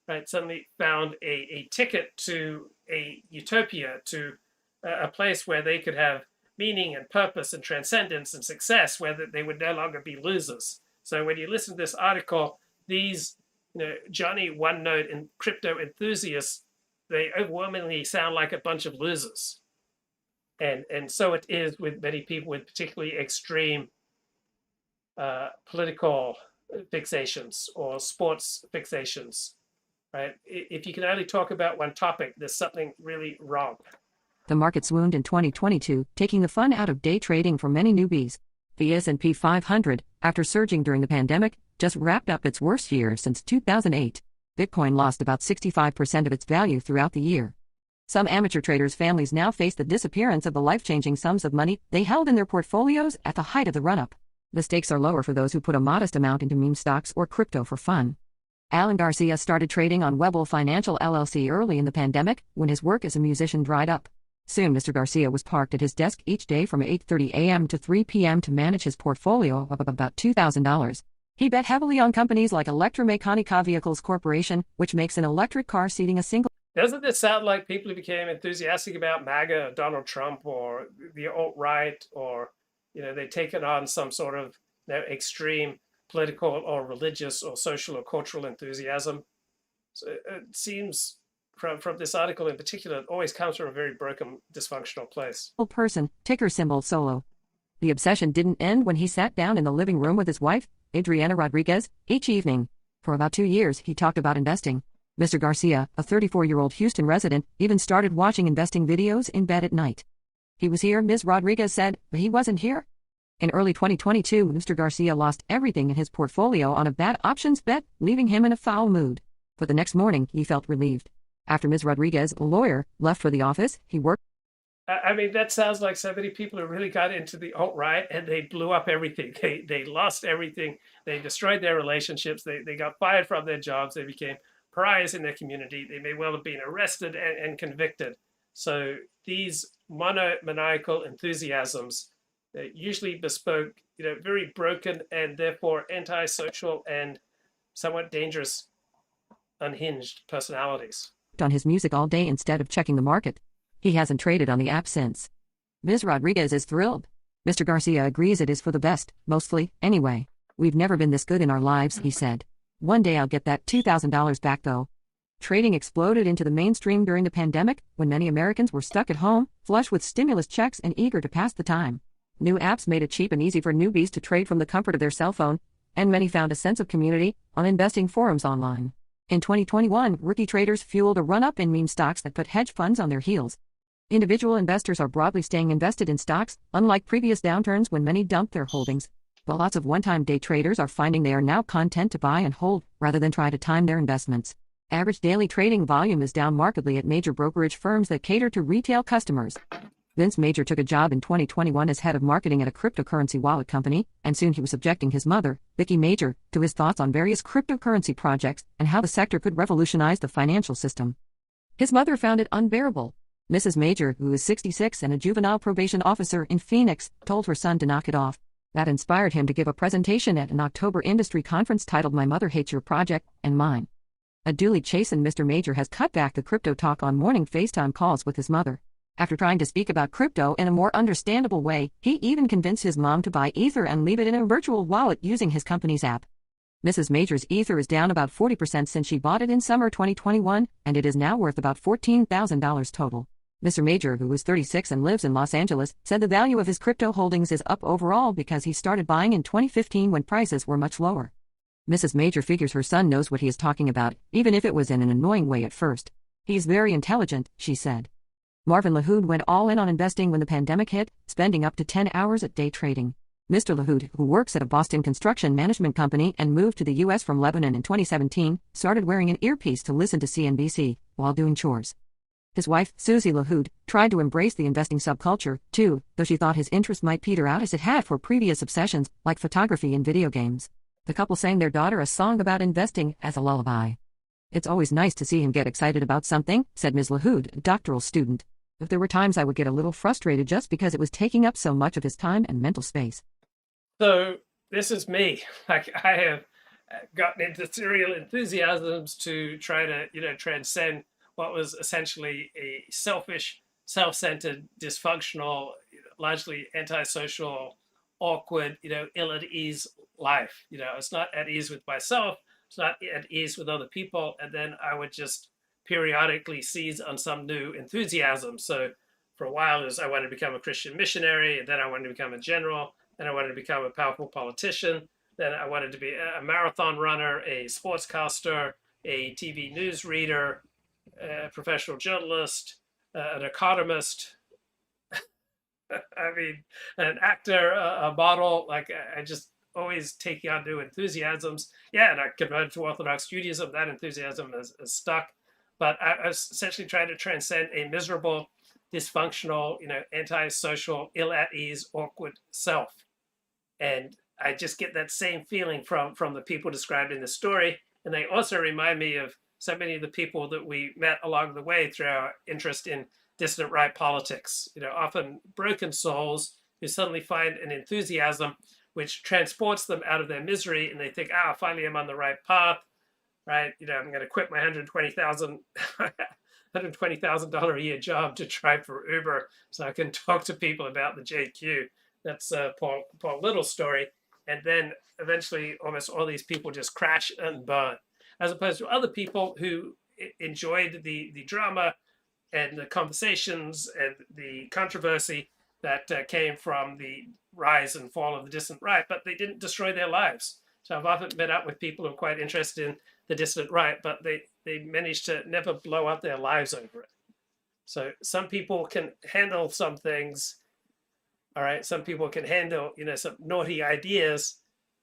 right, suddenly found a ticket to a utopia, to a place where they could have meaning and purpose and transcendence and success, where they would no longer be losers. So when you listen to this article, these Johnny One Note and crypto enthusiasts, they overwhelmingly sound like a bunch of losers. And so it is with many people with particularly extreme political fixations or sports fixations, right? If you can only talk about one topic, there's something really wrong. The market swooned in 2022, taking the fun out of day trading for many newbies. The S&P 500, after surging during the pandemic, just wrapped up its worst year since 2008. Bitcoin lost about 65% of its value throughout the year. Some amateur traders' families now face the disappearance of the life-changing sums of money they held in their portfolios at the height of the run-up. The stakes are lower for those who put a modest amount into meme stocks or crypto for fun. Alan Garcia started trading on Webble Financial LLC early in the pandemic when his work as a musician dried up. Soon Mr. Garcia was parked at his desk each day from 8:30 a.m. to 3 p.m. to manage his portfolio of about $2,000. He bet heavily on companies like Electromechanica Vehicles Corporation, which makes an electric car seating a single. Doesn't this sound like people who became enthusiastic about MAGA, Donald Trump, or the alt-right, or, they've taken on some sort of extreme political or religious or social or cultural enthusiasm? So it seems from this article in particular, it always comes from a very broken, dysfunctional place. Person, ticker symbol solo. The obsession didn't end when he sat down in the living room with his wife, Adriana Rodriguez, each evening. For about 2 years, he talked about investing. Mr. Garcia, a 34-year-old Houston resident, even started watching investing videos in bed at night. He was here, Ms. Rodriguez said, but he wasn't here. In early 2022, Mr. Garcia lost everything in his portfolio on a bad options bet, leaving him in a foul mood. But the next morning, he felt relieved. After Ms. Rodriguez, a lawyer, left for the office, he worked. I mean, that sounds like so many people who really got into the alt-right and they blew up everything. They lost everything. They destroyed their relationships. They got fired from their jobs. They became pariahs in their community. They may well have been arrested and convicted. So these monomaniacal enthusiasms usually bespoke, very broken and therefore antisocial and somewhat dangerous, unhinged personalities. On his music all day instead of checking the market. He hasn't traded on the app since. Ms. Rodriguez is thrilled. Mr. Garcia agrees it is for the best, mostly, anyway. We've never been this good in our lives, he said. One day I'll get that $2,000 back though. Trading exploded into the mainstream during the pandemic, when many Americans were stuck at home, flush with stimulus checks and eager to pass the time. New apps made it cheap and easy for newbies to trade from the comfort of their cell phone, and many found a sense of community on investing forums online. In 2021, rookie traders fueled a run-up in meme stocks that put hedge funds on their heels. Individual investors are broadly staying invested in stocks, unlike previous downturns when many dumped their holdings. But lots of one-time day traders are finding they are now content to buy and hold, rather than try to time their investments. Average daily trading volume is down markedly at major brokerage firms that cater to retail customers. Vince Major took a job in 2021 as head of marketing at a cryptocurrency wallet company, and soon he was subjecting his mother, Vicky Major, to his thoughts on various cryptocurrency projects and how the sector could revolutionize the financial system. His mother found it unbearable. Mrs. Major, who is 66 and a juvenile probation officer in Phoenix, told her son to knock it off. That inspired him to give a presentation at an October industry conference titled My Mother Hates Your Project and Mine. A duly chastened Mr. Major has cut back the crypto talk on morning FaceTime calls with his mother. After trying to speak about crypto in a more understandable way, he even convinced his mom to buy Ether and leave it in a virtual wallet using his company's app. Mrs. Major's Ether is down about 40% since she bought it in summer 2021, and it is now worth about $14,000 total. Mr. Major, who is 36 and lives in Los Angeles, said the value of his crypto holdings is up overall because he started buying in 2015 when prices were much lower. Mrs. Major figures her son knows what he is talking about, even if it was in an annoying way at first. He's very intelligent, she said. Marvin LaHood went all in on investing when the pandemic hit, spending up to 10 hours a day trading. Mr. LaHood, who works at a Boston construction management company and moved to the U.S. from Lebanon in 2017, started wearing an earpiece to listen to CNBC while doing chores. His wife, Susie LaHood, tried to embrace the investing subculture, too, though she thought his interest might peter out as it had for previous obsessions, like photography and video games. The couple sang their daughter a song about investing as a lullaby. It's always nice to see him get excited about something, said Ms. LaHood, a doctoral student. If there were times I would get a little frustrated just because it was taking up so much of his time and mental space. So this is me. Like, I have gotten into serial enthusiasms to try to, transcend what was essentially a selfish, self-centered, dysfunctional, largely antisocial, awkward, ill at ease life. It's not at ease with myself. It's not at ease with other people. And then I would just periodically seize on some new enthusiasm. So for a while, I wanted to become a Christian missionary, and then I wanted to become a general, then I wanted to become a powerful politician, then I wanted to be a marathon runner, a sportscaster, a TV news reader, a professional journalist, an economist, I mean, an actor, a model. Like, I just always taking on new enthusiasms. Yeah, and I converted to Orthodox Judaism. That enthusiasm is stuck. But I was essentially trying to transcend a miserable, dysfunctional, antisocial, ill at ease, awkward self. And I just get that same feeling from the people described in the story. And they also remind me of so many of the people that we met along the way through our interest in dissident right politics. Often broken souls who suddenly find an enthusiasm which transports them out of their misery, and they think, finally I'm on the right path, right? I'm going to quit my $120,000 a year job to drive for Uber so I can talk to people about the JQ. That's Paul Little's story. And then eventually almost all these people just crash and burn, as opposed to other people who enjoyed the drama and the conversations and the controversy that came from the rise and fall of the dissident right, but they didn't destroy their lives. So I've often met up with people who are quite interested in the dissident right, but they managed to never blow up their lives over it. So some people can handle some things. All right, some people can handle, some naughty ideas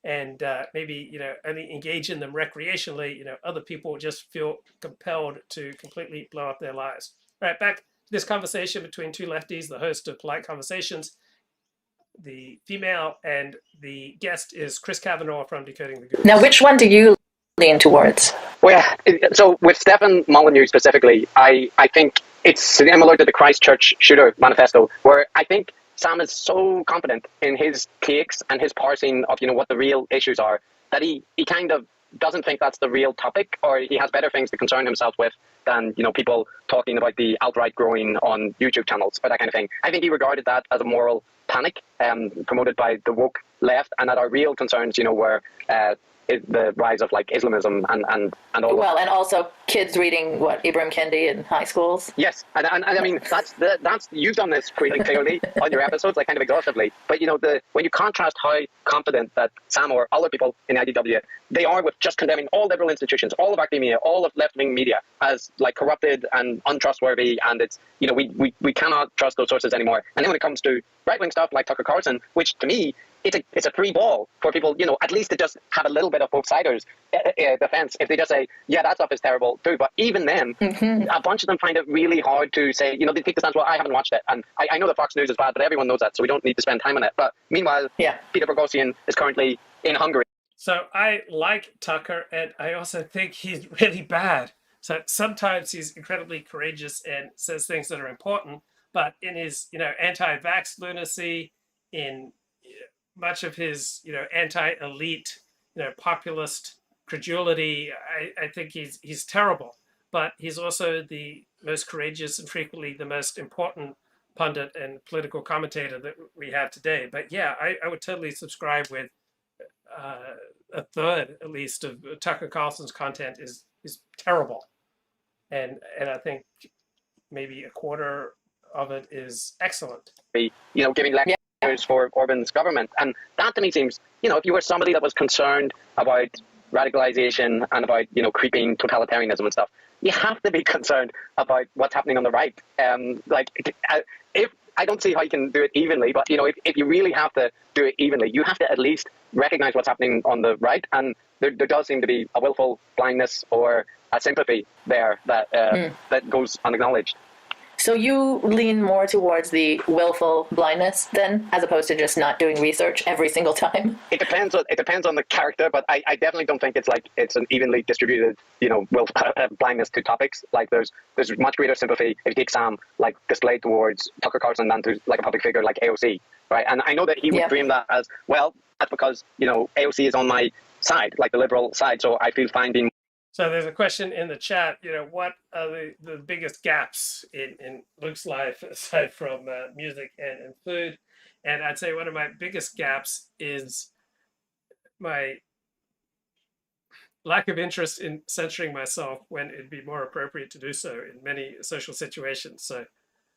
and maybe, only engage in them recreationally. Other people just feel compelled to completely blow up their lives. All right, back to this conversation between two lefties, the host of Polite Conversations, the female, and the guest is Chris Kavanagh from Decoding the Goons. Now, which one do you lean towards? Well, so with Stefan Molyneux specifically, I think it's similar to the Christchurch shooter manifesto, where I think Sam is so confident in his takes and his parsing of, what the real issues are, that he kind of doesn't think that's the real topic, or he has better things to concern himself with than, people talking about the alt-right growing on YouTube channels or that kind of thing. I think he regarded that as a moral panic promoted by the woke left, and that our real concerns, were the rise of Islamism and all. Well, and also kids reading Ibram Kendi in high schools. Yes, and I mean that's you've done this pretty clearly on your episodes, kind of exhaustively. But when you contrast how confident that Sam or other people in IDW they are with just condemning all liberal institutions, all of academia, all of left-wing media as corrupted and untrustworthy, and it's we cannot trust those sources anymore. And then when it comes to right-wing stuff like Tucker Carlson, which to me it's a free ball for people, at least to just have a little bit of both siders defense. If they just say, yeah, that stuff is terrible too. But even then, a bunch of them find it really hard to say, they take the stance, well, I haven't watched it. And I know that Fox News is bad, but everyone knows that, so we don't need to spend time on it. But meanwhile, Peter Boghossian is currently in Hungary. So I like Tucker, and I also think he's really bad. So sometimes he's incredibly courageous and says things that are important, but in his, anti-vax lunacy, in much of his, anti-elite, populist credulity, I think he's terrible. But he's also the most courageous and frequently the most important pundit and political commentator that we have today. But yeah, I would totally subscribe with a third, at least, of Tucker Carlson's content is terrible, and I think maybe a quarter of it is excellent. Giving lectures for Orban's government, and that to me seems, if you were somebody that was concerned about radicalization and about creeping totalitarianism and stuff, you have to be concerned about what's happening on the right. If I don't see how you can do it evenly, but if you really have to do it evenly, you have to at least recognize what's happening on the right, and there does seem to be a willful blindness or a sympathy there that that goes unacknowledged. So you lean more towards the willful blindness then, as opposed to just not doing research every single time? It depends on the character, but I definitely don't think it's an evenly distributed, blindness to topics. There's much greater sympathy if you take Sam displayed towards Tucker Carlson than to a public figure like AOC, right? And I know that he would frame that as, well, that's because AOC is on my side, the liberal side, so I feel fine being. So there's a question in the chat, what are the biggest gaps in Luke's life aside from music and food? And I'd say one of my biggest gaps is my lack of interest in censoring myself when it'd be more appropriate to do so in many social situations. So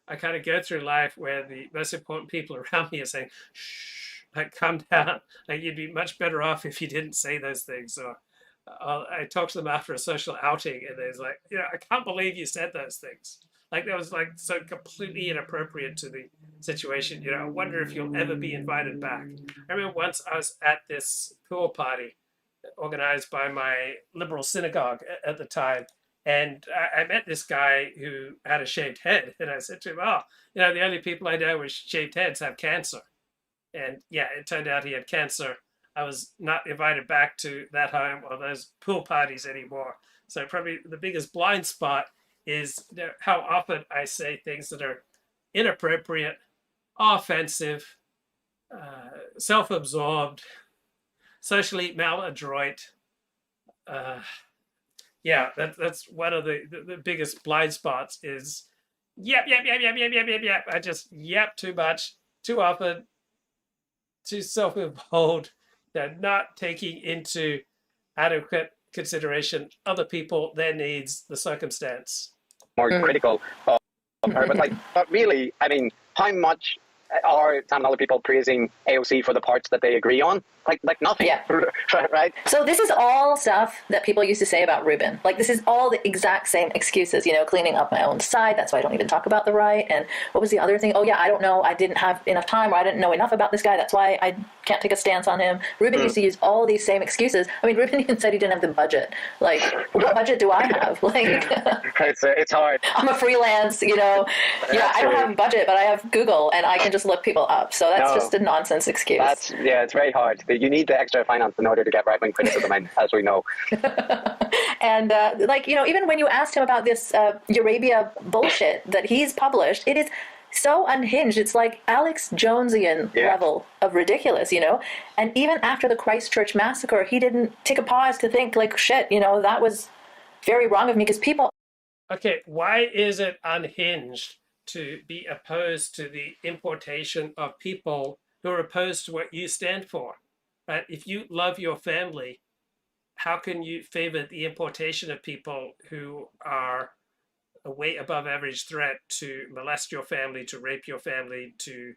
I kind of go through life where the most important people around me are saying, shh, calm down. You'd be much better off if you didn't say those things. Or I talked to them after a social outing, and there's I can't believe you said those things. That was so completely inappropriate to the situation. I wonder if you'll ever be invited back. I remember once I was at this pool party organized by my liberal synagogue at the time, and I met this guy who had a shaved head, and I said to him, the only people I know with shaved heads have cancer. And yeah, it turned out he had cancer. I was not invited back to that home or those pool parties anymore. So probably the biggest blind spot is how often I say things that are inappropriate, offensive, self-absorbed, socially maladroit. Yeah, that's one of the biggest blind spots is yep. I just yap too much, too often, too self-involved. They're not taking into adequate consideration other people, their needs, the circumstance. More critical of her, but really, I mean, how much are some other people praising AOC for the parts that they agree on? Like nothing. Yeah. Right? So this is all stuff that people used to say about Rubin. Like, this is all the exact same excuses, you know, cleaning up my own side. That's why I don't even talk about the right. And what was the other thing? Oh, yeah, I don't know. I didn't have enough time, or I didn't know enough about this guy. That's why I can't take a stance on him. Rubin used to use all these same excuses. I mean, Rubin even said he didn't have the budget. Like, what budget do I have? Like, it's hard. I'm a freelance, you know. Yeah, I don't have a budget, but I have Google, and I can just look people up. So that's just a nonsense excuse. It's very hard. You need the extra finance in order to get right-wing criticism in, as we know. And like, you know, even when you asked him about this Eurabia bullshit that he's published, it is so unhinged. It's like Alex Jonesian level of ridiculous, you know. And even after the Christchurch massacre, he didn't take a pause to think, like, shit, you know, that was very wrong of me, because people... Okay, why is it unhinged to be opposed to the importation of people who are opposed to what you stand for? Right? If you love your family, how can you favor the importation of people who are a way above average threat to molest your family, to rape your family, to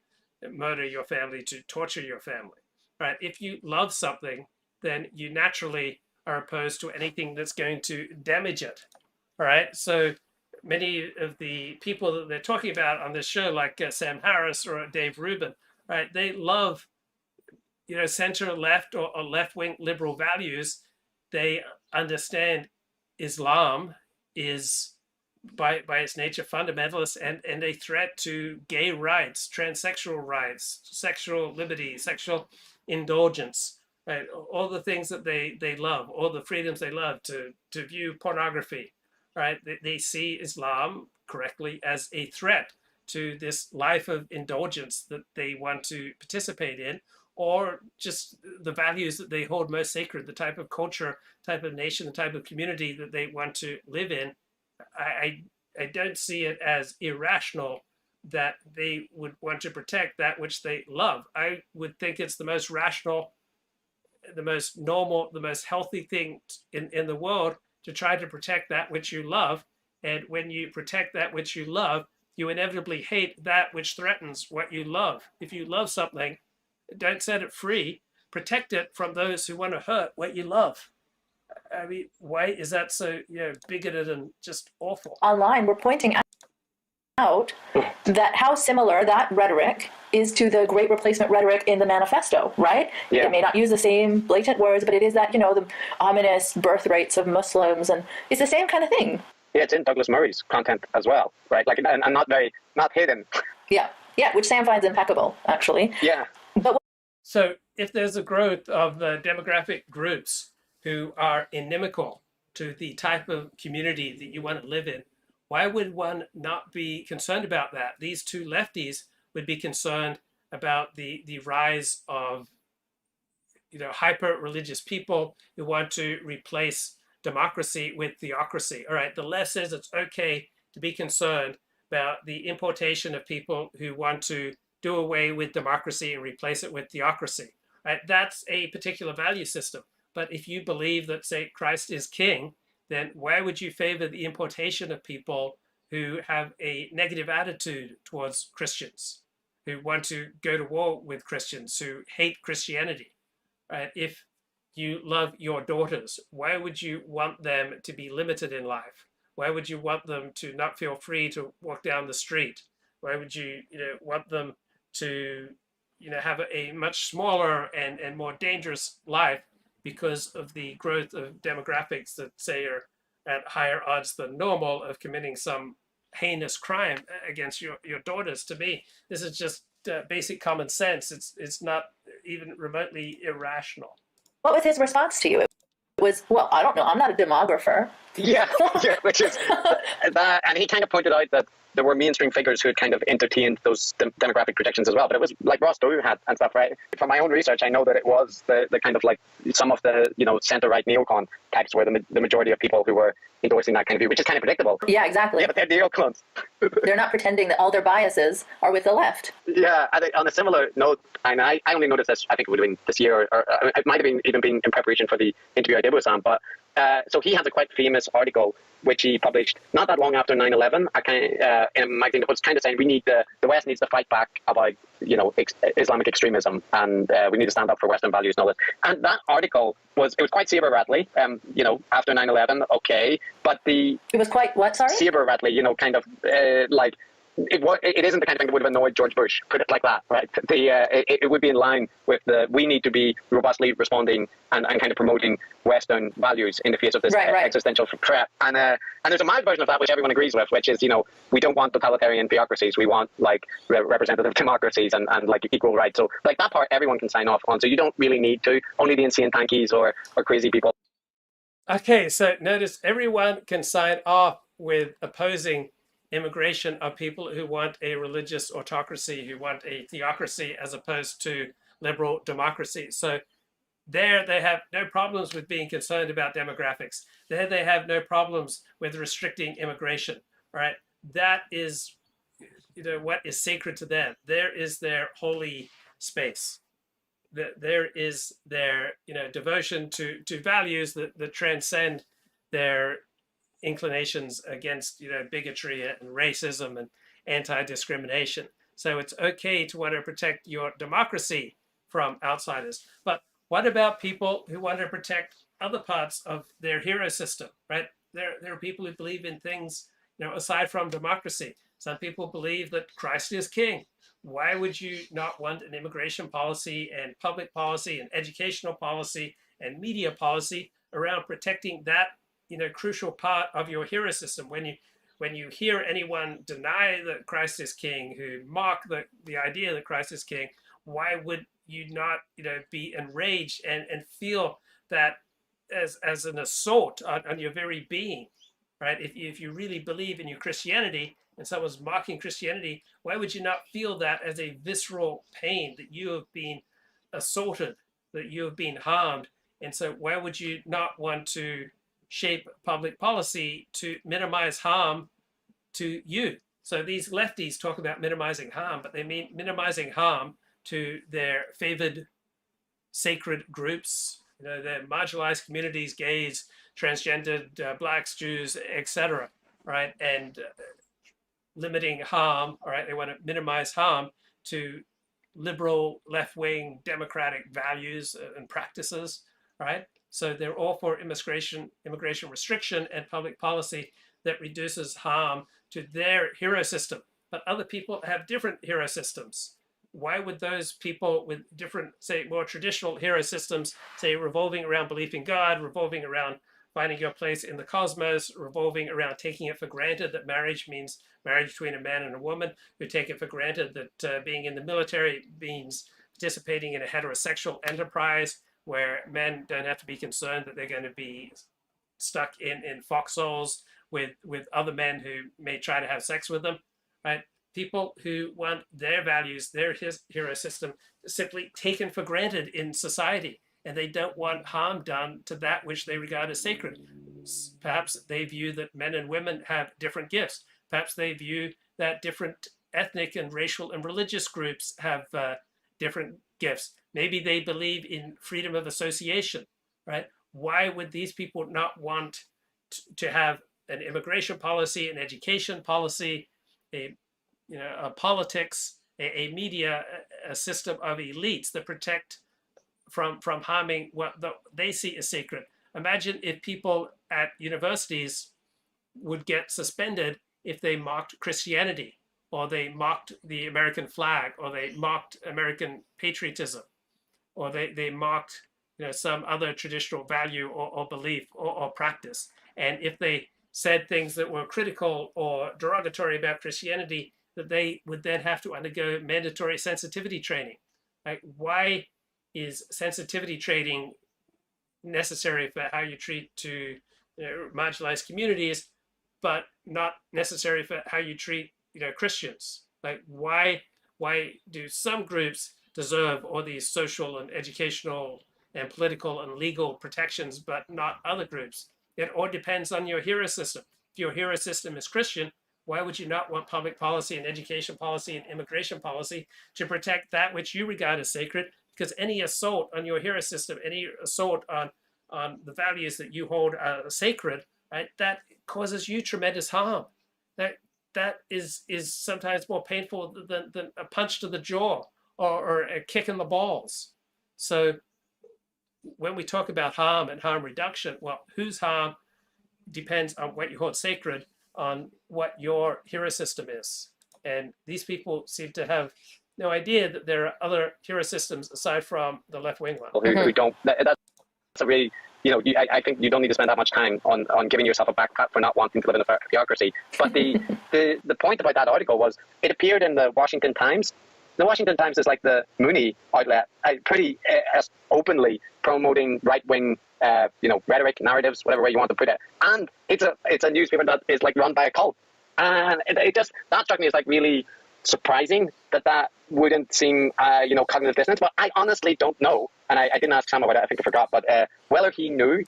murder your family, to torture your family? Right? If you love something, then you naturally are opposed to anything that's going to damage it. All right. So many of the people that they're talking about on this show, like Sam Harris or Dave Rubin, right? They love, you know, center left or left-wing liberal values. They understand Islam is by its nature fundamentalist and a threat to gay rights, transsexual rights, sexual liberty, sexual indulgence, right? All the things that they love, all the freedoms they love, to view pornography, right? They see Islam correctly as a threat to this life of indulgence that they want to participate in, or just the values that they hold most sacred, the type of culture, type of nation, the type of community that they want to live in. I don't see it as irrational that they would want to protect that which they love. I would think it's the most rational, the most normal, the most healthy thing in the world to try to protect that which you love. And when you protect that which you love, you inevitably hate that which threatens what you love. If you love something, don't set it free. Protect it from those who want to hurt what you love. I mean, why is that so, you know, bigoted and just awful? Online, we're pointing out that how similar that rhetoric is to the Great Replacement rhetoric in the manifesto, right? Yeah. It may not use the same blatant words, but it is that, you know, the ominous birth rates of Muslims, and it's the same kind of thing. Yeah, it's in Douglas Murray's content as well, right? Like, and not hidden. Yeah, which Sam finds impeccable, actually. Yeah. But so if there's a growth of the demographic groups who are inimical to the type of community that you want to live in, why would one not be concerned about that? These two lefties would be concerned about the rise of, you know, hyper-religious people who want to replace democracy with theocracy. All right, the left says it's okay to be concerned about the importation of people who want to do away with democracy and replace it with theocracy. Right? That's a particular value system. But if you believe that, say, Christ is king, then why would you favor the importation of people who have a negative attitude towards Christians, who want to go to war with Christians, who hate Christianity? Right? If you love your daughters, why would you want them to be limited in life? Why would you want them to not feel free to walk down the street? Why would you, want them to, have a much smaller and more dangerous life because of the growth of demographics that, say, are at higher odds than normal of committing some heinous crime against your daughters? To me, this is just basic common sense. It's not even remotely irrational. What was his response to you? was, well, I don't know. I'm not a demographer. Yeah, which is that, and he kind of pointed out that there were mainstream figures who had kind of entertained those demographic predictions as well. But it was like Ross Doe had and stuff, right? From my own research, I know that it was the kind of like some of the, you know, centre-right neocon types were the majority of people who were endorsing that kind of view, which is kind of predictable. Yeah, exactly. Yeah, but they're neocons. They're not pretending that all their biases are with the left. Yeah, and on a similar note, and I only noticed this, I think it would have been this year, or it might have even been in preparation for the interview I did with Sam, but so he has a quite famous article which he published not that long after 9/11 in a magazine that was kind of saying we need the West needs to fight back about, you know, Islamic extremism, and we need to stand up for Western values and all this. And that article was quite saber-rattly, you know, after 9/11, okay, but it was quite what, sorry? Saber-rattly, you know, kind of like it isn't the kind of thing that would have annoyed George Bush, put it like that, right? It would be in line with we need to be robustly responding and kind of promoting Western values in the face of this existential threat. And there's a mild version of that which everyone agrees with, which is, you know, we don't want totalitarian theocracies. We want like representative democracies and like equal rights. So like that part everyone can sign off on. So you don't really need to. Only the insane tankies or crazy people. Okay, so notice everyone can sign off with opposing immigration of people who want a religious autocracy, who want a theocracy as opposed to liberal democracy. So there they have no problems with being concerned about demographics. There they have no problems with restricting immigration, right? That is, you know, what is sacred to them. There is their holy space. There is their, you know, devotion to values that transcend their inclinations against, you know, bigotry and racism and anti-discrimination. So it's okay to want to protect your democracy from outsiders. But what about people who want to protect other parts of their hero system, right? There are people who believe in things, you know, aside from democracy. Some people believe that Christ is king. Why would you not want an immigration policy and public policy and educational policy and media policy around protecting that, you know, crucial part of your hero system? When you hear anyone deny that Christ is king, who mock the idea that Christ is king, why would you not, you know, be enraged and feel that as an assault on your very being, right? If you really believe in your Christianity and someone's mocking Christianity, why would you not feel that as a visceral pain, that you have been assaulted, that you have been harmed? And so why would you not want to shape public policy to minimize harm to you? So these lefties talk about minimizing harm, but they mean minimizing harm to their favored sacred groups, you know, their marginalized communities, gays, transgendered, blacks, Jews, etc., right? And limiting harm, all right? They want to minimize harm to liberal, left-wing, democratic values and practices, right? So they're all for immigration restriction and public policy that reduces harm to their hero system. But other people have different hero systems. Why would those people with different, say, more traditional hero systems, say, revolving around belief in God, revolving around finding your place in the cosmos, revolving around taking it for granted that marriage means marriage between a man and a woman, who take it for granted that being in the military means participating in a heterosexual enterprise where men don't have to be concerned that they're going to be stuck in foxholes with other men who may try to have sex with them, right? People who want their values, their hero system, simply taken for granted in society, and they don't want harm done to that which they regard as sacred. Perhaps they view that men and women have different gifts. Perhaps they view that different ethnic and racial and religious groups have different gifts. Maybe they believe in freedom of association, right? Why would these people not want to have an immigration policy, an education policy, a politics, a media, a system of elites that protect from harming what they see as sacred? Imagine if people at universities would get suspended if they mocked Christianity, or they mocked the American flag, or they mocked American patriotism, or they mocked, you know, some other traditional value or belief or practice. And if they said things that were critical or derogatory about Christianity, that they would then have to undergo mandatory sensitivity training. Like, why is sensitivity training necessary for how you treat marginalized communities, but not necessary for how you treat Christians. Like why do some groups deserve all these social and educational and political and legal protections, but not other groups? It all depends on your hero system. If your hero system is Christian, why would you not want public policy and education policy and immigration policy to protect that which you regard as sacred? Because any assault on your hero system, any assault on the values that you hold sacred, right, that causes you tremendous harm. That is sometimes more painful than a punch to the jaw or a kick in the balls. So when we talk about harm and harm reduction, well, whose harm depends on what you hold sacred, on what your hero system is. And these people seem to have no idea that there are other hero systems aside from the left-wing one. Who don't. That's a really, I think you don't need to spend that much time on giving yourself a backpack for not wanting to live in a theocracy. But the point about that article was it appeared in the Washington Times. The Washington Times is like the Mooney outlet, pretty openly promoting right-wing, rhetoric, narratives, whatever way you want to put it. And it's a newspaper that is like run by a cult. And that struck me as like really surprising that wouldn't seem, cognitive dissonance. But I honestly don't know. And I didn't ask Sam about it, I think I forgot. But whether he knew.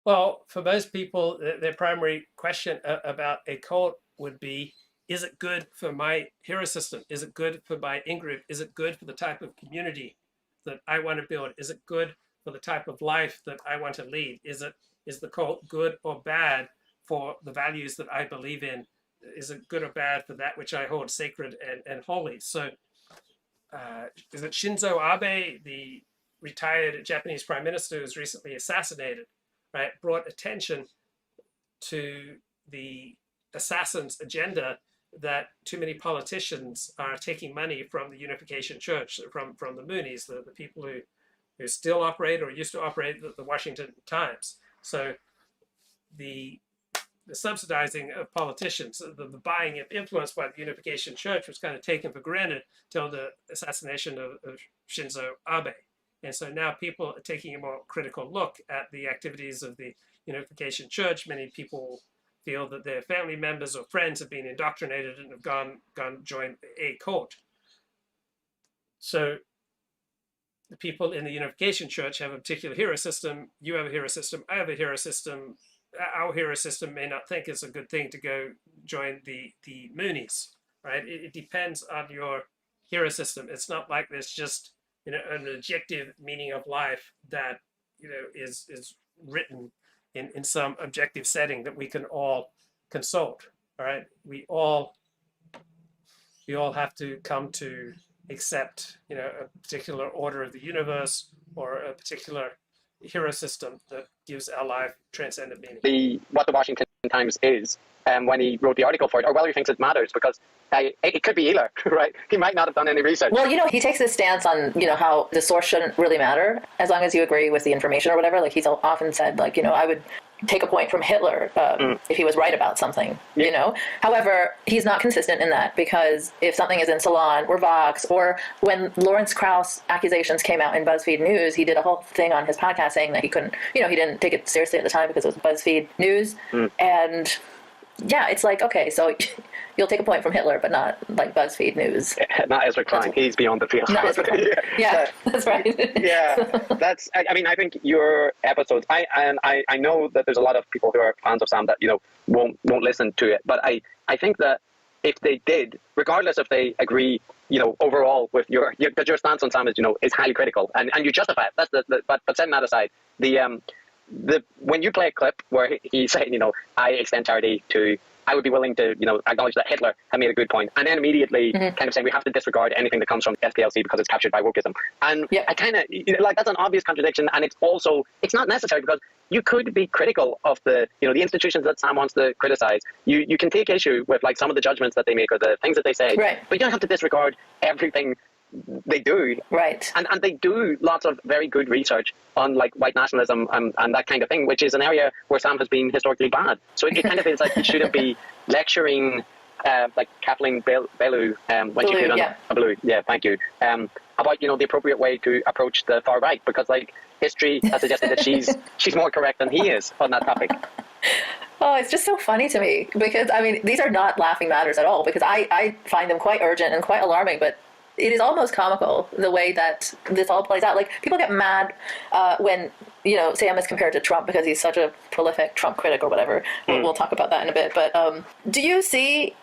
Well, for most people, their primary question about a cult would be, is it good for my hero system? Is it good for my in-group? Is it good for the type of community that I want to build? Is it good for the type of life that I want to lead? Is the cult good or bad for the values that I believe in? Is it good or bad for that which I hold sacred and holy? So is it Shinzo Abe, the retired Japanese prime minister who was recently assassinated, right, brought attention to the assassin's agenda that too many politicians are taking money from the Unification Church, from the Moonies, the people who still operate or used to operate the Washington Times. So the subsidizing of politicians, the buying of influence by the Unification Church was kind of taken for granted till the assassination of Shinzo Abe. And so now people are taking a more critical look at the activities of the Unification Church. Many people feel that their family members or friends have been indoctrinated and have gone join a cult. So the people in the Unification Church have a particular hero system. You have a hero system. I have a hero system. Our hero system may not think it's a good thing to go join the Moonies, right? It depends on your hero system. It's not like there's just an objective meaning of life that is written in some objective setting that we can all consult. All right, we all have to come to accept a particular order of the universe or a particular hero system that gives our life transcendent meaning. What the Washington Times is, when he wrote the article for it, or whether he thinks it matters, because it could be either, right? He might not have done any research. Well, he takes this stance on, how the source shouldn't really matter as long as you agree with the information or whatever. Like he's often said, like, I would take a point from Hitler if he was right about something, However, he's not consistent in that, because if something is in Salon or Vox, or when Lawrence Krauss accusations came out in BuzzFeed News, he did a whole thing on his podcast saying that he couldn't, he didn't take it seriously at the time because it was BuzzFeed News. And yeah, it's like, okay, so you'll take a point from Hitler, but not like BuzzFeed News. Not Ezra Klein. He's beyond the field. Not Ezra Klein. Yeah, that's right. I think your episodes, I know that there's a lot of people who are fans of Sam that, won't listen to it. But I think that if they did, regardless if they agree, overall with your stance on Sam is highly critical and you justify it. That's but setting that aside, when you play a clip where he's saying, I extend charity to, I would be willing to, acknowledge that Hitler had made a good point, and then immediately kind of saying we have to disregard anything that comes from SPLC because it's captured by wokeism. And I kind of, that's an obvious contradiction, and it's not necessary, because you could be critical of the institutions that Sam wants to criticize. You can take issue with like some of the judgments that they make or the things that they say, right, but you don't have to disregard everything they do, right? And they do lots of very good research on like white nationalism and that kind of thing, which is an area where Sam has been historically bad. So it kind of feels like he shouldn't be lecturing like Kathleen Belew when she put on Belew. Yeah, thank you. about, the appropriate way to approach the far right, because like history has suggested that she's more correct than he is on that topic. Oh, it's just so funny to me because, I mean, these are not laughing matters at all because I find them quite urgent and quite alarming, but it is almost comical the way that this all plays out. Like, people get mad when, Sam is compared to Trump because he's such a prolific Trump critic or whatever. We'll talk about that in a bit. But do you see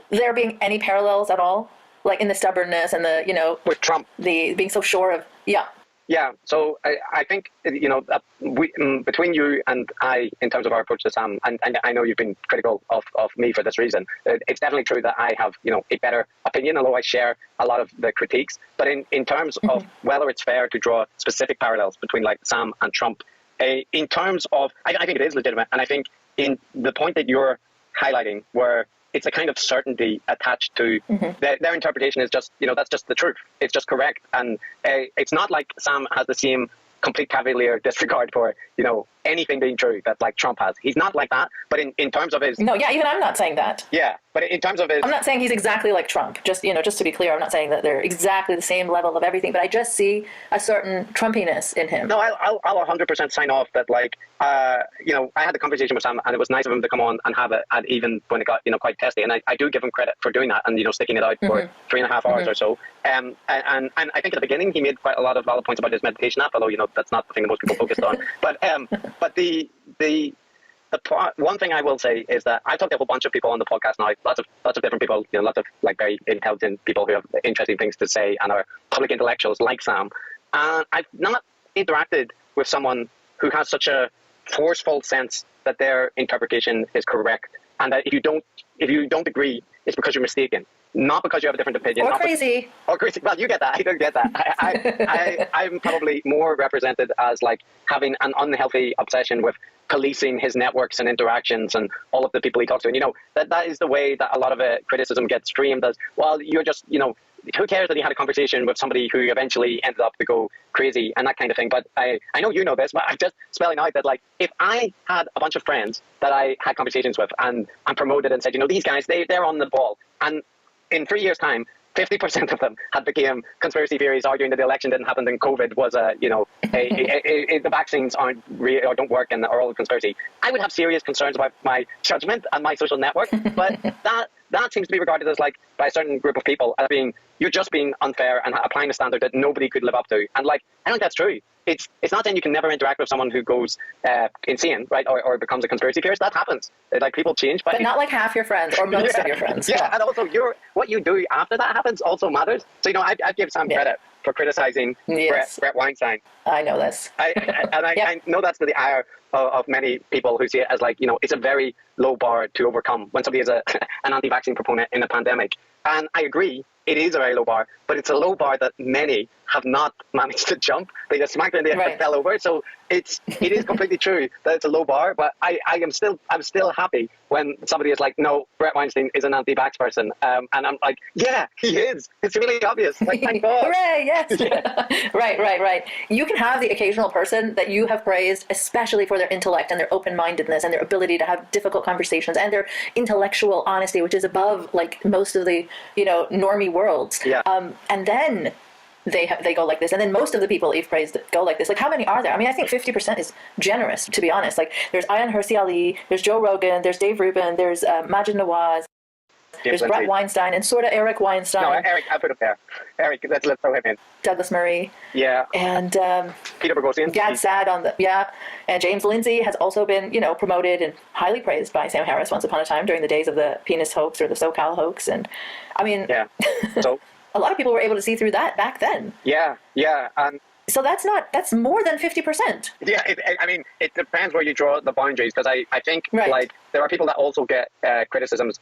there being any parallels at all? Like in the stubbornness and the, with Trump, the being so sure of, Yeah, so I think, between you and I, in terms of our approach to Sam, and I know you've been critical of me for this reason, it's definitely true that I have, a better opinion, although I share a lot of the critiques. But in terms of whether it's fair to draw specific parallels between like Sam and Trump, in terms of, I think it is legitimate. And I think in the point that you're highlighting, where it's a kind of certainty attached to their interpretation is just, that's just the truth. It's just correct. And it's not like Sam has the same complete cavalier disregard for, anything being true that like Trump has. He's not like that. But in terms of his... No, yeah, even I'm not saying that. Yeah, but in terms of his... I'm not saying he's exactly like Trump. Just, just to be clear, I'm not saying that they're exactly the same level of everything, but I just see a certain Trumpiness in him. No, I'll 100% sign off that, like, I had the conversation with Sam, and it was nice of him to come on and have it, and even when it got, quite testy. And I do give him credit for doing that and, sticking it out for 3.5 hours or so. And I think at the beginning he made quite a lot of valid points about his meditation app, although, that's not the thing that most people focused on. But the one thing I will say is that I've talked to a whole bunch of people on the podcast now, lots of different people, lots of like very intelligent people who have interesting things to say and are public intellectuals like Sam. And I've not interacted with someone who has such a forceful sense that their interpretation is correct, and that if you don't agree, it's because you're mistaken, not because you have a different opinion. Or crazy. Or crazy. Well, you get that. I don't get that. I'm probably more represented as like having an unhealthy obsession with policing his networks and interactions and all of the people he talks to. And, that is the way that a lot of criticism gets framed as, well, you're just, who cares that he had a conversation with somebody who eventually ended up to go crazy and that kind of thing. But I know you know this, but I'm just spelling out that, like, if I had a bunch of friends that I had conversations with and promoted and said, these guys, they're on the ball, and in 3 years' time, 50% of them had become conspiracy theories arguing that the election didn't happen, then COVID was the vaccines aren't real or don't work and are all a conspiracy. I would have serious concerns about my judgment and my social network. But that seems to be regarded as, like, by a certain group of people as being, you're just being unfair and applying a standard that nobody could live up to. And, like, I don't think that's true. It's not saying you can never interact with someone who goes insane, right, or becomes a conspiracy theorist. That happens. Like, people change. But not like half your friends or most of your friends. Yeah, and also what you do after that happens also matters. So, I give Sam credit for criticizing Brett Weinstein. I know this. I know that's to the ire of many people who see it as, like, it's a very low bar to overcome when somebody is an anti-vaccine proponent in a pandemic. And I agree, it is a very low bar, but it's a low bar that many have not managed to jump. They just smacked it in the air and fell over. So it is completely true that it's a low bar, but I'm still happy when somebody is like, no, Brett Weinstein is an anti-vax person. And I'm like, yeah, he is. It's really obvious. Like, thank God. Hooray, yes. Yeah. Right. You can have the occasional person that you have praised, especially for their intellect and their open-mindedness and their ability to have difficult conversations and their intellectual honesty, which is above, like, most of the, normie worlds. Yeah. And then they go like this, and then most of the people you've praised go like this. Like, how many are there? I mean, I think 50% is generous, to be honest. Like, there's Ayaan Hirsi Ali, there's Joe Rogan, there's Dave Rubin, there's Majid Nawaz, there's Brett Weinstein, and sort of Eric Weinstein. No, Eric, I put him there. Eric, let's throw him in. Douglas Murray. Yeah. And Peter Boghossian. Gad Saad and James Lindsay has also been, promoted and highly praised by Sam Harris once upon a time during the days of the penis hoax or the SoCal hoax. And I mean, so a lot of people were able to see through that back then. Yeah. So that's more than 50%. Yeah, it depends where you draw the boundaries, because I think like there are people that also get criticisms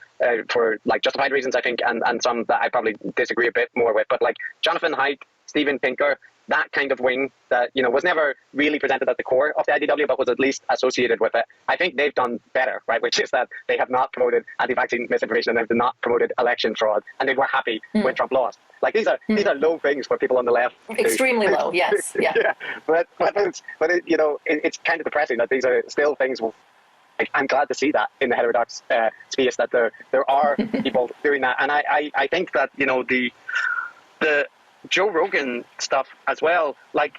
for, like, justified reasons, I think, and some that I probably disagree a bit more with. But, like, Jonathan Haidt, Steven Pinker, that kind of wing that, was never really presented at the core of the IDW, but was at least associated with it. I think they've done better, right? Which is that they have not promoted anti-vaccine misinformation, and they've not promoted election fraud, and they were happy when Trump lost. Like, these are low things for people on the left. Extremely low, yes, yeah. But it's kind of depressing that these are still things. I'm glad to see that in the heterodox space, that there are people doing that, and I think that Joe Rogan stuff as well, like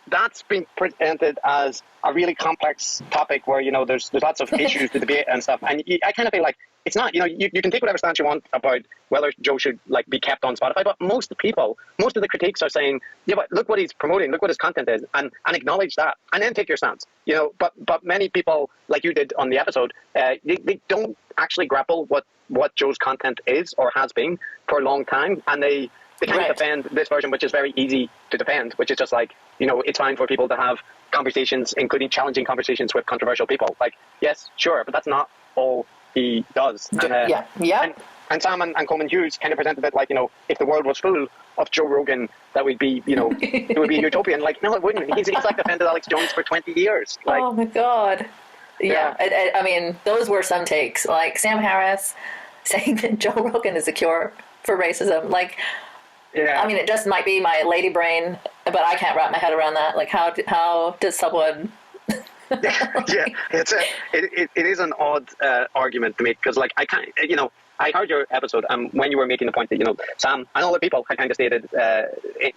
that's been presented as a really complex topic where, you know, there's lots of issues to debate and stuff. And I kind of feel like it's not, you know, you can take whatever stance you want about whether Joe should like be kept on Spotify, but most of the critiques are saying, yeah, but look what he's promoting, look what his content is, and acknowledge that, and then take your stance, you know. But many people, like you did on the episode, they don't actually grapple what Joe's content is or has been for a long time, and they kind of defend this version, which is very easy to defend, which is just like, you know, it's fine for people to have conversations, including challenging conversations with controversial people. Like, yes, sure, but that's not all he does. And, and Sam and Coleman Hughes kind of presented it like, you know, if the world was full of Joe Rogan, that would be, you know, it would be a utopian. Like, no, it wouldn't. He's like defended Alex Jones for 20 years. Like, oh my God. Yeah. I mean, those were some takes. Like Sam Harris saying that Joe Rogan is a cure for racism. Like, I mean, it just might be my lady brain, but I can't wrap my head around that. Like, how does someone... it is an odd argument to make, because, like, I can't, you know, I heard your episode when you were making the point that, you know, Sam and other people had kind of stated,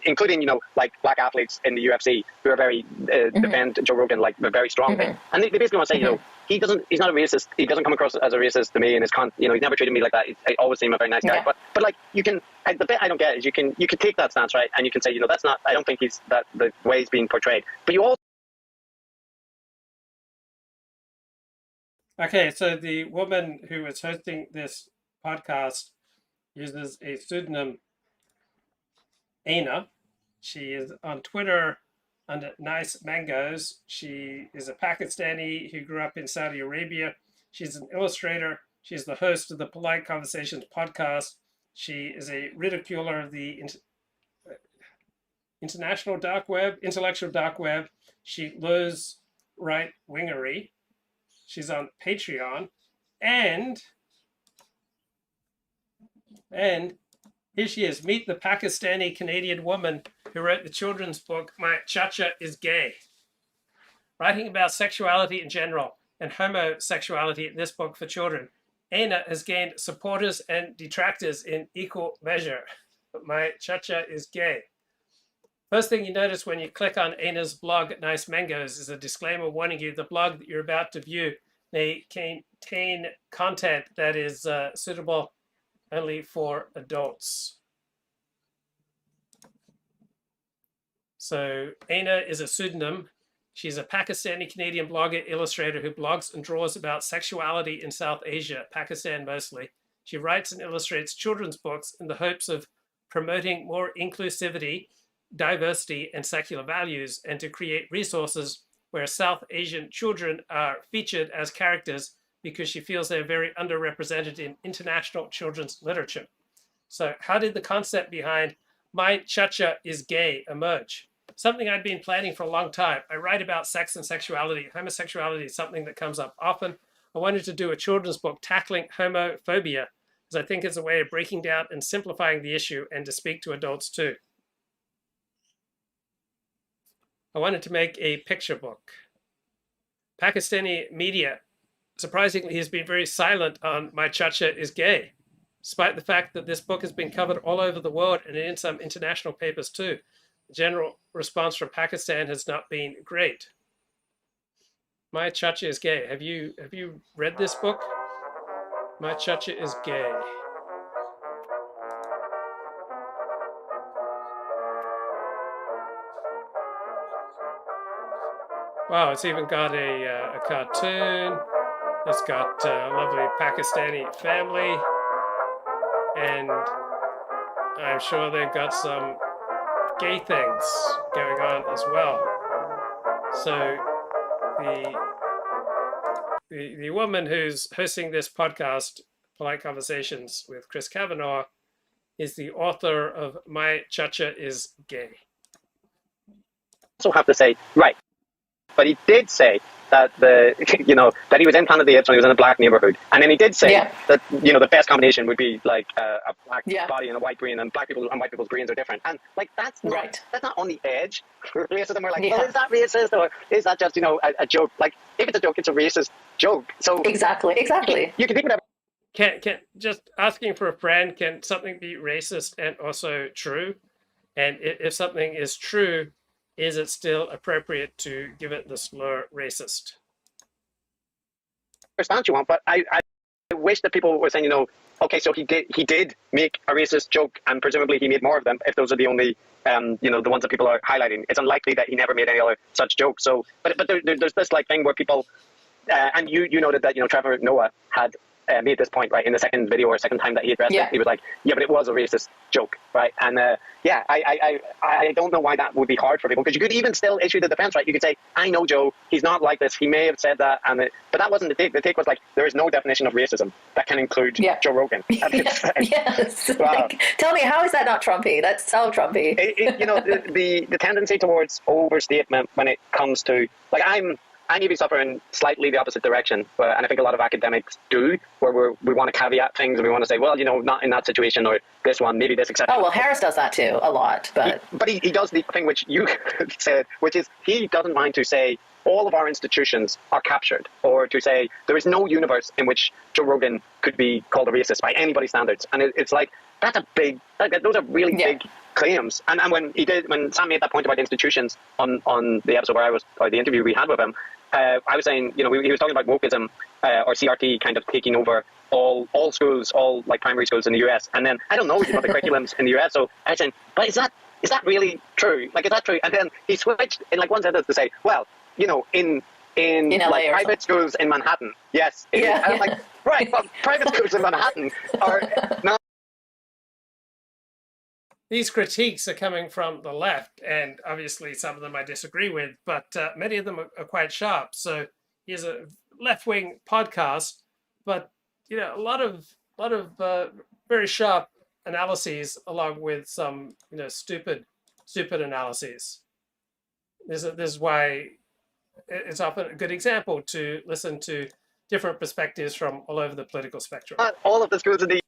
including, you know, like black athletes in the UFC who are very defend Joe Rogan like very strongly, and they basically want to say, you know, he's not a racist. He doesn't come across as a racist to me, and you know, he's never treated me like that. I always seem a very nice guy. But like, you can, the bit I don't get is you can take that stance, right, and you can say, you know, that's not. I don't think he's that the way he's being portrayed. But you also. Okay, so the woman who is hosting this podcast uses a pseudonym, Aina. She is on Twitter under Nice Mangoes. She is a Pakistani who grew up in Saudi Arabia. She's an illustrator. She's the host of the Polite Conversations podcast. She is a ridiculer of the intellectual dark web. She loathes right-wingery. She's on Patreon, and here she is. Meet the Pakistani-Canadian woman who wrote the children's book, My Chacha Is Gay. Writing about sexuality in general and homosexuality in this book for children, Aina has gained supporters and detractors in equal measure. My Chacha Is Gay. First thing you notice when you click on Aina's blog, Nice Mangoes, is a disclaimer warning you the blog that you're about to view may contain content that is suitable only for adults. So Aina is a pseudonym. She's a Pakistani-Canadian blogger, illustrator who blogs and draws about sexuality in South Asia, Pakistan mostly. She writes and illustrates children's books in the hopes of promoting more inclusivity, diversity, and secular values, and to create resources where South Asian children are featured as characters because she feels they're very underrepresented in international children's literature. So how did the concept behind My Chacha Is Gay emerge? Something I'd been planning for a long time. I write about sex and sexuality. Homosexuality is something that comes up often. I wanted to do a children's book tackling homophobia, as I think it's a way of breaking down and simplifying the issue and to speak to adults too. I wanted to make a picture book. Pakistani media, surprisingly, has been very silent on My Chacha Is Gay, despite the fact that this book has been covered all over the world and in some international papers too. The general response from Pakistan has not been great. My Chacha Is Gay. Have you read this book? My Chacha Is Gay. Wow, it's even got a cartoon. It's got a lovely Pakistani family. And I'm sure they've got some gay things going on as well. So the woman who's hosting this podcast, Polite Conversations with Chris Kavanagh, is the author of My Chacha Is Gay. Also have to say, right. But he did say that that he was in Planet of the Apes when he was in a black neighborhood, and then he did say that the best combination would be like a black body and a white brain, and black people and white people's brains are different, and like that's not on the edge for racism. We're like, well, is that racist or is that just a joke? Like if it's a joke, it's a racist joke. So exactly. You can think whatever. Can just asking for a friend? Can something be racist and also true? And if something is true, is it still appropriate to give it the slur racist? Stance you want, but I wish that people were saying, you know, okay, so he did make a racist joke, and presumably he made more of them. If those are the only, you know, the ones that people are highlighting, it's unlikely that he never made any other such jokes. So, but there's this like thing where people, and you noted that, you know, Trevor Noah had made this point, right, in the second video or second time that he addressed it. He was like, yeah, but it was a racist joke, right? And yeah, I don't know why that would be hard for people, because you could even still issue the defense, right? You could say, I know Joe, he's not like this, he may have said that, but that wasn't the take. The take was like, there is no definition of racism that can include Joe Rogan. Yes. Wow. Like, tell me, how is that not Trumpy? That's so Trumpy. You know, the tendency towards overstatement when it comes to, like, I maybe suffer in slightly the opposite direction, and I think a lot of academics do, where we want to caveat things and we want to say, well, you know, not in that situation, or this one, maybe this exception. Oh, well, Harris does that too, a lot. But he does the thing which you said, which is he doesn't mind to say all of our institutions are captured, or to say there is no universe in which Joe Rogan could be called a racist by anybody's standards. And it's like, that's a big, those are really big claims. And when Sam made that point about institutions on the episode or the interview we had with him, I was saying, you know, he was talking about wokeism or CRT kind of taking over all schools, all like primary schools in the US. And then I don't know about the curriculums in the US. So I was saying, but is that really true? Like, is that true? And then he switched in like one sentence to say, well, you know, in like private schools in Manhattan, yes. And I'm like, right, well, private schools in Manhattan are not. These critiques are coming from the left, and obviously some of them I disagree with, but many of them are quite sharp. So here's a left-wing podcast, but you know, a lot of very sharp analyses, along with some, you know, stupid analyses. This is why it's often a good example to listen to different perspectives from all over the political spectrum. Not all of the schools in the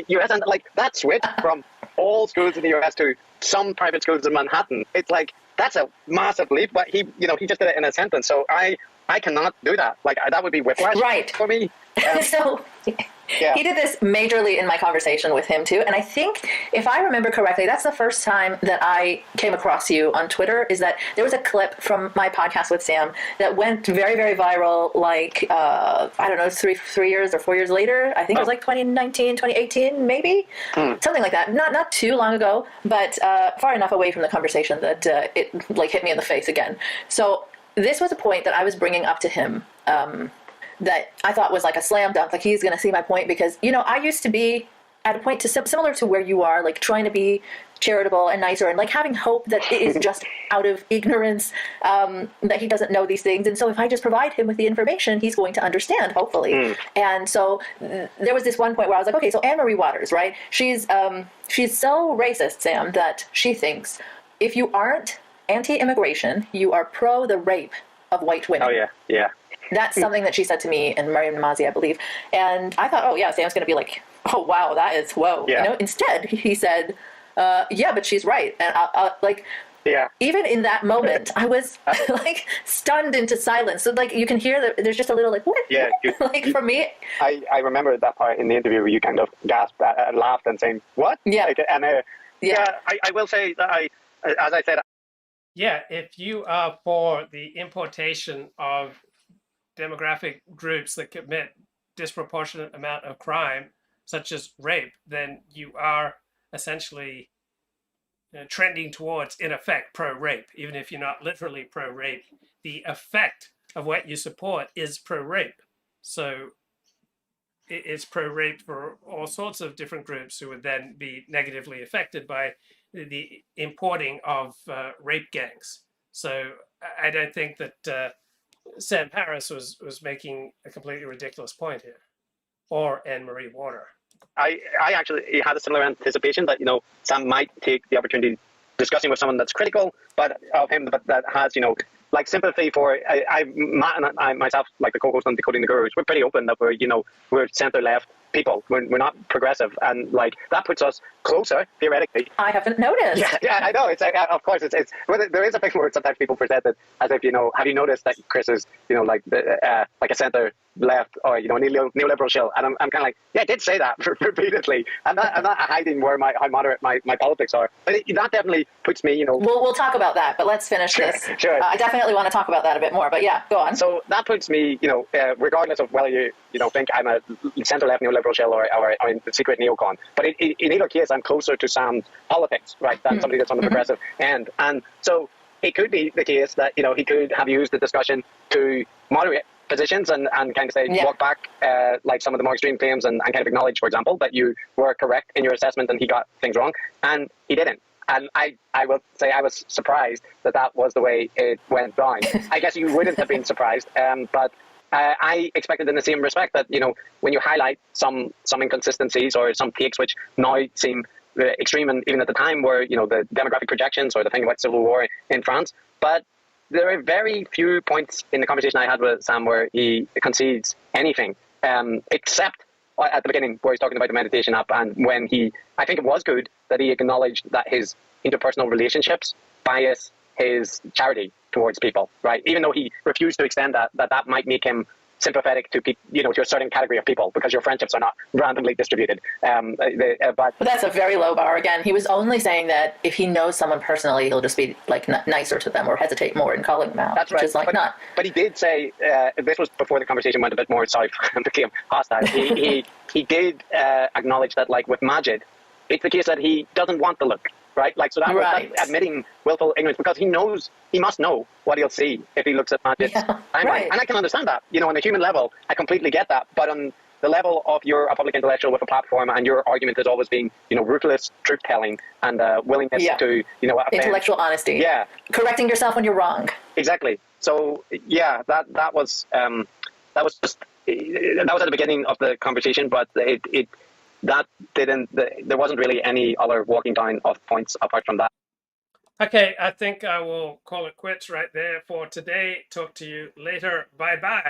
US, and like that switch from all schools in the US to some private schools in Manhattan, it's like, that's a massive leap. But he just did it in a sentence. So I cannot do that. Like, that would be whiplash for me. So he did this majorly in my conversation with him too. And I think, if I remember correctly, that's the first time that I came across you on Twitter, is that there was a clip from my podcast with Sam that went very, very viral, like, I don't know, 3 years or 4 years later. I think it was like 2019, 2018, maybe? Something like that. Not too long ago, but far enough away from the conversation that it like hit me in the face again. So this was a point that I was bringing up to him, that I thought was like a slam dunk, like he's going to see my point, because, you know, I used to be at a point similar to where you are, like trying to be charitable and nicer and like having hope that it is just out of ignorance, that he doesn't know these things. And so if I just provide him with the information, he's going to understand, hopefully. And so there was this one point where I was like, okay, so Anne-Marie Waters, right? She's so racist, Sam, that she thinks if you aren't anti-immigration, you are pro the rape of white women. Oh, yeah. That's something that she said to me and Mariam Namazi, I believe. And I thought, oh, yeah, Sam's going to be like, oh, wow, that is, whoa. Yeah. You know, instead, he said, yeah, but she's right. And even in that moment, I was like stunned into silence. So like you can hear that there's just a little like, what? Yeah. For me. I remember that part in the interview where you kind of gasped and laughed and saying, what? Yeah. Like, and I will say that as I said. Yeah, if you are for the importation of demographic groups that commit disproportionate amount of crime, such as rape, then you are essentially trending towards, in effect, pro-rape. Even if you're not literally pro-rape, the effect of what you support is pro-rape. So it's pro-rape for all sorts of different groups who would then be negatively affected by the importing of rape gangs. So I don't think that Sam Harris was making a completely ridiculous point here, or Anne-Marie Water. I actually had a similar anticipation that, you know, Sam might take the opportunity discussing with someone that's critical of him, but that has, you know, like sympathy for Matt and I myself, like the co-host on Decoding the Gurus, we're pretty open that we're center-left people. We're not progressive, and like that puts us closer theoretically. I haven't noticed. Yeah, I know. It's of course it's there is a thing where sometimes people present it as if, you know, have you noticed that Chris is, you know, like a center left or neoliberal shill, and I'm kind of like, yeah, I did say that repeatedly. I'm not hiding where how moderate my politics are, but that definitely puts me, We'll talk about that, but let's finish this. Sure. I definitely want to talk about that a bit more, but yeah, go on. So that puts me, regardless of whether you think I'm a centre-left neoliberal shill or a secret neocon, but in either case, I'm closer to sound politics, right, than somebody that's on the progressive end, and so it could be the case that he could have used the discussion to moderate positions and kind of say, walk back like some of the more extreme claims and kind of acknowledge, for example, that you were correct in your assessment and he got things wrong, and he didn't. And I will say I was surprised that was the way it went down. I guess you wouldn't have been surprised, but I expected in the same respect that, when you highlight some inconsistencies or some takes which now seem extreme, and even at the time were, the demographic projections or the thing about civil war in France, but there are very few points in the conversation I had with Sam where he concedes anything, except at the beginning where he's talking about the meditation app, and when I think it was good that he acknowledged that his interpersonal relationships bias his charity towards people, right? Even though he refused to extend that might make him sympathetic to to a certain category of people because your friendships are not randomly distributed. But that's a very low bar. Again, he was only saying that if he knows someone personally, he'll just be like nicer to them or hesitate more in calling them out. That's right. Which is like not. But he did say this was before the conversation went a bit more south and became hostile. He did acknowledge that, like with Majid, it's the case that he doesn't want the look. Right, like so that was admitting willful ignorance because he must know what he'll see if he looks at Majid's timeline, right. And I can understand that. On a human level, I completely get that. But on the level of you're a public intellectual with a platform and your argument has always been, ruthless truth telling and willingness to, intellectual honesty. Yeah, correcting yourself when you're wrong. Exactly. So yeah, that was just that was at the beginning of the conversation, but there wasn't really any other walking down of points apart from that. Okay, I think I will call it quits right there for today. Talk to you later. Bye-bye.